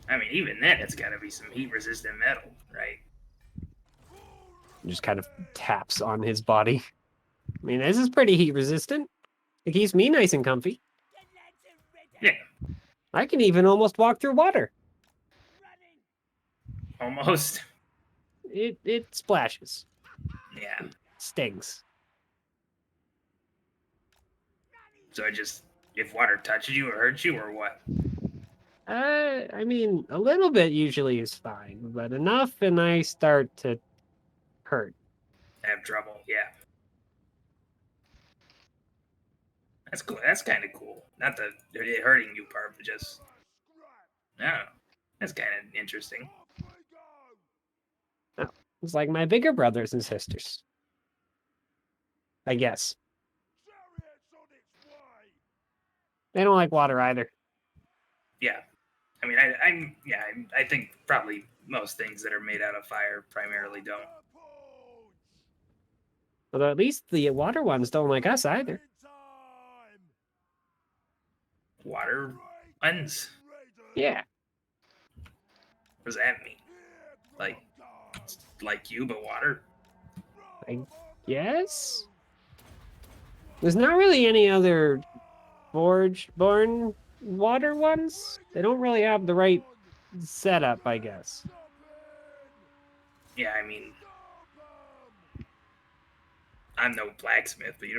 I mean, even then, it's got to be some heat-resistant metal, right? Just kind of taps on his body. I mean, this is pretty heat resistant. It keeps me nice and comfy. Yeah. I can even almost walk through water. Almost. It splashes. Yeah. Stings. So if water touches you, it hurts you, or what? I mean, a little bit usually is fine, but enough and I start to hurt. Have trouble, yeah. That's cool. That's kind of cool. Not the it hurting you part, but just, I don't know. That's kind of interesting. Oh, it's like my bigger brothers and sisters. I guess. They don't like water either. Yeah. I mean, I think probably most things that are made out of fire primarily don't. Although at least the water ones don't like us either. Water ones? Yeah. What does that mean? Like you, but water? I guess? There's not really any other forge-born water ones. They don't really have the right setup, I guess. Yeah, I mean, I'm no blacksmith, but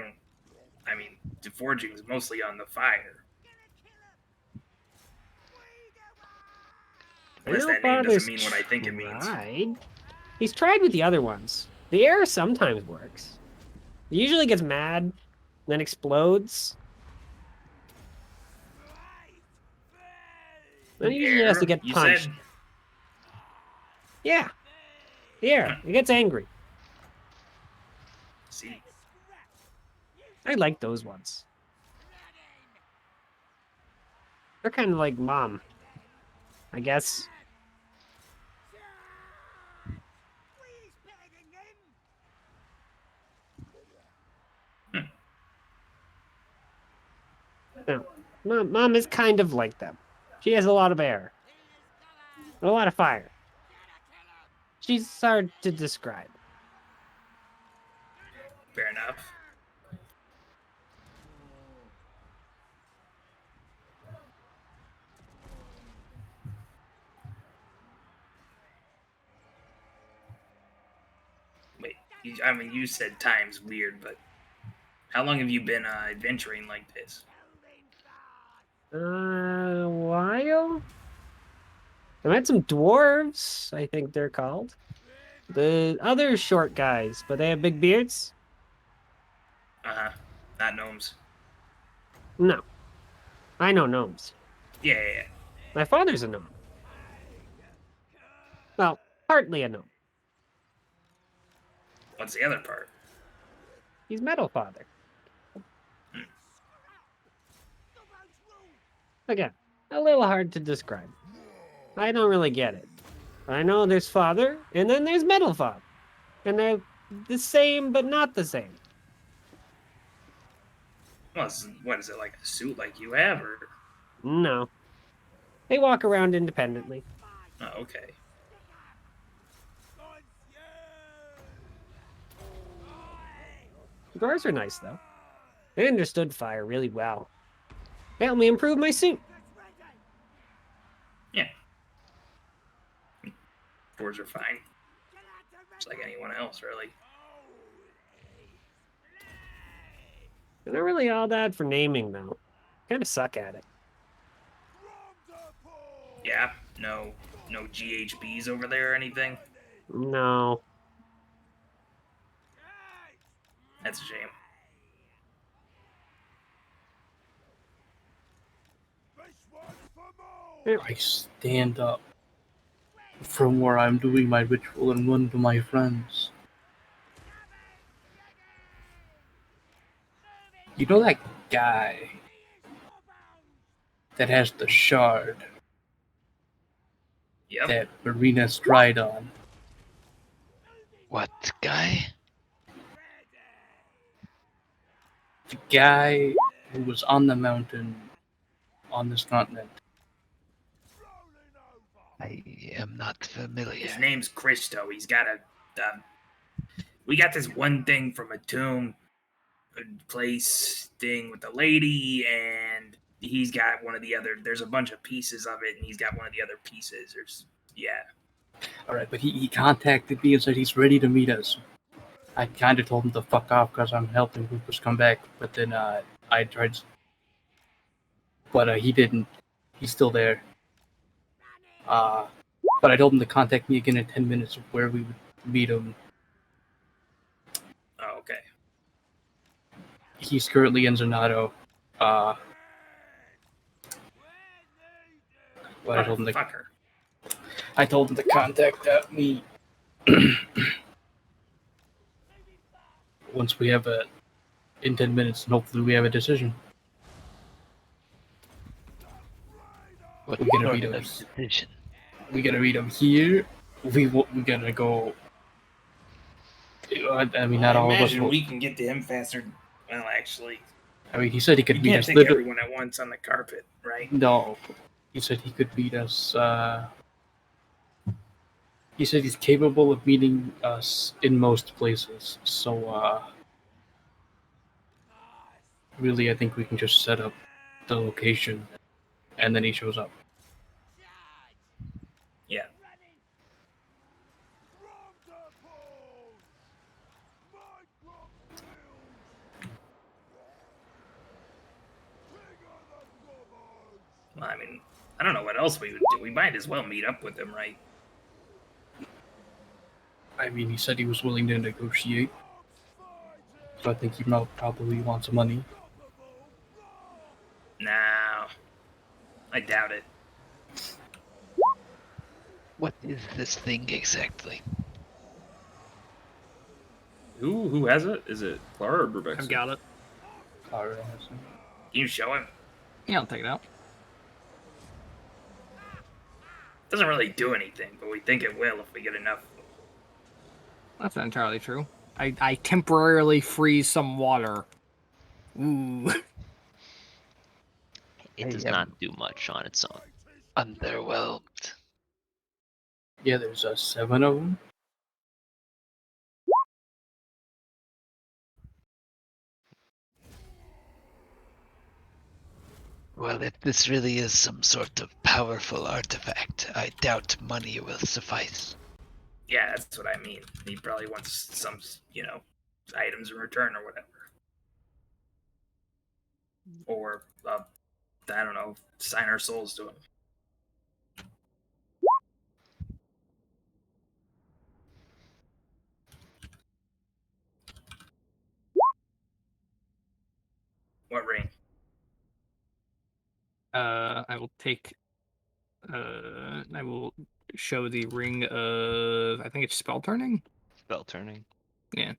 the forging is mostly on the fire. Unless that name doesn't mean what I think it means. He's tried with the other ones. The air sometimes works. It usually gets mad, then explodes. Then he usually has to get punched. Yeah. The air. It gets angry. See. I like those ones. They're kind of like Mom, I guess. No, Mom is kind of like them. She has a lot of air. A lot of fire. She's hard to describe. Fair enough. Wait, I mean, you said time's weird, but how long have you been adventuring like this? A while? I met some dwarves, I think they're called. The other short guys, but they have big beards? Uh-huh. Not gnomes. No. I know gnomes. Yeah. My father's a gnome. Well, partly a gnome. What's the other part? He's Metal Father. Again, a little hard to describe. I don't really get it. I know there's Father, and then there's Metal Father. And they're the same, but not the same. Well, what is it, like a suit like you have, or? No. They walk around independently. Oh, okay. The dwarves are nice, though. They understood fire really well. They helped me improve my suit. Yeah. Dwarves are fine. Just like anyone else, really. They're not really all that for naming, though. Kind of suck at it. Yeah. No GHBs over there or anything. No. That's a shame. I stand up from where I'm doing my ritual and run to my friends. You know that guy that has the shard that Marina stride on? What guy? The guy who was on the mountain on this continent. I am not familiar. His name's Christo. He's got a. We got this one thing from a tomb, a place thing with the lady, and he's got one of the other. There's a bunch of pieces of it, and he's got one of the other pieces. Alright, but he contacted me and said he's ready to meet us. I kind of told him to fuck off because I'm helping Rufus come back, but then I tried. But he didn't. He's still there. But I told him to contact me again in 10 minutes of where we would meet him. Oh, okay. He's currently in Zanado. But I told him to. Fucker. I told him to contact me once we have in 10 minutes, and hopefully we have a decision. What We gotta meet him. decision? We gotta meet him here. We gotta go. I mean, not all of us. Imagine Will, we can get to him faster. Well, actually, I mean, he said he could you beat can't us. take Literally, everyone at once on the carpet, right? no, he said he could beat us. He said he's capable of beating us in most places. So, really, I think we can just set up the location, and then he shows up. Yeah. Well, I mean, I don't know what else we would do. We might as well meet up with him, right? I mean, he said he was willing to negotiate. So I think he probably wants money. No, I doubt it. What is this thing exactly? Who has it? Is it Clara or Rebecca? I've got it. Clara has it. Can you show him? Yeah, I'll take it out. Doesn't really do anything, but we think it will if we get enough. That's not entirely true. I temporarily freeze some water. Ooh. It does not do much on its own. Underwhelmed. Yeah, there's 7 of them. Well, if this really is some sort of powerful artifact, I doubt money will suffice. Yeah, that's what I mean. He probably wants some, items in return or whatever. Or, I don't know, sign our souls to him. What ring? I will take. I will show the ring of. I think it's spell turning. Spell turning. Yeah.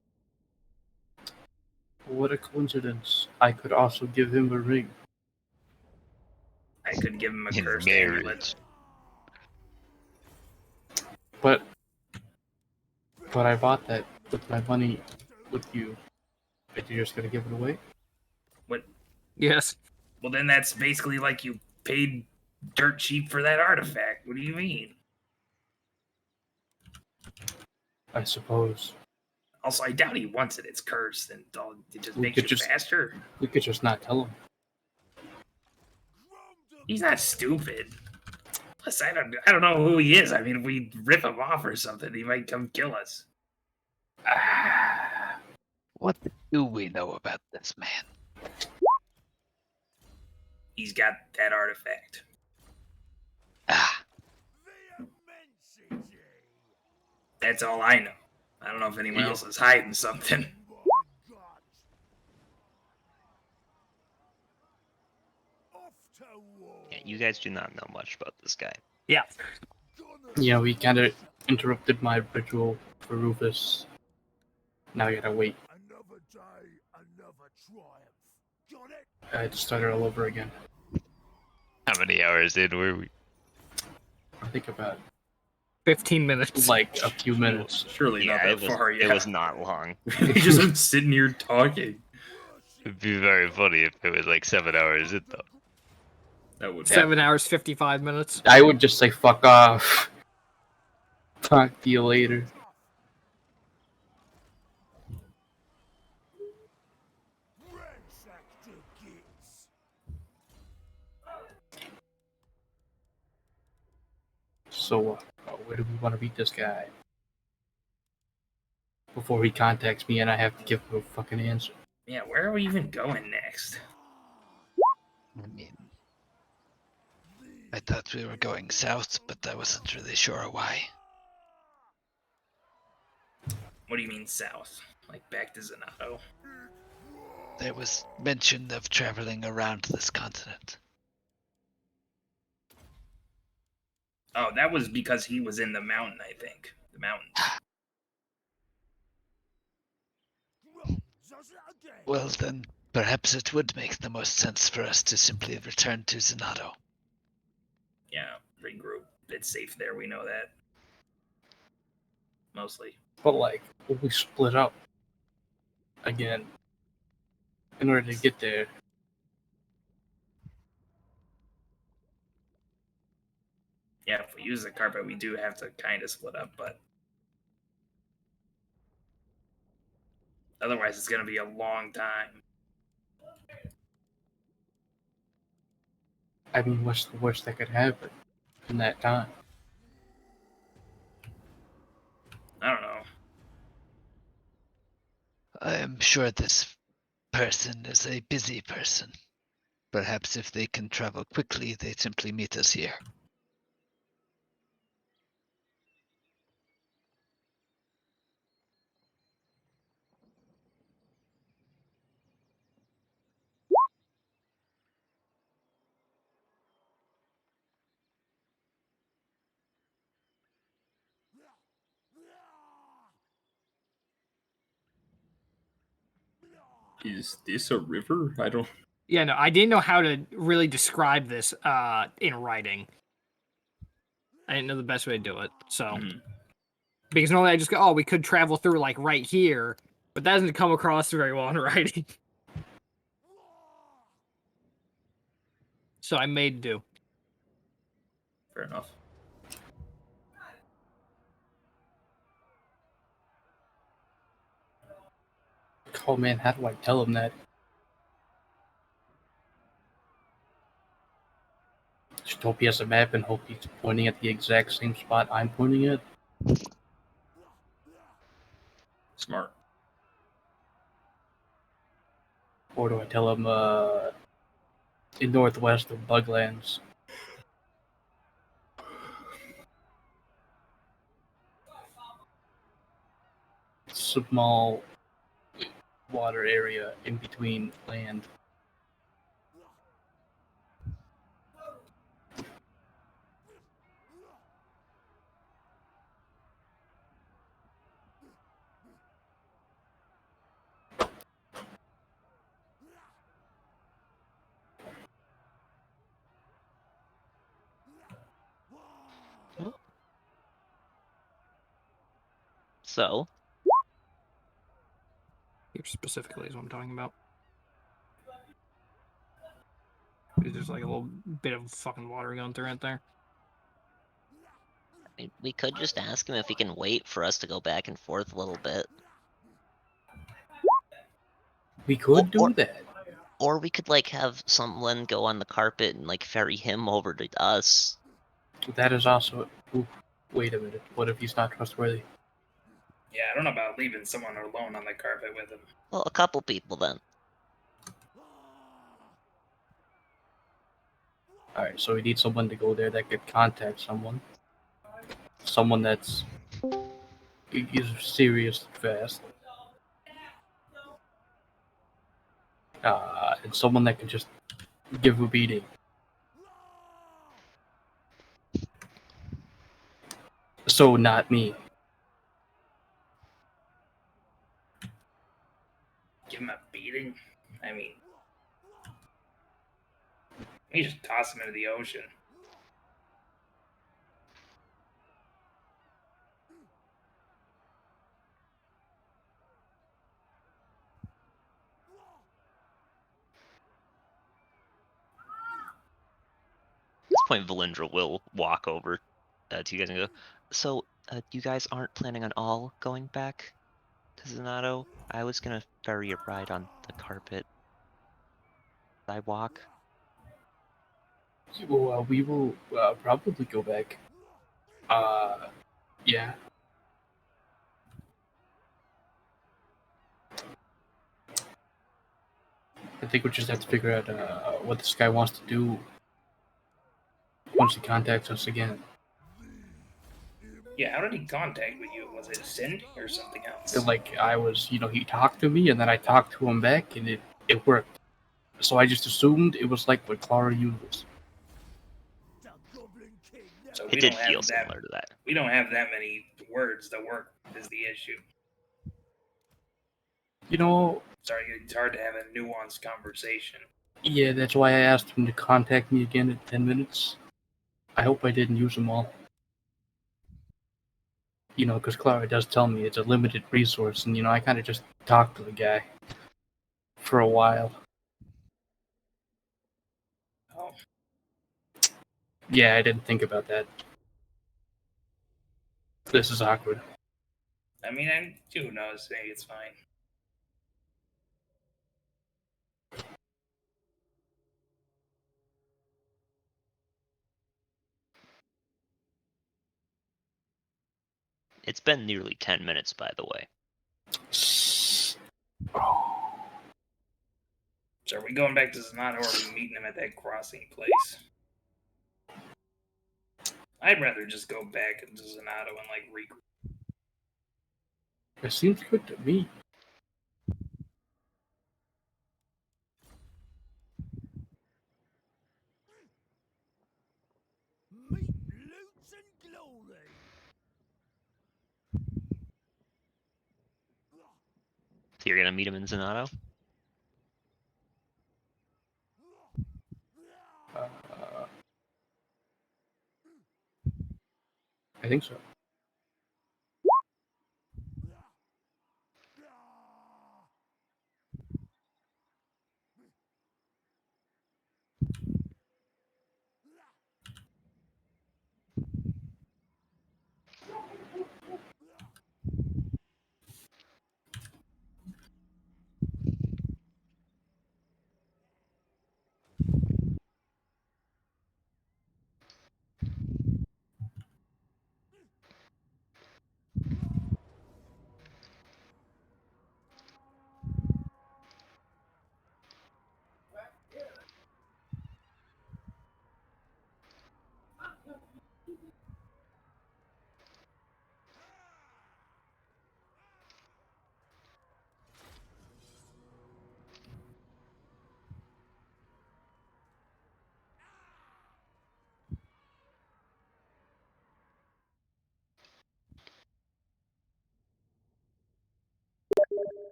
What a coincidence. I could also give him a ring. I could give him a In cursed marriage. amulet. But I bought that with my money with you. Are you just gonna give it away? What? Yes. Well, then that's basically like you paid dirt cheap for that artifact. What do you mean? I suppose. Also, I doubt he wants it. It's cursed, and it just We makes could you just- faster. We could just not tell him. He's not stupid. Plus, I don't know who he is. I mean, if we rip him off or something, he might come kill us. What do we know about this man? He's got that artifact. Ah, That's all I know. I don't know if anyone else is hiding something. Yeah, you guys do not know much about this guy. Yeah. Yeah, we kind of interrupted my ritual for Rufus. Now I gotta wait. Another day, another triumph. Got it? I had to start it all over again. How many hours in were we? I think about 15 minutes. like a few minutes. Surely Yeah, not that far yet. it was not long. He's just sitting here talking. It'd be very funny if it was like 7 hours in though. That would 7 hours 55 minutes. I would just say fuck off. Talk to you later. Ransack the gates. So, where do we want to meet this guy? Before he contacts me and I have to give him a fucking answer. Yeah, where are we even going next? I mean, I thought we were going south, but I wasn't really sure why. What do you mean south? Like back to Zenato? There was mention of traveling around this continent. Oh, that was because he was in the mountain, I think. The mountains. Well, then, perhaps it would make the most sense for us to simply return to Zenato. Yeah, regroup. It's safe there, we know that. Mostly. But like, when we split up again, in order to get there, Yeah, if we use the carpet, we do have to kind of split up, but otherwise it's going to be a long time. I mean, what's the worst that could happen in that time? I don't know. I am sure this person is a busy person. Perhaps if they can travel quickly, they simply meet us here. Is this a river? I don't. Yeah, no, I didn't know how to really describe this in writing. I didn't know the best way to do it, so because normally I just go, oh, we could travel through like right here, but that doesn't come across very well in writing. So I made do. Fair enough. Oh man, how do I tell him that? Just hope he has a map and hope he's pointing at the exact same spot I'm pointing at. Smart. Or do I tell him in northwest of Buglands? Small water area in between land. So, Here specifically is what I'm talking about. There's like a little bit of fucking water going through it there. we could just ask him if he can wait for us to go back and forth a little bit. We could do that. Or we could like have someone go on the carpet and like ferry him over to us. That is also. Ooh, wait a minute. What if he's not trustworthy? Yeah, I don't know about leaving someone alone on the carpet with him. Well, a couple people then. Alright, so we need someone to go there that could contact someone. Someone that's is serious and fast. And someone that can just give a beating. So not me. Give him a beating? I mean, we just toss him into the ocean. At this point, Valindra will walk over to you guys and go, so, you guys aren't planning on all going back to Zanotto? I was gonna ferry a ride on the carpet. I walk. Well, we will probably go back. Yeah. I think we just have to figure out what this guy wants to do once he contacts us again. Yeah, how did he contact with you? Was it a send or something else? Like I was, he talked to me and then I talked to him back and it worked. So I just assumed it was like what Clara uses. So It did feel similar to that. We don't have that many words that work is the issue. Sorry, it's hard to have a nuanced conversation. Yeah, that's why I asked him to contact me again in 10 minutes. I hope I didn't use them all. Because Clara does tell me it's a limited resource, and, I kind of just talked to the guy for a while. Oh. Yeah, I didn't think about that. This is awkward. I mean, who knows? Maybe it's fine. It's been nearly 10 minutes, by the way. So are we going back to Zanotto or are we meeting him at that crossing place? I'd rather just go back into Zanotto and regroup. It seems good to me. So you're gonna meet him in Zanotto? I think so.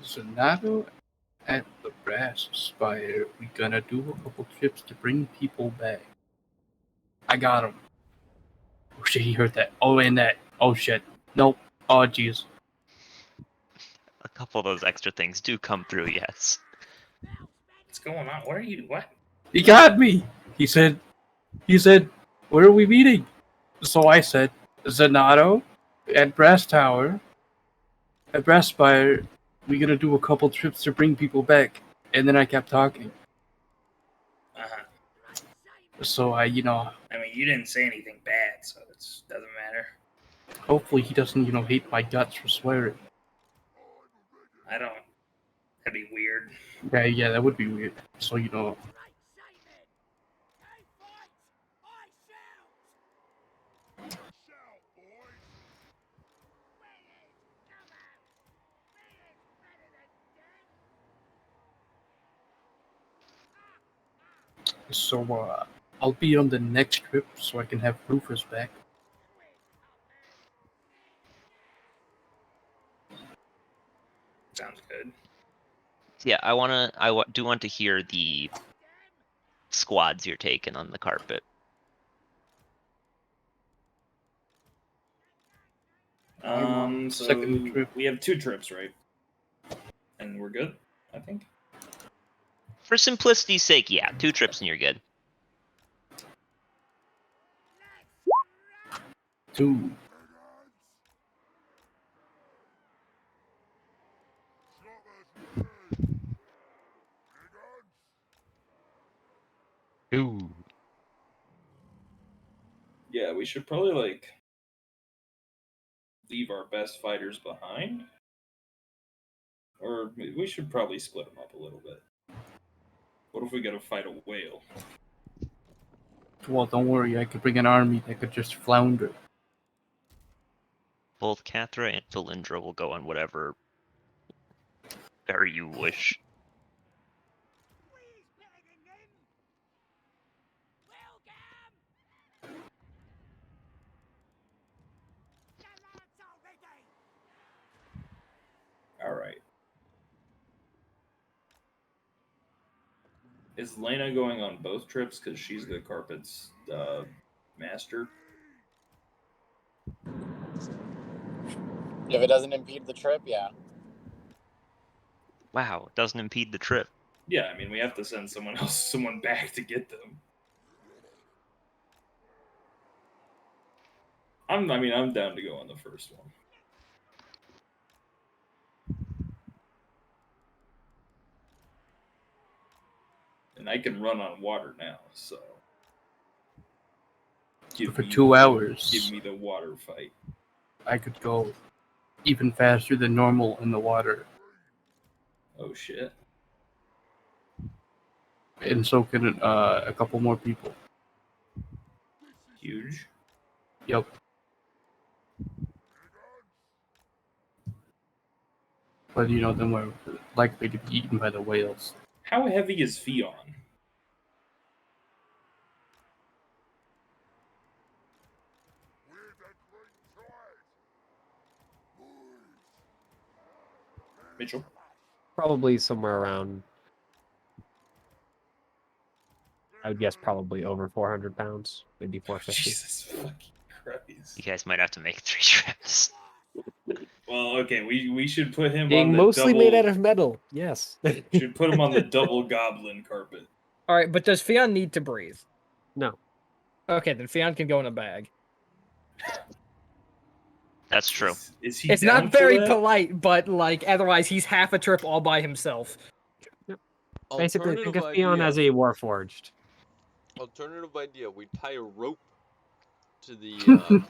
Sonato at the Brass Spire. We gonna do a couple trips to bring people back. I got him. Oh shit, he heard that. Oh, and that. Oh shit. Nope. Oh jeez. A couple of those extra things do come through, yes. What's going on? What are you? What? He got me. He said, where are we meeting? So I said, Zenato at Brass Tower. At Brass Spire, we gonna do a couple trips to bring people back. And then I kept talking. Uh-huh. So I mean, you didn't say anything bad, so it doesn't matter. Hopefully he doesn't, hate my guts for swearing. I don't. That'd be weird. Yeah, that would be weird. So, So, I'll be on the next trip so I can have Rufus back. Sounds good. Yeah, do want to hear the squads you're taking on the carpet. So second trip. we have 2 trips, right? And we're good, I think. For simplicity's sake, yeah, 2 trips and you're good. 2. Ooh. Yeah, we should probably leave our best fighters behind, or we should probably split them up a little bit. What if we gotta fight a whale? Well, don't worry, I could bring an army that could just flounder. Both Cathra and Valindra will go on whatever ferry you wish. All right. Is Lena going on both trips because she's the carpet's master? If it doesn't impede the trip, yeah. Wow, it doesn't impede the trip. Yeah, I mean we have to send someone back to get them. I'm down to go on the first one. And I can run on water now, so For 2 hours. Give me the water fight. I could go even faster than normal in the water. Oh shit. And so can a couple more people. Huge. Yep. But then we're likely to be eaten by the whales. How heavy is Fion? Mitchell? Probably somewhere around, I would guess probably over 400 pounds, maybe 450. Jesus fucking Christ. You guys might have to make 3 trips. Well, okay, we should put him Being on the mostly double, made out of metal, yes. should put him on the double goblin carpet. All right, but does Fion need to breathe? No. Okay, then Fion can go in a bag. That's true. Is he It's down not for very that? polite, but otherwise he's half a trip all by himself. Basically, think of Alternative Theon idea. as a warforged. Alternative idea: we tie a rope to the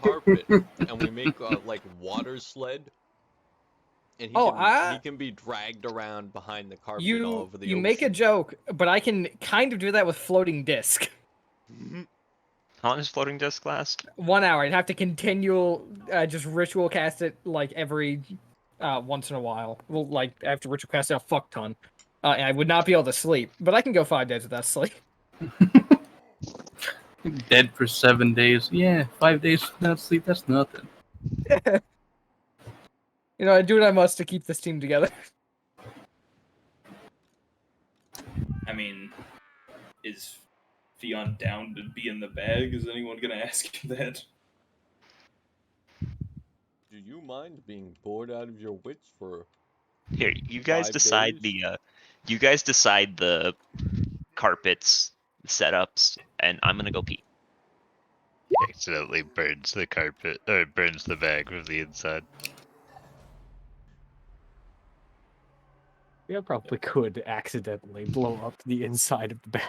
carpet, and we make water sled, and he can be dragged around behind the carpet all over the You ocean. make a joke, but I can kind of do that with floating disc. How long does floating disc last? 1 hour. I'd have to just ritual cast it every once in a while. Well, I have to ritual cast it a fuck ton. And I would not be able to sleep, but I can go 5 days without sleep. Dead for 7 days. Yeah, 5 days without sleep, that's nothing. I do what I must to keep this team together. I mean, is Fion down to be in the bag? Is anyone gonna ask you that? Do you mind being bored out of your wits for Here, you guys 5 decide days? you guys decide the carpets, setups, and I'm gonna go pee. He accidentally burns the carpet or burns the bag from the inside. Yeah, probably could accidentally blow up the inside of the bag.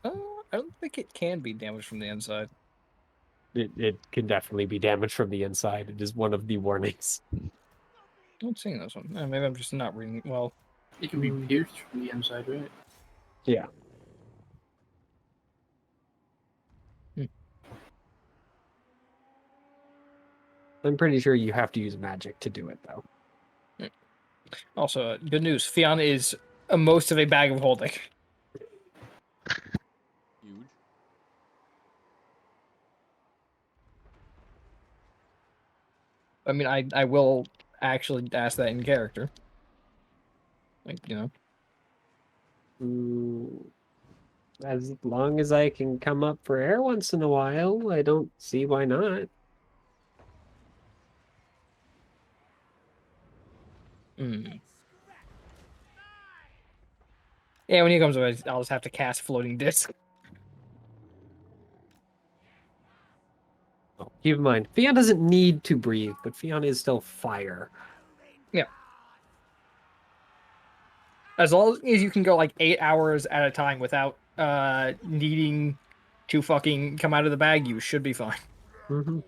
I don't think it can be damaged from the inside. It can definitely be damaged from the inside. It is one of the warnings. I'm not seeing this one. Maybe I'm just not reading it well. It can be pierced from the inside, right? Yeah. I'm pretty sure you have to use magic to do it, though. Also, good news. Fion is most of a bag of holding. Huge. I mean, I will actually ask that in character. Like, As long as I can come up for air once in a while, I don't see why not. Yeah, when he comes over, I'll just have to cast floating disc. Keep in mind, Fion doesn't need to breathe, but Fion is still fire. Yeah. As long as you can go like 8 hours at a time without needing to fucking come out of the bag, you should be fine. Mm-hmm.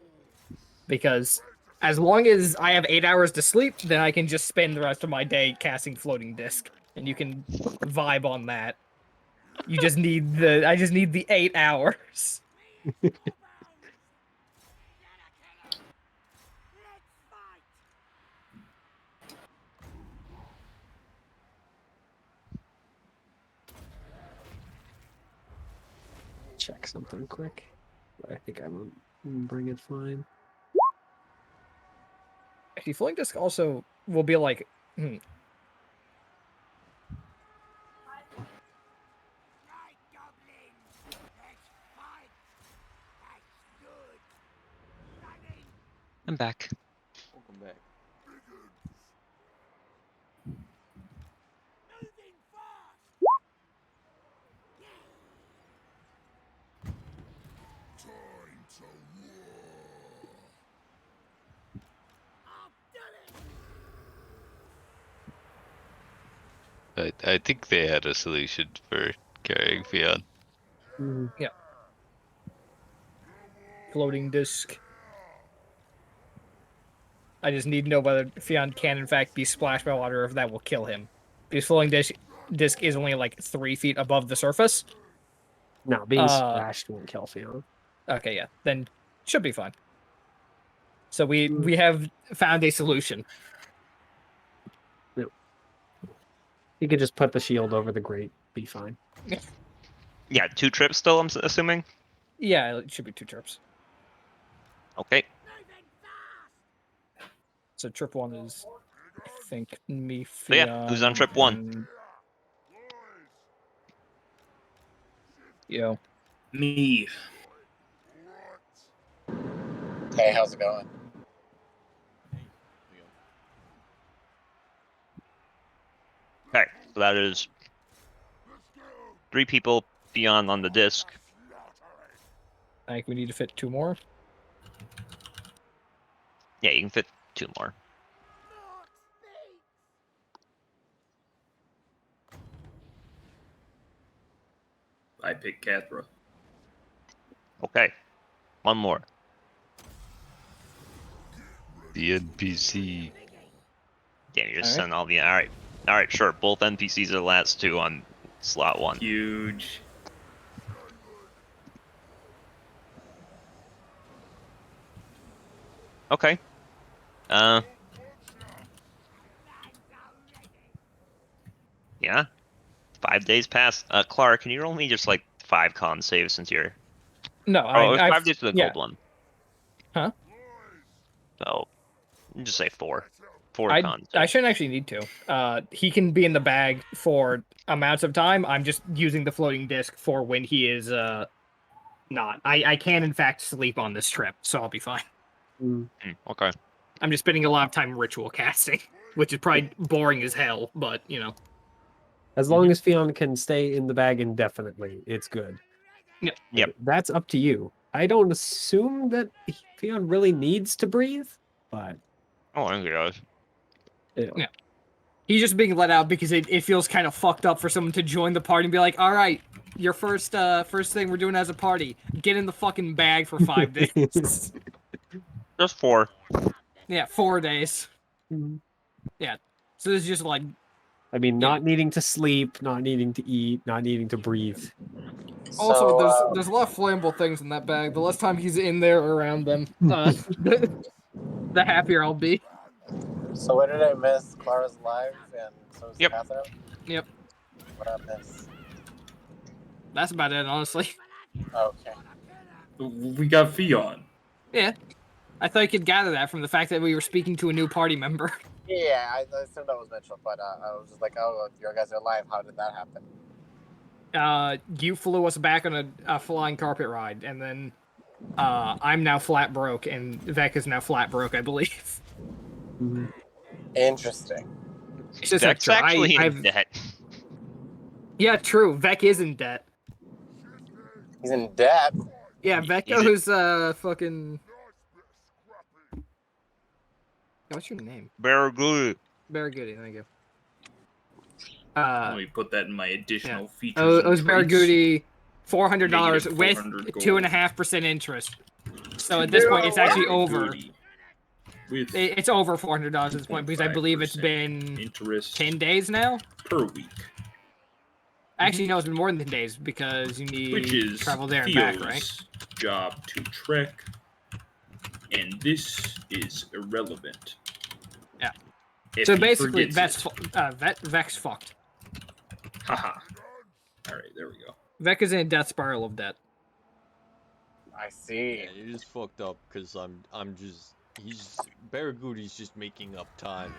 Because as long as I have 8 hours to sleep, then I can just spend the rest of my day casting floating disc, and you can vibe on that. You just need I just need the 8 hours. Check something quick. I think I'm bring it fine. Actually, floating disc also will be like, I'm back. Welcome back. I think they had a solution for carrying Fion. Yeah. Floating disc. I just need to know whether Fion can in fact be splashed by water, or if that will kill him. Because floating disc is only like 3 feet above the surface. No, being splashed won't kill Fion. Okay, yeah, then should be fine. So we have found a solution. Yep. You could just put the shield over the grate, be fine. Yeah, 2 trips still, I'm assuming? Yeah, it should be 2 trips. Okay. So trip 1 is, I think, me, Fion, So yeah, who's on trip 1? Yo. Me. Hey, how's it going? Okay, so that is 3 people beyond on the disc. I think we need to fit 2 more. Yeah, you can fit 2 more. I pick Cathra. Okay, 1 more. The NPC. Damn, you're just sending all the. Alright, sure. Both NPCs are the last 2 on slot 1. Huge. Okay. Yeah. 5 days pass. Clark, can you roll me just like 5 con saves since you're. No, Oh, 5 days for the gold one. Huh? So, just say 4. for I context. shouldn't actually need to. He can be in the bag for amounts of time. I'm just using the floating disc for when he is not. I can in fact sleep on this trip, so I'll be fine. Okay. I'm just spending a lot of time ritual casting, which is probably boring as hell, but you know. As long as Fionn can stay in the bag indefinitely, it's good. Yep. That's up to you. I don't assume that Fionn really needs to breathe, but Oh, I think he does. Yeah. He's just being let out because it feels kind of fucked up for someone to join the party and be like, all right, your first thing we're doing as a party, get in the fucking bag for 5 days. Just 4. Yeah, 4 days. Yeah. So this is just like... I mean, not needing to sleep, not needing to eat, not needing to breathe. Also, there's a lot of flammable things in that bag. The less time he's in there or around them, the happier I'll be. So what did I miss? Clara's live and so is Catherine? Yep. What I miss? That's about it, honestly. Okay. We got Fionn. Yeah. I thought you could gather that from the fact that we were speaking to a new party member. Yeah, I assumed that was Mitchell, but I was just like, oh, you guys are live. How did that happen? You flew us back on a flying carpet ride, and then I'm now flat broke, and Vec is now flat broke, I believe. Interesting. It's just Vec's extra. actually in debt. Yeah, true. Vec is in debt. He's in debt? Yeah, Vec owes fucking... What's your name? Barragoody. Barragoody, thank you. Let me put that in my additional features. It was and traits. Barragoody $400 with -400 gold. 2.5% interest. So at this point, it's actually over. It's over $400 at this point because I believe it's been interest 10 days now per week. Actually, no, it's been more than 10 days because you need Which is travel there and Theo's back, right? job to trek, and this is irrelevant. Yeah. If So he basically, forgets Vec's fucked. Haha. All right, there we go. Vec is in a death spiral of debt. I see. Yeah, you're just fucked up because Barragoody's just making up time.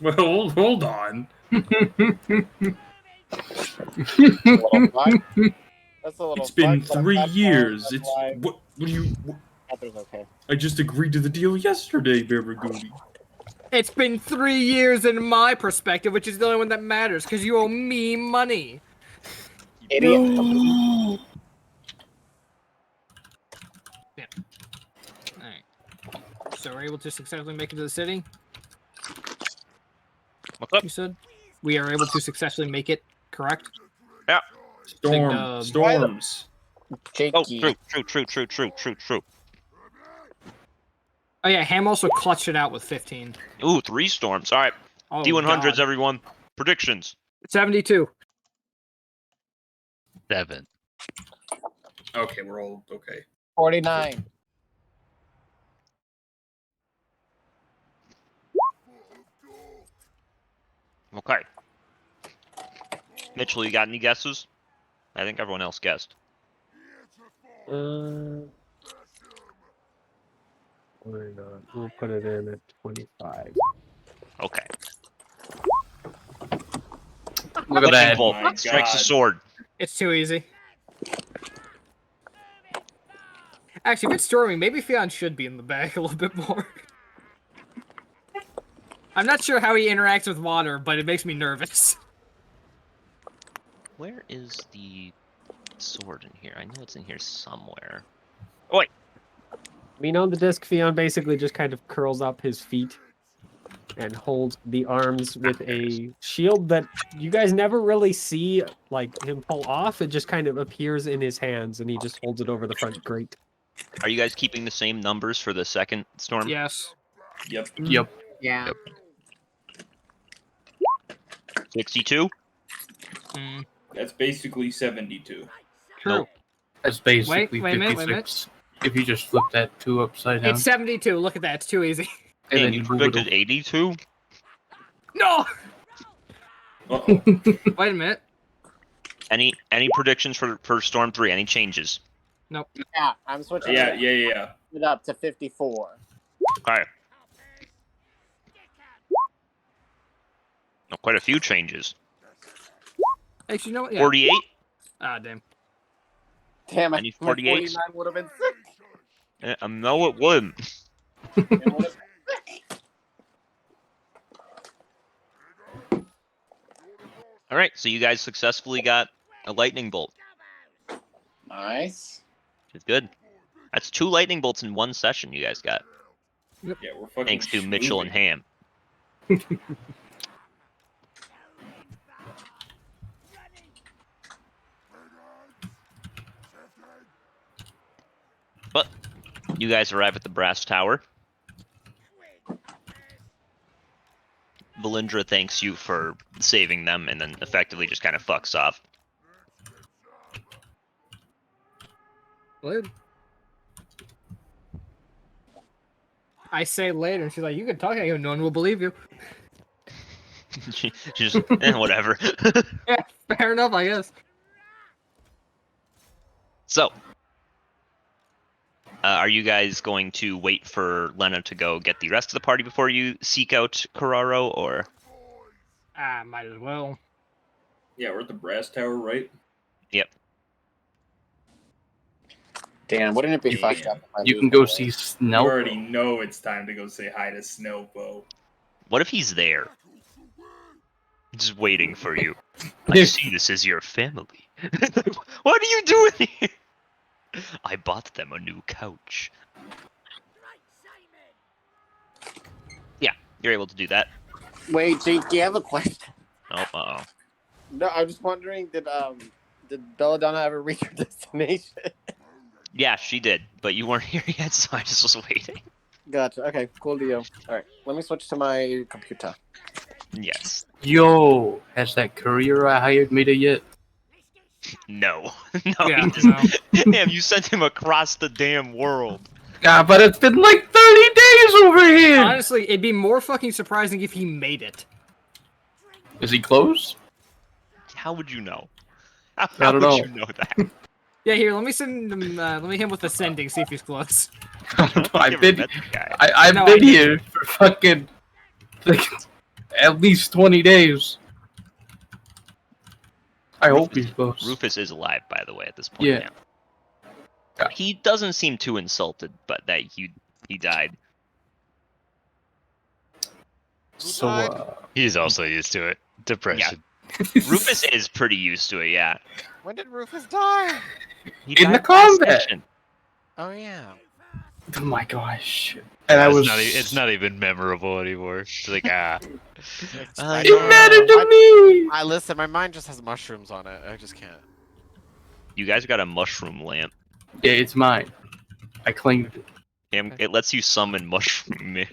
Well, hold on. That's a little It's been fun, but 3 that's years. why- It's why- what do you? Catherine's okay. I just agreed to the deal yesterday, Barragoody. It's been 3 years in my perspective, which is the only one that matters because you owe me money. Idiot. Yeah. Alright. So we're able to successfully make it to the city? What's up? You said? We are able to successfully make it, correct? Yeah. Storms. Oh, true. Oh yeah, Ham also clutched it out with 15. Ooh, 3 storms. All right. Oh, D100s, God. everyone. Predictions. 72. 7. Okay, we're all okay. 49. Okay. Mitchell, you got any guesses? I think everyone else guessed. Why not? We'll put it in at 25. Okay. Look at that. Bolt My strikes a God. sword. It's too easy. Actually, if it's storming, maybe Fionn should be in the bag a little bit more. I'm not sure how he interacts with water, but it makes me nervous. Where is the sword in here? I know it's in here somewhere. Oh, wait. I mean, on the disc, Fionn basically just kind of curls up his feet and holds the arms with a shield that you guys never really see like him pull off. It just kind of appears in his hands, and he just holds it over the front grate. Are you guys keeping the same numbers for the second storm? Yes. Yep. Yep. Yeah. 62? That's basically 72. True. Nope. That's basically Wait a minute, 56. If you just flip that 2 upside down. It's 72. Look at that. It's too easy. And And then you you move it predicted 82? No! Uh-oh. Wait a minute. Any predictions for Storm 3? Any changes? Nope. Yeah, I'm switching Yeah. it up to 54. Alright. Quite a few changes. Actually, you know what? Yeah. 48? Ah, damn. Damn, I need my 48. 49 would have been sick. No, it wouldn't. All right, so you guys successfully got a lightning bolt. Nice. It's good. That's 2 lightning bolts in 1 session you guys got. Yeah, we're fucking. Thanks to Mitchell and Ham. But you guys arrive at the brass tower. Valindra thanks you for saving them and then effectively just kind of fucks off. Later. I say later, and she's like, "You can talk. No one will believe you." She's whatever. Yeah, fair enough, I guess. So, are you guys going to wait for Lena to go get the rest of the party before you seek out Carraro, or? Might as well. Yeah, we're at the brass tower, right? Yep. Damn, wouldn't it be fucked up? You can go see You Snell. already know it's time to go say hi to Snowbo. What if he's there? Just waiting for you. I see this as your family. What are you doing here? I bought them a new couch. Yeah, you're able to do that. Wait, Jake, do you have a question? Oh, uh-oh. No, I'm just wondering, did Belladonna ever reach her destination? Yeah, she did, but you weren't here yet, so I just was waiting. Gotcha. Okay, cool deal. All right, let me switch to my computer. Yes. Yo, has that courier I hired made it yet? No. No, Yeah, he doesn't. Damn, you sent him across the damn world. Ah, but it's been like 30 days over here! Honestly, it'd be more fucking surprising if he made it. Is he close? How would you know? I How don't would know. you know that? Yeah, here, let me send him. Let me hit him with the sending, see if he's close. I've been, met the guy. I've No, been I- here for fucking like, at least 20 days. I hope he's close. Rufus is alive, by the way, at this point. Yeah. Now. He doesn't seem too insulted, but that he died. So, He's also used to it. Depression. Rufus is pretty used to it, yeah. When did Rufus die? He In the died last combat. session. Oh yeah. oh my gosh. And I was. It's not even memorable anymore. It's like, It mattered to me! I listen. My mind just has mushrooms on it. I just can't. You guys got a mushroom lamp. Yeah, it's mine. I claimed it It lets you summon mushroom man.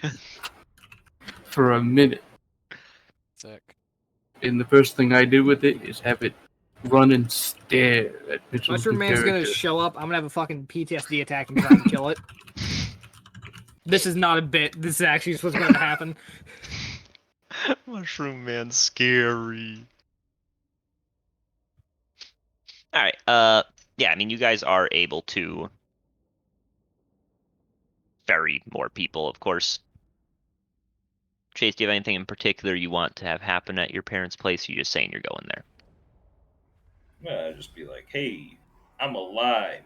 for a minute. Sick. And the first thing I do with it is have it run and stare at Mitchell's Mushroom Man's gonna character. show up. I'm gonna have a fucking PTSD attack and try and kill it. This is not a bit. This is actually what's going to happen. Mushroom Man, scary. All right. Yeah. I mean, you guys are able to ferry more people, of course. Chase, do you have anything in particular you want to have happen at your parents' place? Or you just saying you're going there? Well, I'd just be like, hey, I'm alive.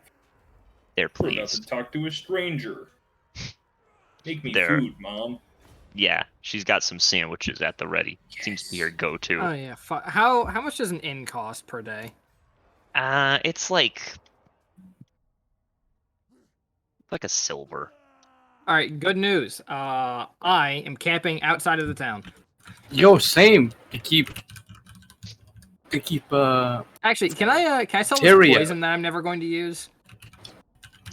There, We're about please. to talk to a stranger. Make me There. food, Mom. Yeah, she's got some sandwiches at the ready. Seems to be her go-to. Oh yeah. How much does an inn cost per day? It's like a silver. All right. Good news. I am camping outside of the town. Yo, same. I keep. Actually, can I sell this Tyria. poison that I'm never going to use?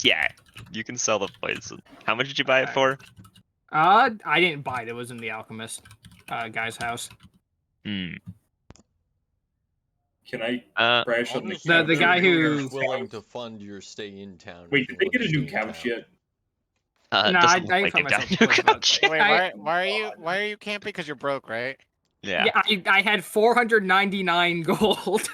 Yeah, you can sell the poison. How much did you buy it for? I didn't buy it. It was in the alchemist guy's house. Hmm. Can I crash on the The couch? guy who willing to fund your stay in town. Wait, if did you they want get a to new stay in couch town. yet? No, Doesn't I look can like find they've myself got a new couch. couch. Wait, I- why are you camping? Because you're broke, right? Yeah. Yeah, I had 499 gold,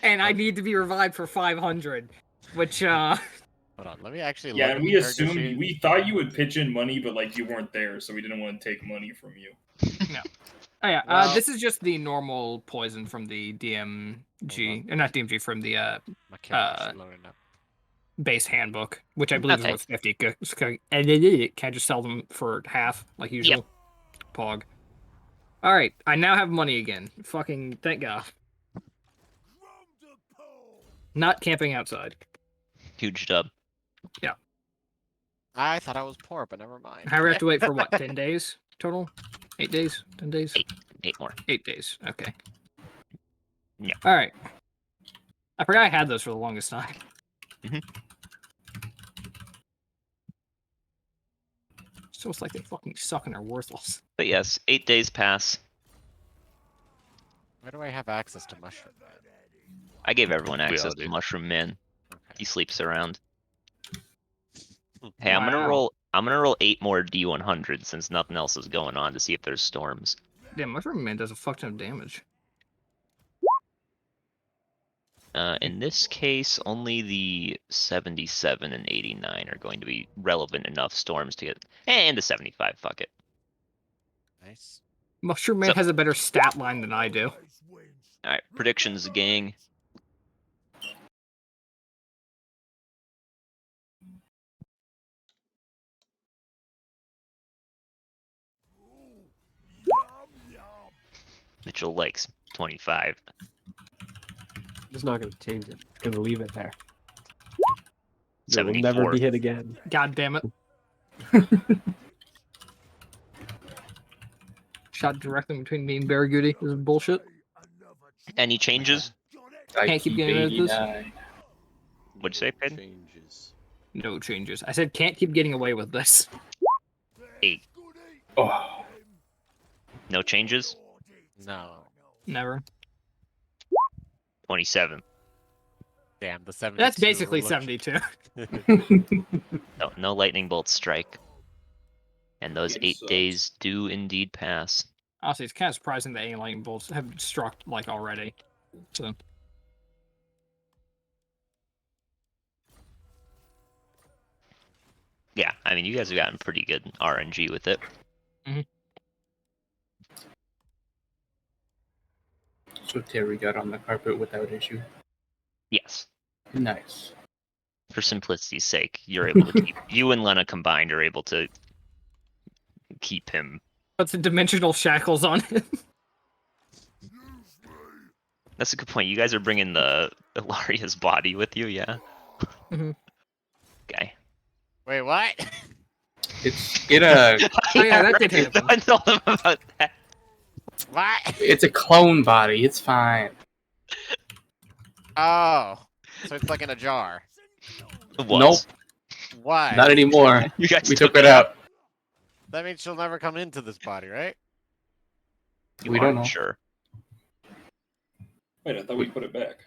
and I need to be revived for 500, which Hold on, let me actually. Yeah, look and at we the character assumed sheet. we thought you would pitch in money, but like you weren't there, so we didn't want to take money from you. No. Oh yeah. Well- This is just the normal poison from the DMG, or not DMG, from the My character's loading up. base handbook, which I believe Okay. is worth 50. And can I just sell them for half, like usual? Pog. All right, I now have money again. Fucking thank God. Not camping outside. Huge dub. Yeah. I thought I was poor, but never mind. How do we have to wait for what? 10 days total? 8 days? 10 days? 8 more. 8 days. Okay. Yeah. All right. I forgot I had those for the longest time. It's almost like they fucking suck and are worthless. But yes, 8 days pass. Where do I have access to Mushroom Man? I gave everyone We all access do. to Mushroom Man. Okay. He sleeps around. Hey, I'm Wow. gonna roll 8 more D100 since nothing else is going on to see if there's storms. Damn, Mushroom Man does a fuck ton of damage. In this case, only the 77 and 89 are going to be relevant enough storms to get, and the 75. Fuck it. Nice. Mushroom Man So- has a better stat line than I do. All right, predictions, gang. Mitchell likes 25. Just not going to change it. Going to leave it there. It will 74. never be hit again. God damn it. Shot directly between me and Barragoody. This is bullshit. Any changes? I Can't keep getting rid of this. 89. What'd you say, Pin? Changes. No changes. I said can't keep getting away with this. 8. Oh, No changes? No. Never. 27. Damn, the 72. That's basically looked- 72. No, no lightning bolt strike. And those It 8 sucks. days do indeed pass. Honestly, it's kind of surprising that any lightning bolts have struck like already. So Yeah, I mean, you guys have gotten pretty good RNG with it. so Terry got on the carpet without issue. Yes. Nice. For simplicity's sake, you're able to keep, you and Lena combined are able to keep him. put the dimensional shackles on him. That's a good point. You guys are bringing the Ilaria's body with you, yeah? Mhm. Okay. Wait, what? It's in a Oh yeah, that did happen. I told him about that. What? it's a clone body. It's fine. Oh. So it's like in a jar. It Nope. was. Why? Not anymore. You guys We took it out. That means she'll never come into this body, right? You We don't aren't know. sure. Wait, I thought we put it back.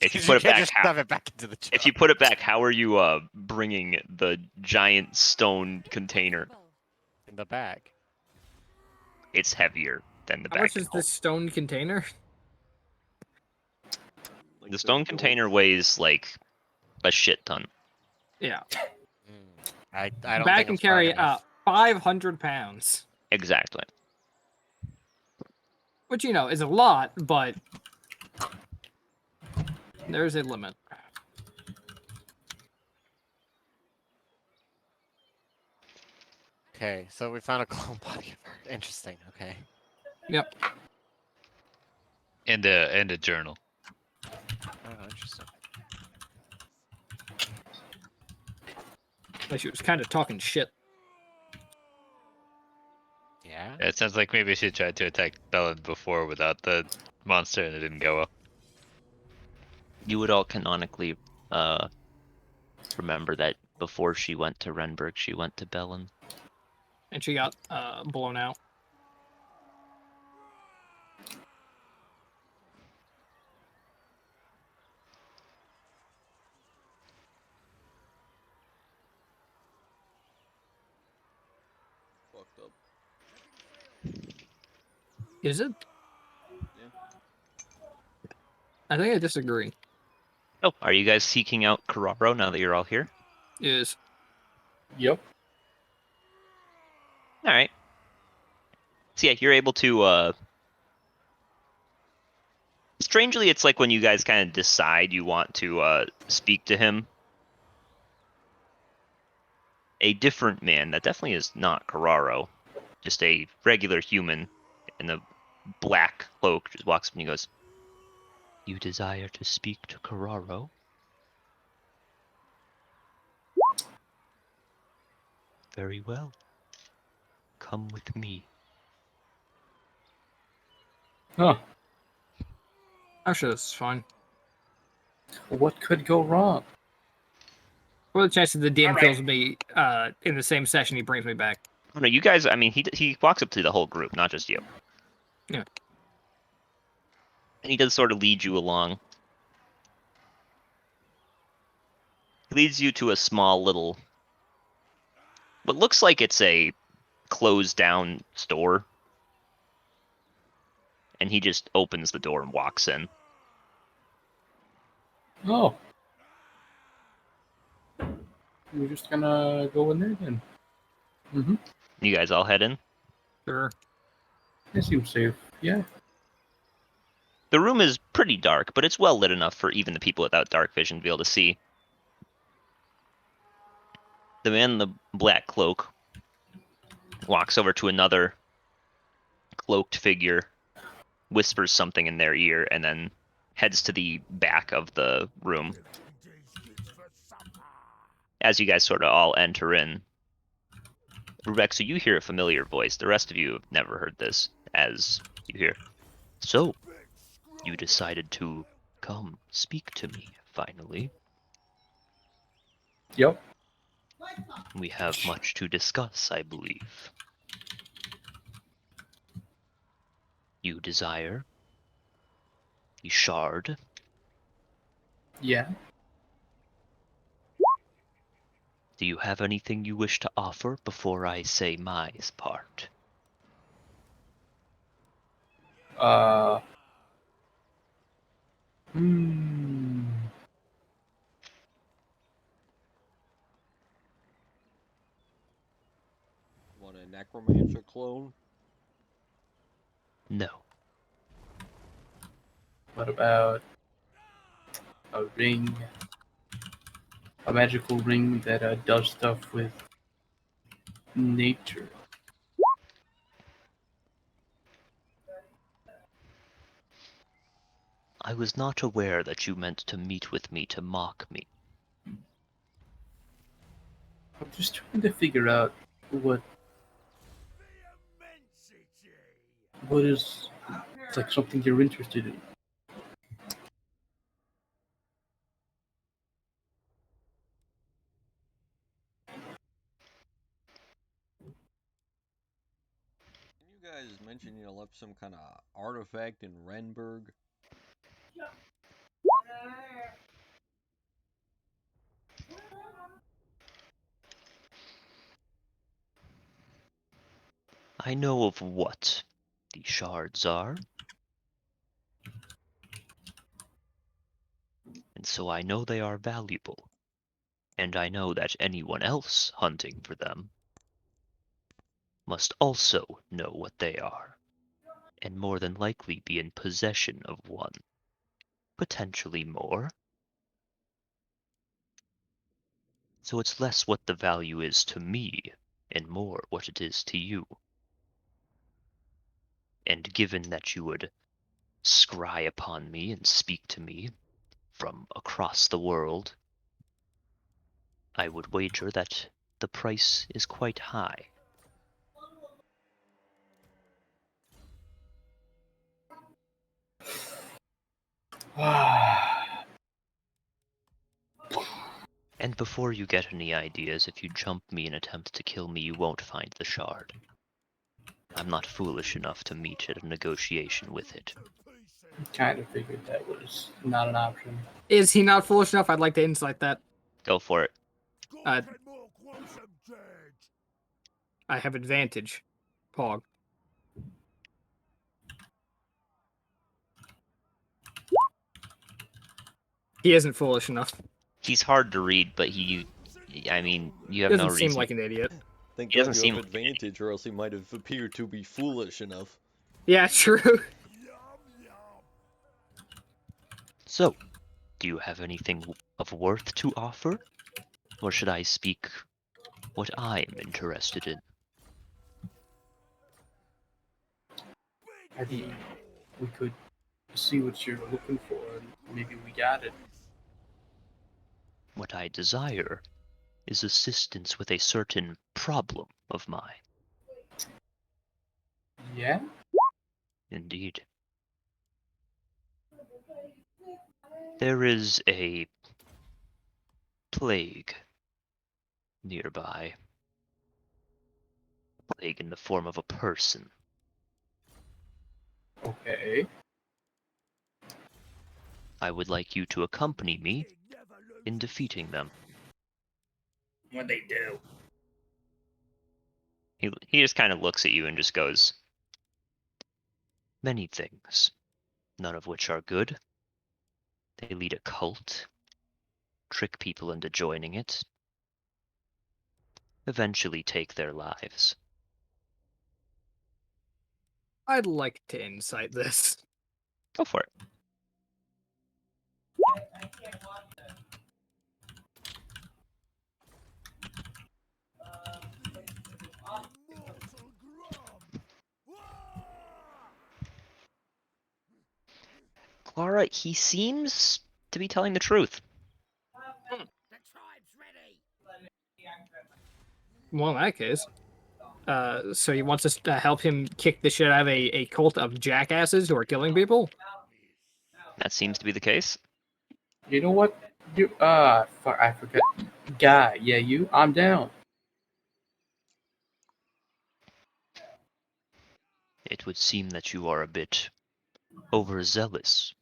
If you 'Cause put it can't back, just how, stuff it back into the jar. if you put it back, how are you bringing the giant stone container? in the bag. It's heavier than the How bag. much can is hold. this stone container? The stone container weighs like a shit ton. Yeah. I don't Bag think can it's carry fine enough. 500 pounds. Exactly. Which, you know, is a lot, but there's a limit. Okay, so we found a clone body of her. Interesting. Okay. Yep. And a journal. Oh, interesting. Like she was kind of talking shit. Yeah. It sounds like maybe she tried to attack Bellin before without the monster and it didn't go well. You would all canonically remember that before she went to Renberg, she went to Bellin. And she got blown out. Fucked up. Is it? Yeah. I think I disagree. Oh, are you guys seeking out Kararo now that you're all here? Is Yep. All right. So yeah, you're able to. Strangely, it's like when you guys kind of decide you want to speak to him. A different man that definitely is not Carraro, just a regular human in a black cloak, just walks up and he goes, "You desire to speak to Carraro?" "Very well. Come with me." Huh. I'm sure this is fine. What could go wrong? What are the chances the DM All right. kills me in the same session he brings me back? Oh, no, you guys. I mean, he walks up to the whole group, not just you. Yeah. And he does sort of lead you along. He leads you to a small little, what looks like it's a closed down store. And he just opens the door and walks in. Oh. We're just gonna go in there then. Mm-hmm. You guys all head in? Sure. It seems safe. Yeah. The room is pretty dark, but it's well lit enough for even the people without dark vision to be able to see. The man in the black cloak walks over to another cloaked figure, whispers something in their ear, and then heads to the back of the room. As you guys sort of all enter in, Rebecca, you hear a familiar voice. The rest of you have never heard this, as you hear, "So, you decided to come speak to me, finally." Yep. "We have much to discuss, I believe." "You desire the shard?" Yeah. "Do you have anything you wish to offer before I say my part?" Want a necromancer clone? "No." What about a ring? A magical ring that does stuff with nature. "I was not aware that you meant to meet with me to mock me." I'm just trying to figure out what is it's like something you're interested in. You guys mentioned you left some kind of artifact in Renberg. "I know of what the shards are. And so I know they are valuable. And I know that anyone else hunting for them must also know what they are, and more than likely be in possession of one. Potentially more. So it's less what the value is to me, and more what it is to you. And given that you would scry upon me and speak to me from across the world, I would wager that the price is quite high." "And before you get any ideas, if you jump me and attempt to kill me, you won't find the shard. I'm not foolish enough to meet at a negotiation with it." Kind of figured that was not an option. Is he not foolish enough? I'd like to insight that. Go for it. I have advantage. Pog. He isn't foolish enough. He's hard to read, but I mean, you have no Doesn't reason. seem like an idiot. Thank He doesn't God you seem have advantage, or else he might have appeared to be foolish enough. Yeah, true. So, do you have anything of worth to offer? Or should I speak what I'm interested in? I mean, we could see what you're looking for, and maybe we got it. What I desire is assistance with a certain problem of mine. Yeah? Indeed. There is a plague nearby. Plague in the form of a person. Okay. I would like you to accompany me in defeating them. What they do? He just kind of looks at you and just goes, many things, none of which are good. They lead a cult, trick people into joining it, eventually take their lives. I'd like to insight this. Go for it. Clara, he seems to be telling the truth. Well, in that case. So he wants us to help him kick the shit out of a cult of jackasses who are killing people? That seems to be the case. You know what? Fuck, I forgot. Guy, yeah, you? I'm down. It would seem that you are a bit overzealous.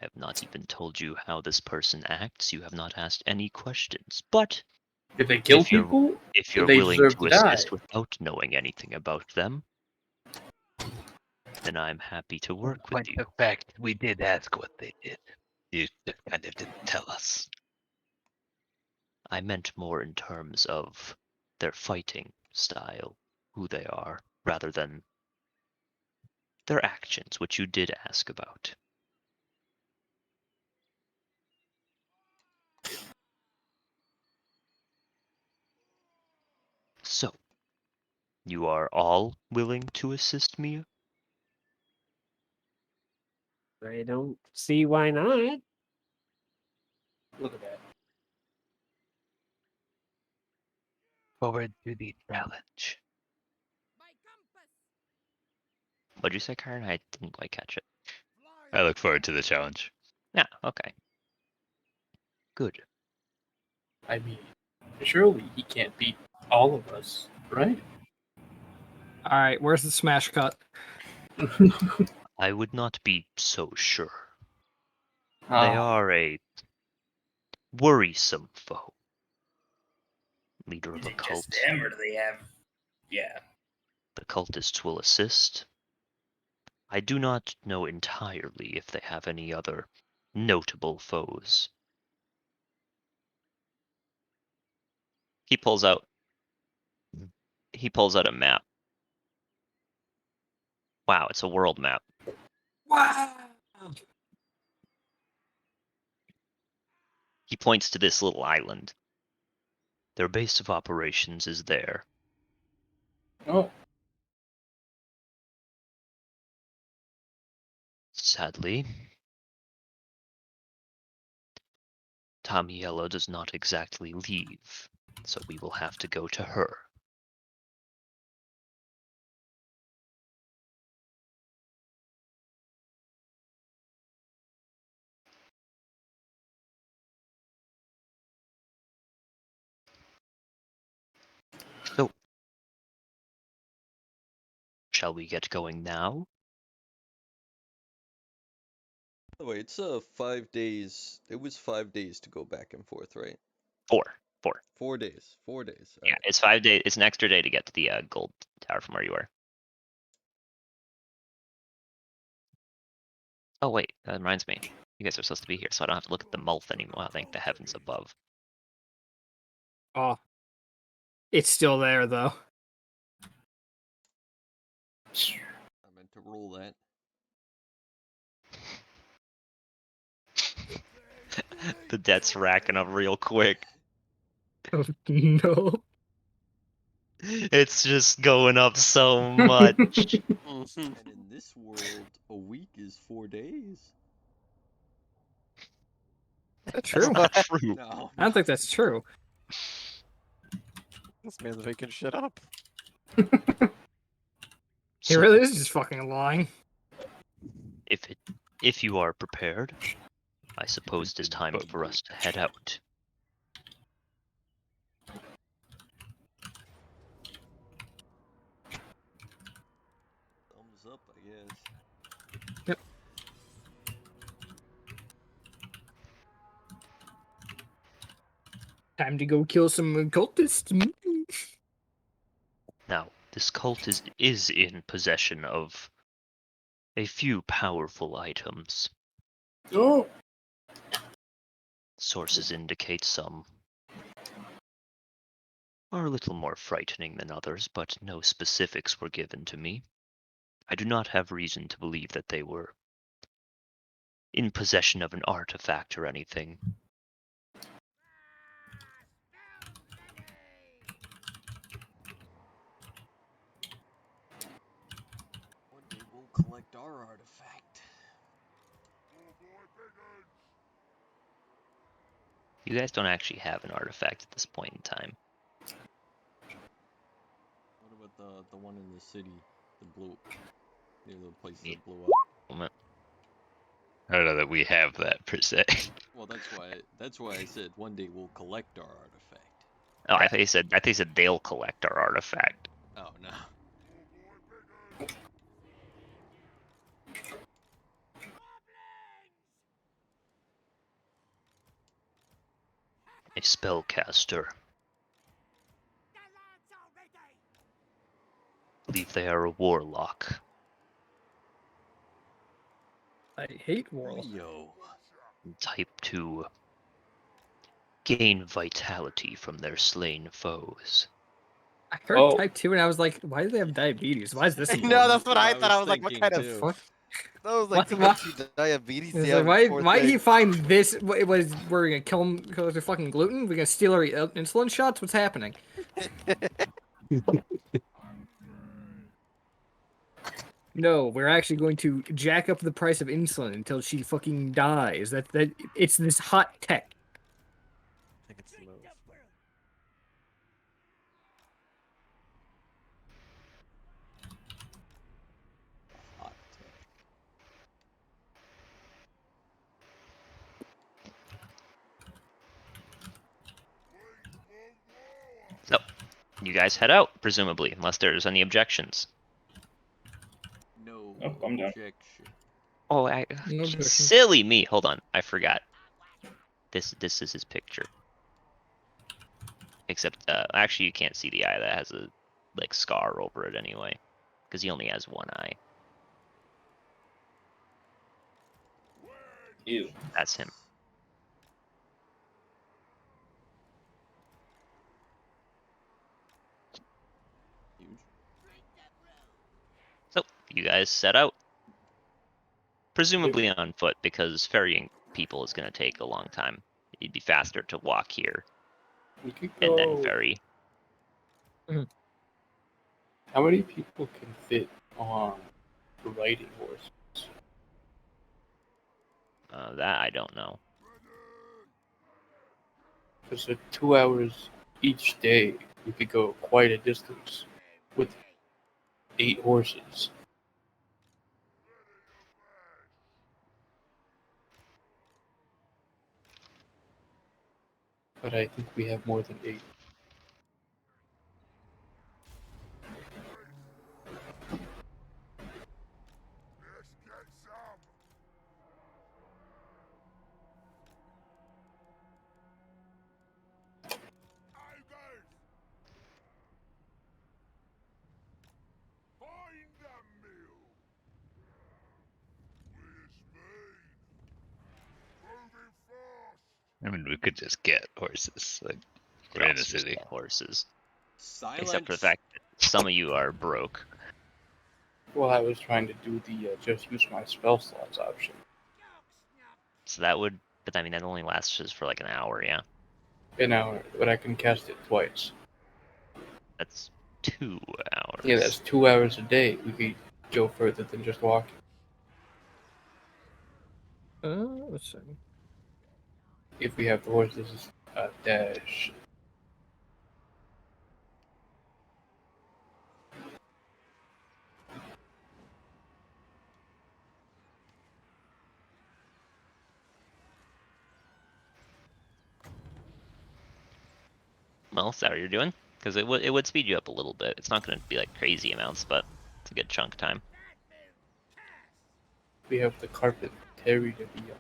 I have not even told you how this person acts. You have not asked any questions. But Did they kill if you're, people? if you're They willing deserve to to die. assist without knowing anything about them, then I'm happy to work with you. In fact, we did ask what they did. You just kind of didn't tell us. I meant more in terms of their fighting style, who they are, rather than their actions, which you did ask about. So, you are all willing to assist me? I don't see why not. Look at that. Forward to the challenge. What'd you say, Karen? I didn't quite catch it. I look forward to the challenge. Yeah, okay. Good. I mean, surely he can't beat all of us, right? Alright, where's the smash cut? I would not be so sure. They Ah. are a worrisome foe. Leader of Is a it cult. just them, or do they have? Yeah. The cultists will assist. I do not know entirely if they have any other notable foes. He pulls out a map. Wow, it's a world map. Wow! He points to this little island. Their base of operations is there. Oh. Sadly, Tamiela does not exactly leave, so we will have to go to her. So, shall we get going now? By the way, it's 5 days. It was 5 days to go back and forth, right? 4. 4 days. 4 days. Yeah, it's 5 days. It's an extra day to get to the gold tower from where you were. Oh wait, that reminds me. You guys are supposed to be here, so I don't have to look at the Multh anymore. I think the heavens above. Oh. It's still there though. I meant to roll that. The debt's racking up real quick. Oh, no. It's just going up so much. And in this world, a week is 4 days. That's true. That's not true. No. I don't think that's true. This man's making shit up. He really is just fucking lying. If you are prepared, I suppose it is time for us to head out. Thumbs up, I guess. Yep. Time to go kill some cultists. Now, this cult is in possession of a few powerful items. Oh. Sources indicate some are a little more frightening than others, but no specifics were given to me. I do not have reason to believe that they were in possession of an artifact or anything. One day we'll collect our artifact. You guys don't actually have an artifact at this point in time. What about the one in the city that blew near the place Yeah. that blew up? I don't know that we have that per se. Well, that's why I said one day we'll collect our artifact. Oh, I thought you said they'll collect our artifact. Oh no. A spellcaster. I believe they are a warlock. I hate warlocks. Type to gain vitality from their slain foes. I heard type 2 and I was like, why do they have diabetes? Why is this important? No, that's what I thought. I was like, what kind of fuck? That was like What? diabetes. It's Yeah, like, poor why did he thing. find this? It was we're gonna kill him because of fucking gluten? We're gonna steal our insulin shots? What's happening? No, we're actually going to jack up the price of insulin until she fucking dies. That it's this hot tech. I think it's low. So, you guys head out, presumably, unless there's any objections. No I'm done. objection. Oh, No objection. silly me. Hold on, I forgot. This is his picture. Except, actually, you can't see the eye. That has a scar over it anyway, because he only has one eye. Ew. That's him. So, you guys set out. Presumably on foot, because ferrying people is going to take a long time. It'd be faster to walk here We could and then go- ferry. How many people can fit on the riding horse? That I don't know. Because at 2 hours each day, we could go quite a distance with 8 horses. But I think we have more than 8. I mean, we could just get horses. Like, You we're could in a also just city. get horses. Except for the fact that some of you are broke. Well, I was trying to do the just use my spell slots option. So that would, but I mean that only lasts just for like an hour, yeah. An hour, but I can cast it twice. That's 2 hours. Yeah, that's 2 hours a day. We could go further than just walking. Let's see. If we have the horses, dash. Well, is that what you're doing? Because it would speed you up a little bit. It's not going to be like crazy amounts, but it's a good chunk of time. We have the carpet Terry to be on.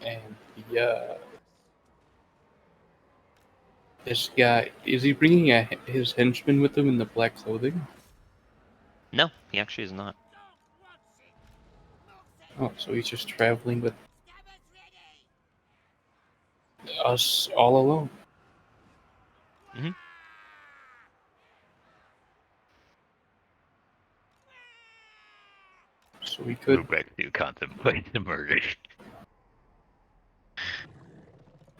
And this guy, is he bringing his henchman with him in the black clothing? No, he actually is not. Oh, so he's just traveling with us all alone. Mm-hmm. So we could. Rubek do contemplate the murder.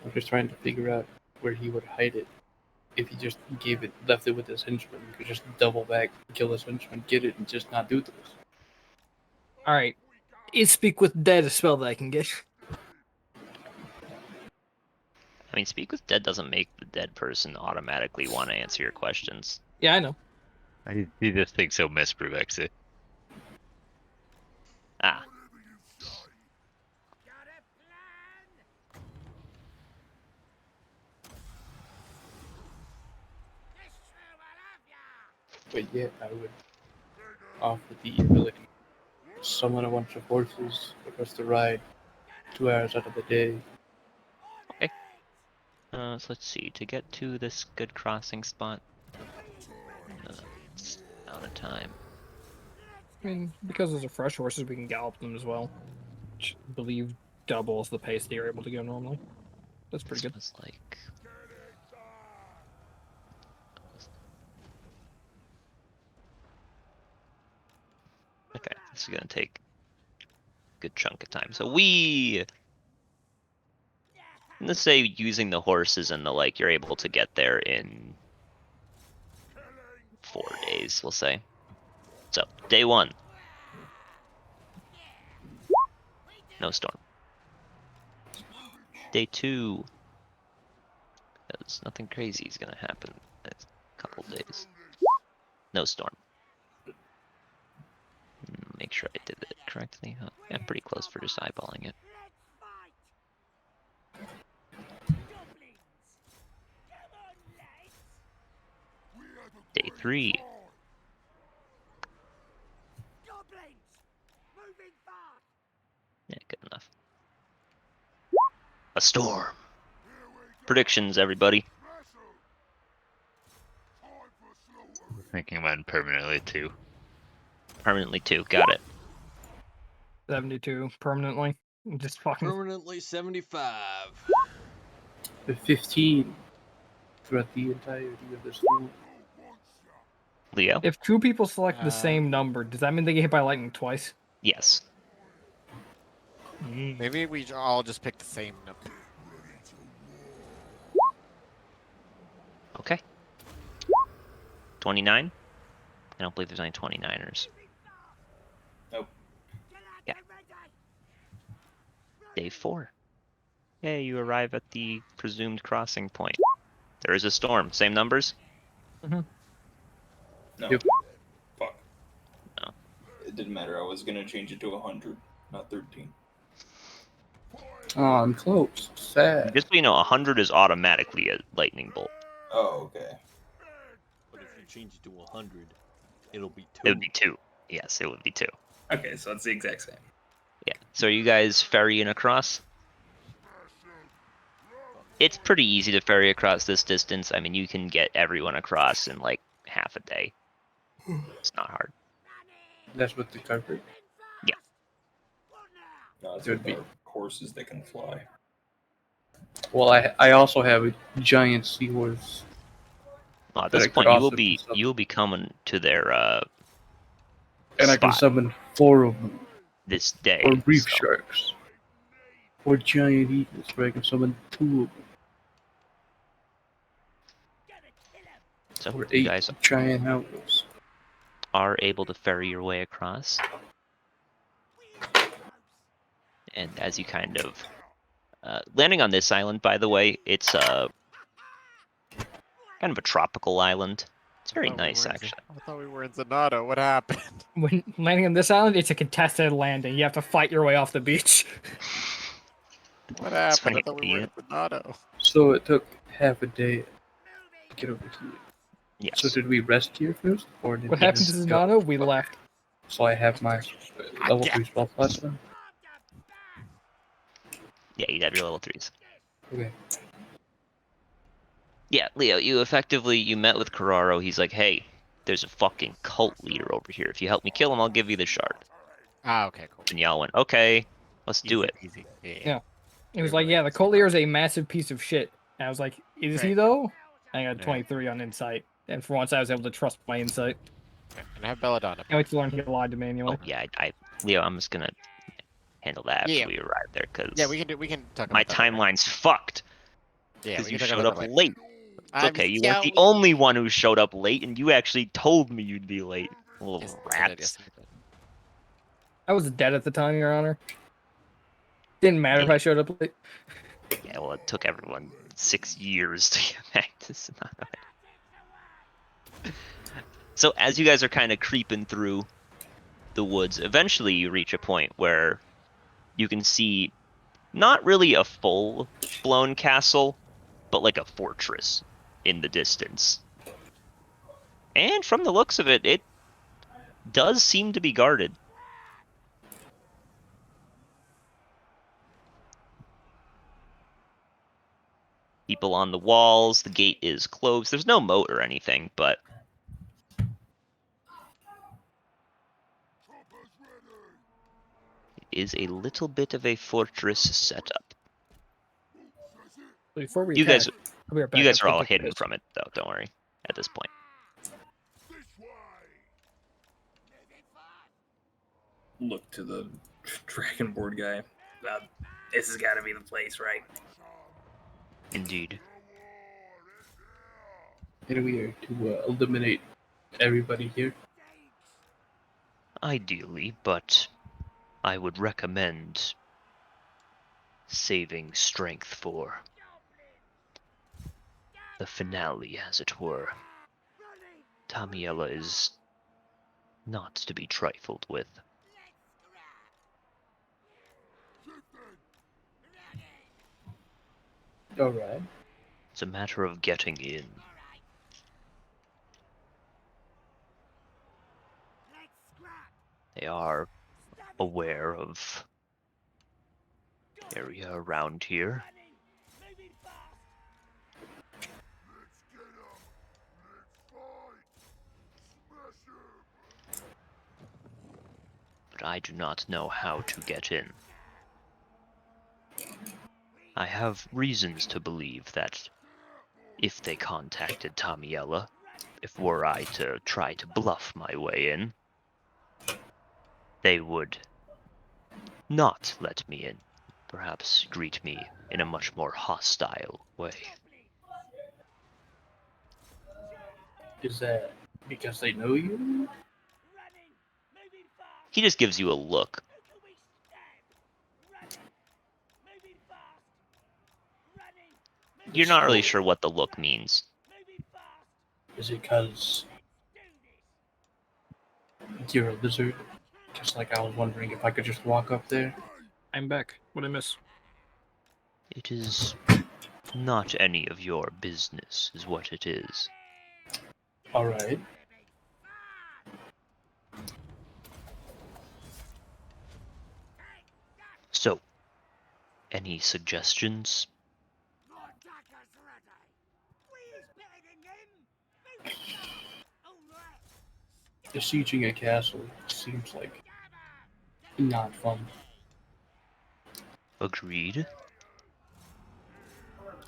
I'm just trying to figure out where he would hide it. If he just left it with his henchman, he could just double back, kill his henchman, get it, and just not do this. All right. Is Speak with Dead a spell that I can get? I mean, Speak with Dead doesn't make the dead person automatically want to answer your questions. Yeah, I know. You just think so, Miss Bruvexy. Ah. But yeah, I would offer the ability to summon a bunch of horses for us to ride 2 hours out of the day. Okay. So let's see. To get to this good crossing spot, it's out of time. I mean, because those are fresh horses, we can gallop them as well. Which I believe doubles the pace that you're able to go normally. That's pretty good. It's like... Okay, this is gonna take a good chunk of time. So let's say using the horses and the like, you're able to get there in 4 days, we'll say. So, day 1. No storm. Day 2. Because nothing crazy is gonna happen in a couple days. No storm. Make sure I did it correctly. Huh? Yeah, pretty close for just eyeballing it. Day 3. Yeah, good enough. A storm. Predictions, everybody. Thinking about permanently 2. Permanently 2, got it. 72 permanently. Just fucking permanently 75. The 15 throughout the entirety of this room. Leo? If 2 people select the same number, does that mean they get hit by lightning twice? Yes. Maybe we all just pick the same number. Okay. 29? I don't believe there's any 29ers. Nope. Yeah. Day 4. Yeah, you arrive at the presumed crossing point. There is a storm. Same numbers? Mm-hmm. No. Yep. Fuck. No. It didn't matter. I was gonna change it to 100, not 13. Oh, I'm close. Sad. Just so you know, 100 is automatically a lightning bolt. Oh, okay. But if you change it to 100, it'll be 2. It would be 2. Yes, it would be 2. Okay, so it's the exact same. Yeah. So are you guys ferrying across? It's pretty easy to ferry across this distance. I mean, you can get everyone across in like half a day. It's not hard. That's with the carpet. No, it's There'd be- horses that can fly. Well, I also have a giant seahorse. Well, at that this I could point, you also will be coming to their and I can spot summon 4 of them, this day. or reef so- sharks, or giant eagles, where I can summon 2 of them, So or you 8 guys giant owls. are able to ferry your way across. And as you kind of landing on this island, by the way, it's kind of a tropical island. It's very nice, actually. I thought we were in Zanata. What happened? When landing on this island, it's a contested landing. You have to fight your way off the beach. What happened? funny, I thought we were in Zanata. So it took half a day to get over here. Yes. So did we rest here first, or did What we happened to just go? Zanata? We left. So I have my level 3 spell slots now? Yeah, you have your level 3s. Okay. Yeah, Leo, you met with Carraro. He's like, hey, there's a fucking cult leader over here. If you help me kill him, I'll give you the shard. Ah, okay, cool. And y'all went, okay, let's do it. Easy. Yeah. It was like, yeah, the cult leader is a massive piece of shit. And I was like, is he though? I got 23 on insight. And for once I was able to trust my insight. And I have Belladonna. I wait to learn he lied to me anyway. Oh, yeah, Leo, I'm just gonna handle that after Yeah. we arrive there, because Yeah, we can talk my about that later. timeline's fucked. Yeah, Because we you can talk showed about up that later. late. It's okay, you weren't the only one who showed up late, and you actually told me you'd be late. Little rats. I was dead at the time, Your Honor. Didn't matter if I showed up late. Yeah, well, it took everyone 6 years to get back to Sonata. So as you guys are kind of creeping through the woods, eventually you reach a point where you can see not really a full-blown castle, but like a fortress in the distance. And from the looks of it, it does seem to be guarded. People on the walls, the gate is closed. There's no moat or anything, but it is a little bit of a fortress setup. Before we You guys, attack, I'll be right back. you guys I'll are all take hidden this. from it, though. Don't worry. At this point, Look to the Dragonboard guy. This has got to be the place, right? indeed. And we are to eliminate everybody here. Ideally, but I would recommend saving strength for the finale, as it were. Tamiella is not to be trifled with. Alright. It's a matter of getting in. They are aware of the area around here. But I do not know how to get in. I have reasons to believe that if they contacted Tamiella, if were I to try to bluff my way in, they would not let me in. Perhaps greet me in a much more hostile way. Is that because they know you? He just gives you a look. You're not really sure what the look means. Is it because you're a lizard? Just like I was wondering if I could just walk up there. I'm back. What'd I miss? It is not any of your business, is what it is. Alright. So, any suggestions? Besieging a castle seems like not fun. Agreed.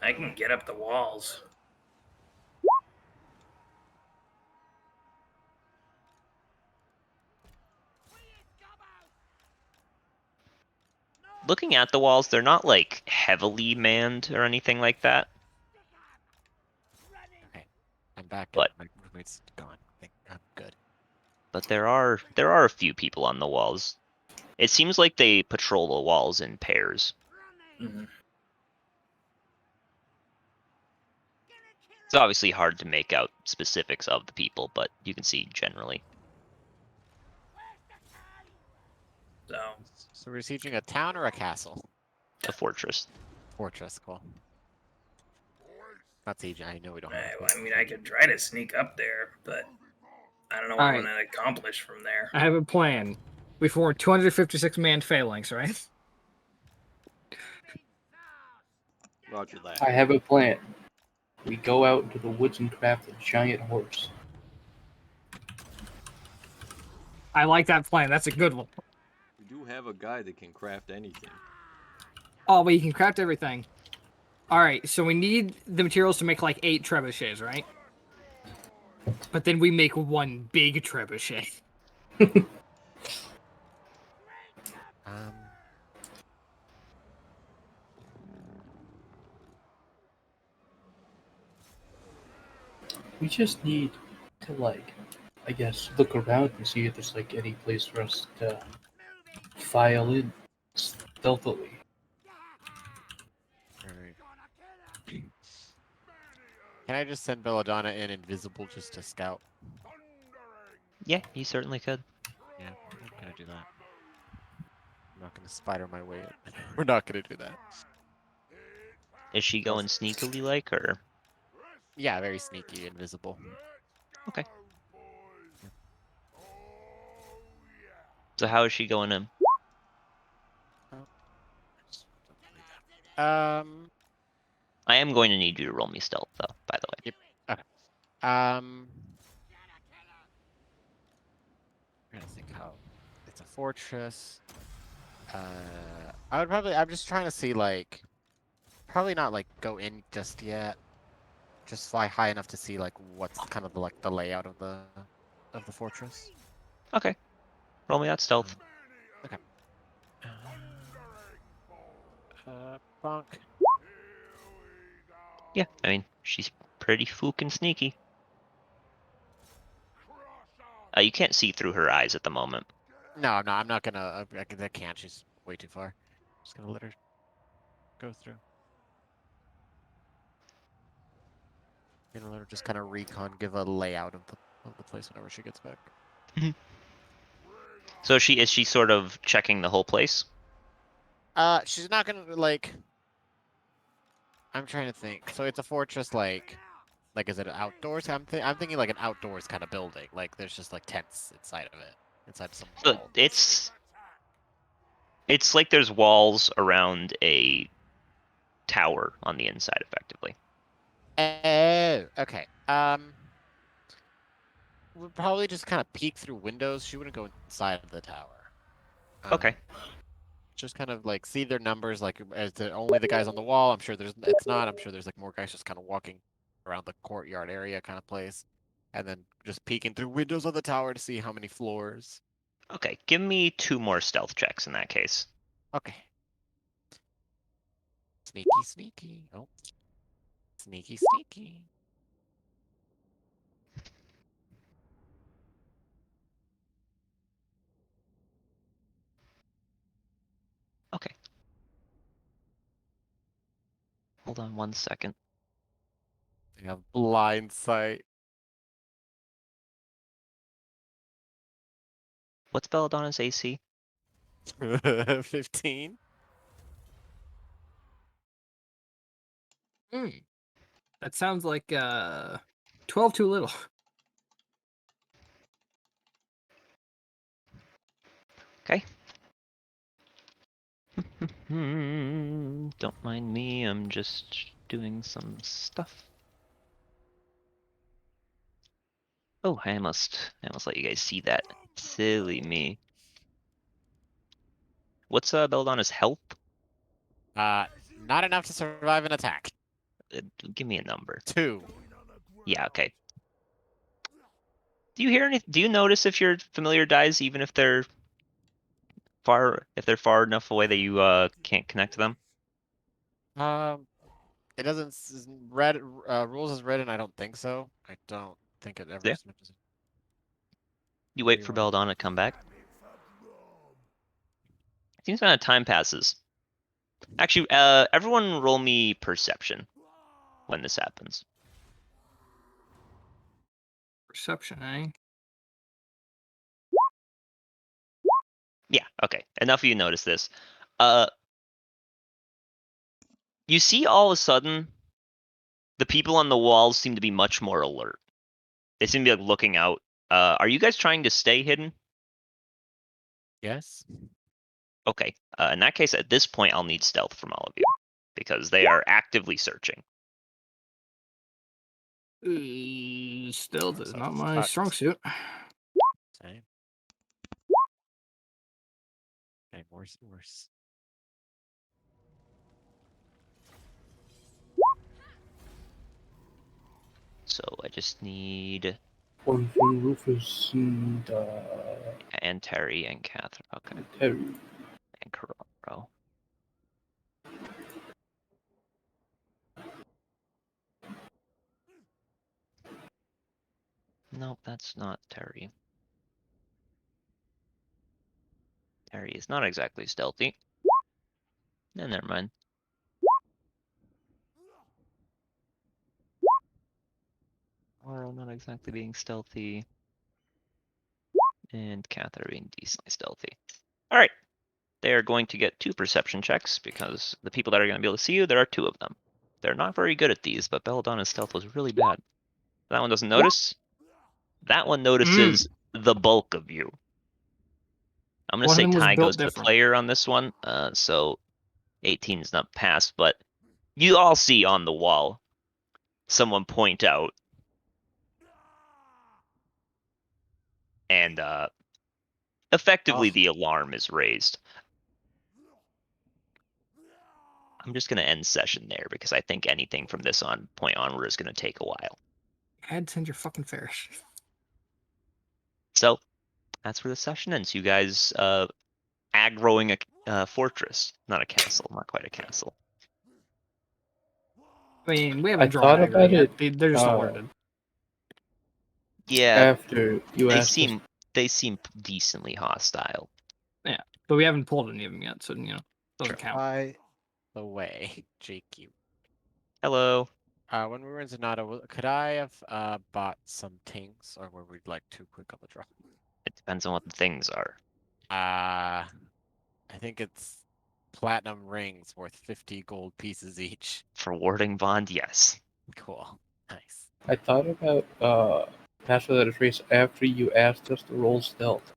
I can get up the walls. Looking at the walls, they're not like heavily manned or anything like that. Okay, I'm back. But My roommate's gone. I think I'm good. but there are a few people on the walls. It seems like they patrol the walls in pairs. Mm-hmm. It's obviously hard to make out specifics of the people, but you can see generally. So we're sieging a town or a castle? A fortress. Fortress, cool. Not siege. I know we don't. Well, I mean, I could try to sneak up there, but I don't know what I'm going to accomplish from there. I have a plan. We formed 256 manned phalanx, right? Roger that. I have a plan. We go out into the woods and craft a giant horse. I like that plan. That's a good one. We do have a guy that can craft anything. Oh, but you can craft everything. All right, so we need the materials to make like 8 trebuchets, right? But then we make one big trebuchet. We just need to, like, I guess, look around and see if there's, like, any place for us to file in stealthily. Can I just send Belladonna in invisible just to scout? Yeah, you certainly could. Yeah, I'm gonna do that. I'm not gonna spider my way in. We're not gonna do that. Is she going sneakily like, or? Yeah, very sneaky, invisible. Okay. So how is she going in? I am going to need you to roll me stealth, though, by the way. Yep. Okay. I'm trying to think how. It's a fortress. I'm just trying to see, like, probably not like go in just yet. Just fly high enough to see like what's kind of the layout of the fortress. Okay. Roll me that stealth. Okay. Bonk. Yeah, I mean, she's pretty fucking sneaky. You can't see through her eyes at the moment. No, I'm not. I'm not gonna. I can't. She's way too far. Just gonna let her go through. Gonna let her just kind of recon, give a layout of the place whenever she gets back. So is she sort of checking the whole place? She's not gonna like. I'm trying to think. So it's a fortress, like is it outdoors? I'm thinking like an outdoors kind of building. Like there's just like tents inside of it, inside some. So it's like there's walls around a tower on the inside, effectively. Oh, okay. We'll probably just kind of peek through windows. She wouldn't go inside of the tower. Okay. Just kind of like see their numbers. Like, is it only the guys on the wall? I'm sure it's not. I'm sure there's like more guys just kind of walking around the courtyard area kind of place, and then just peeking through windows on the tower to see how many floors. Okay, give me 2 more stealth checks in that case. Okay. Sneaky, sneaky. Oh. Sneaky, sneaky. Okay. Hold on 1 second. They have blind sight. What's Belladonna's AC? 15. That sounds like 12 too little. Okay. Don't mind me, I'm just doing some stuff. Oh, I almost let you guys see that. Silly me. What's Belladonna's health? Not enough to survive an attack. Give me a number. 2. Yeah, okay. Do you hear any? Do you notice if your familiar dies, even if they're far enough away that you can't connect to them? It doesn't red rules is red, and I don't think so. I don't think it ever. Yeah. You wait for Belladonna to come back. It seems kind of time passes. Actually, everyone roll me perception when this happens. Perception, eh? Yeah, okay. Enough of you notice this. You see all of a sudden, the people on the walls seem to be much more alert. They seem to be like looking out. Are you guys trying to stay hidden? Yes. Okay. In that case, at this point, I'll need stealth from all of you because they are actively searching. Stealth is not my strong suit. Same. Okay, worse. So I just need One from Rufus and Terry and Catherine. Okay. Terry. And Carraro. Nope, that's not Terry. Terry is not exactly stealthy. No, never mind. Carraro not exactly being stealthy. And Catherine being decently stealthy. Alright. They are going to get 2 perception checks because the people that are going to be able to see you, there are 2 of them. They're not very good at these, but Belladonna's stealth was really bad. That one doesn't notice. That one notices the bulk of you. I'm going to say tie goes to the player on this one. So 18 is not passed, but you all see on the wall someone point out. And effectively the alarm is raised. I'm just going to end session there because I think anything from this point onward is going to take a while. Had to send your fucking fares. So that's where the session ends. You guys aggroing a fortress, not a castle, not quite a castle. I mean, we haven't drawn aggro yet. They're just alerted. Yeah, after you they seem decently hostile. Yeah, but we haven't pulled any of them yet, so doesn't count. By the way, JQ. Hello. When we were in Zanata, could I have bought some things, or were we like too quick on the draw? It depends on what the things are. I think it's platinum rings worth 50 gold pieces each. For warding bond, yes. Cool. Nice. I thought about Pass Without a Trace after you asked us to roll stealth.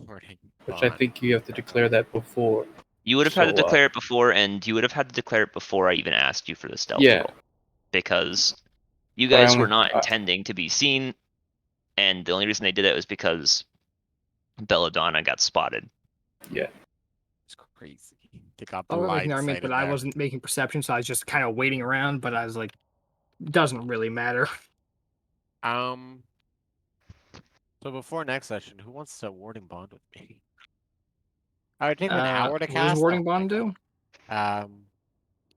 Warding which bond. I think you have to declare that before. You would have had to declare it before, and you would have had to declare it before I even asked you for the stealth roll. Because you guys were not intending to be seen, and the only reason they did it was because Belladonna got spotted. Yeah. It's crazy. They got I wasn't making perception, so I was just kind of waiting around, but I was like, doesn't really matter. So before next session, who wants to warding bond with me? Oh, it takes an hour to cast. What does warding bond do? Oh,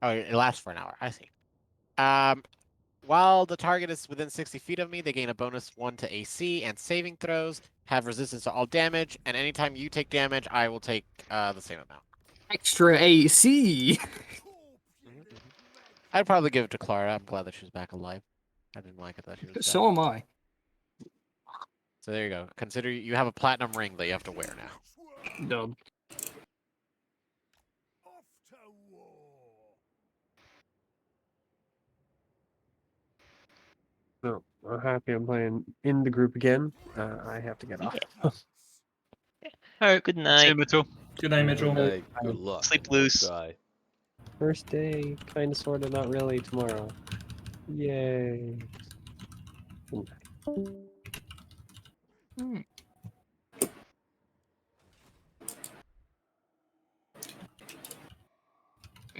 it lasts for an hour. I see. While the target is within 60 feet of me, they gain a bonus 1 to AC and saving throws, have resistance to all damage, and anytime you take damage, I will take the same amount. Extra AC! I'd probably give it to Clara. I'm glad that she's back alive. I didn't like it that she was dead. So am I. So there you go. Consider you have a platinum ring that you have to wear now. Dub. So I'm happy I'm playing in the group again. I have to get off. Alright, good night. See you, Mitchell. Good night, Mitchell. Good luck. Sleep loose. First day, kind of, sort of, not really, tomorrow. Yay.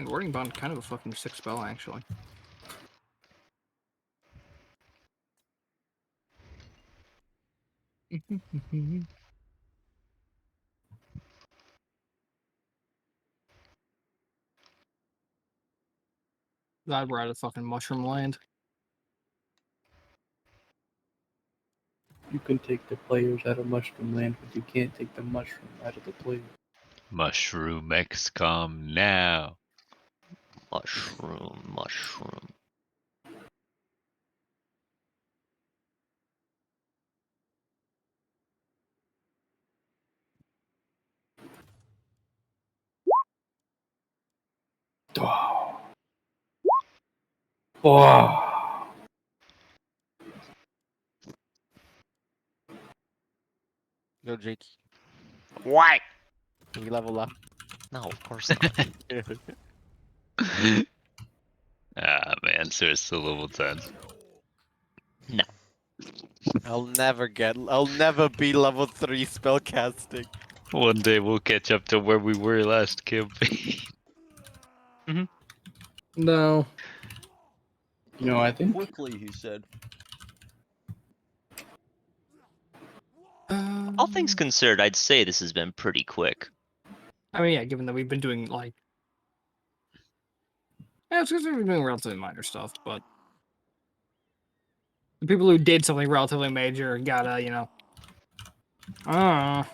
Warding Bond kind of a fucking sick spell, actually. Glad we're out of fucking mushroom land. You can take the players out of Mushroom Land, but you can't take the mushroom out of the players. Mushroom XCOM now. Mushroom. Oh. Yo, Jake. Why? Can we level up? No, of course not. Ah man, so it's still level 10. No. I'll never be level 3 spellcasting. One day we'll catch up to where we were last campaign. No. You know, I think Quickly, he said. All things considered, I'd say this has been pretty quick. I mean, yeah, given that we've been doing, like... Yeah, it's because we've been doing relatively minor stuff, but... The people who did something relatively major gotta, you know... no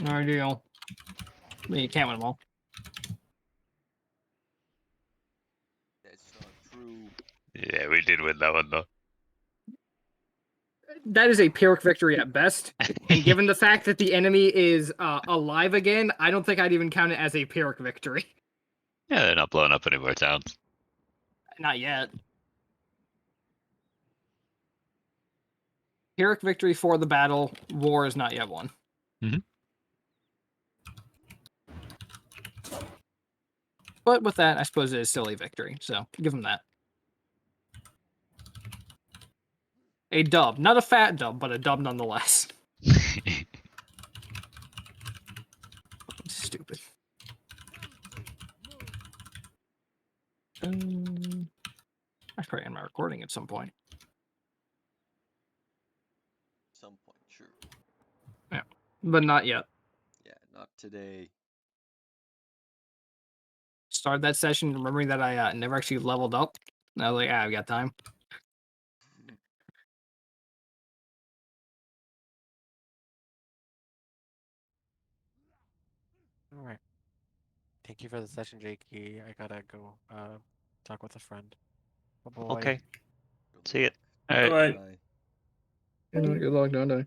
ideal. I mean, you can't win them all. That's not true. Yeah, we did win that one though. That is a Pyrrhic victory at best, and given the fact that the enemy is alive again, I don't think I'd even count it as a Pyrrhic victory. Yeah, they're not blowing up any more towns. Not yet. Pyrrhic victory for the battle. War is not yet won. But with that, I suppose it is still a victory, so give them that. A dub. Not a fat dub, but a dub nonetheless. Stupid. I should probably end my recording at some point. Some point, sure. Yeah, but not yet. Yeah, not today. Start that session remembering that I never actually leveled up. And I was like, I've got time. All right. Thank you for the session, Jakey. I gotta go talk with a friend. Bye-bye. Okay. See it. All right. Bye. Good luck, don't die.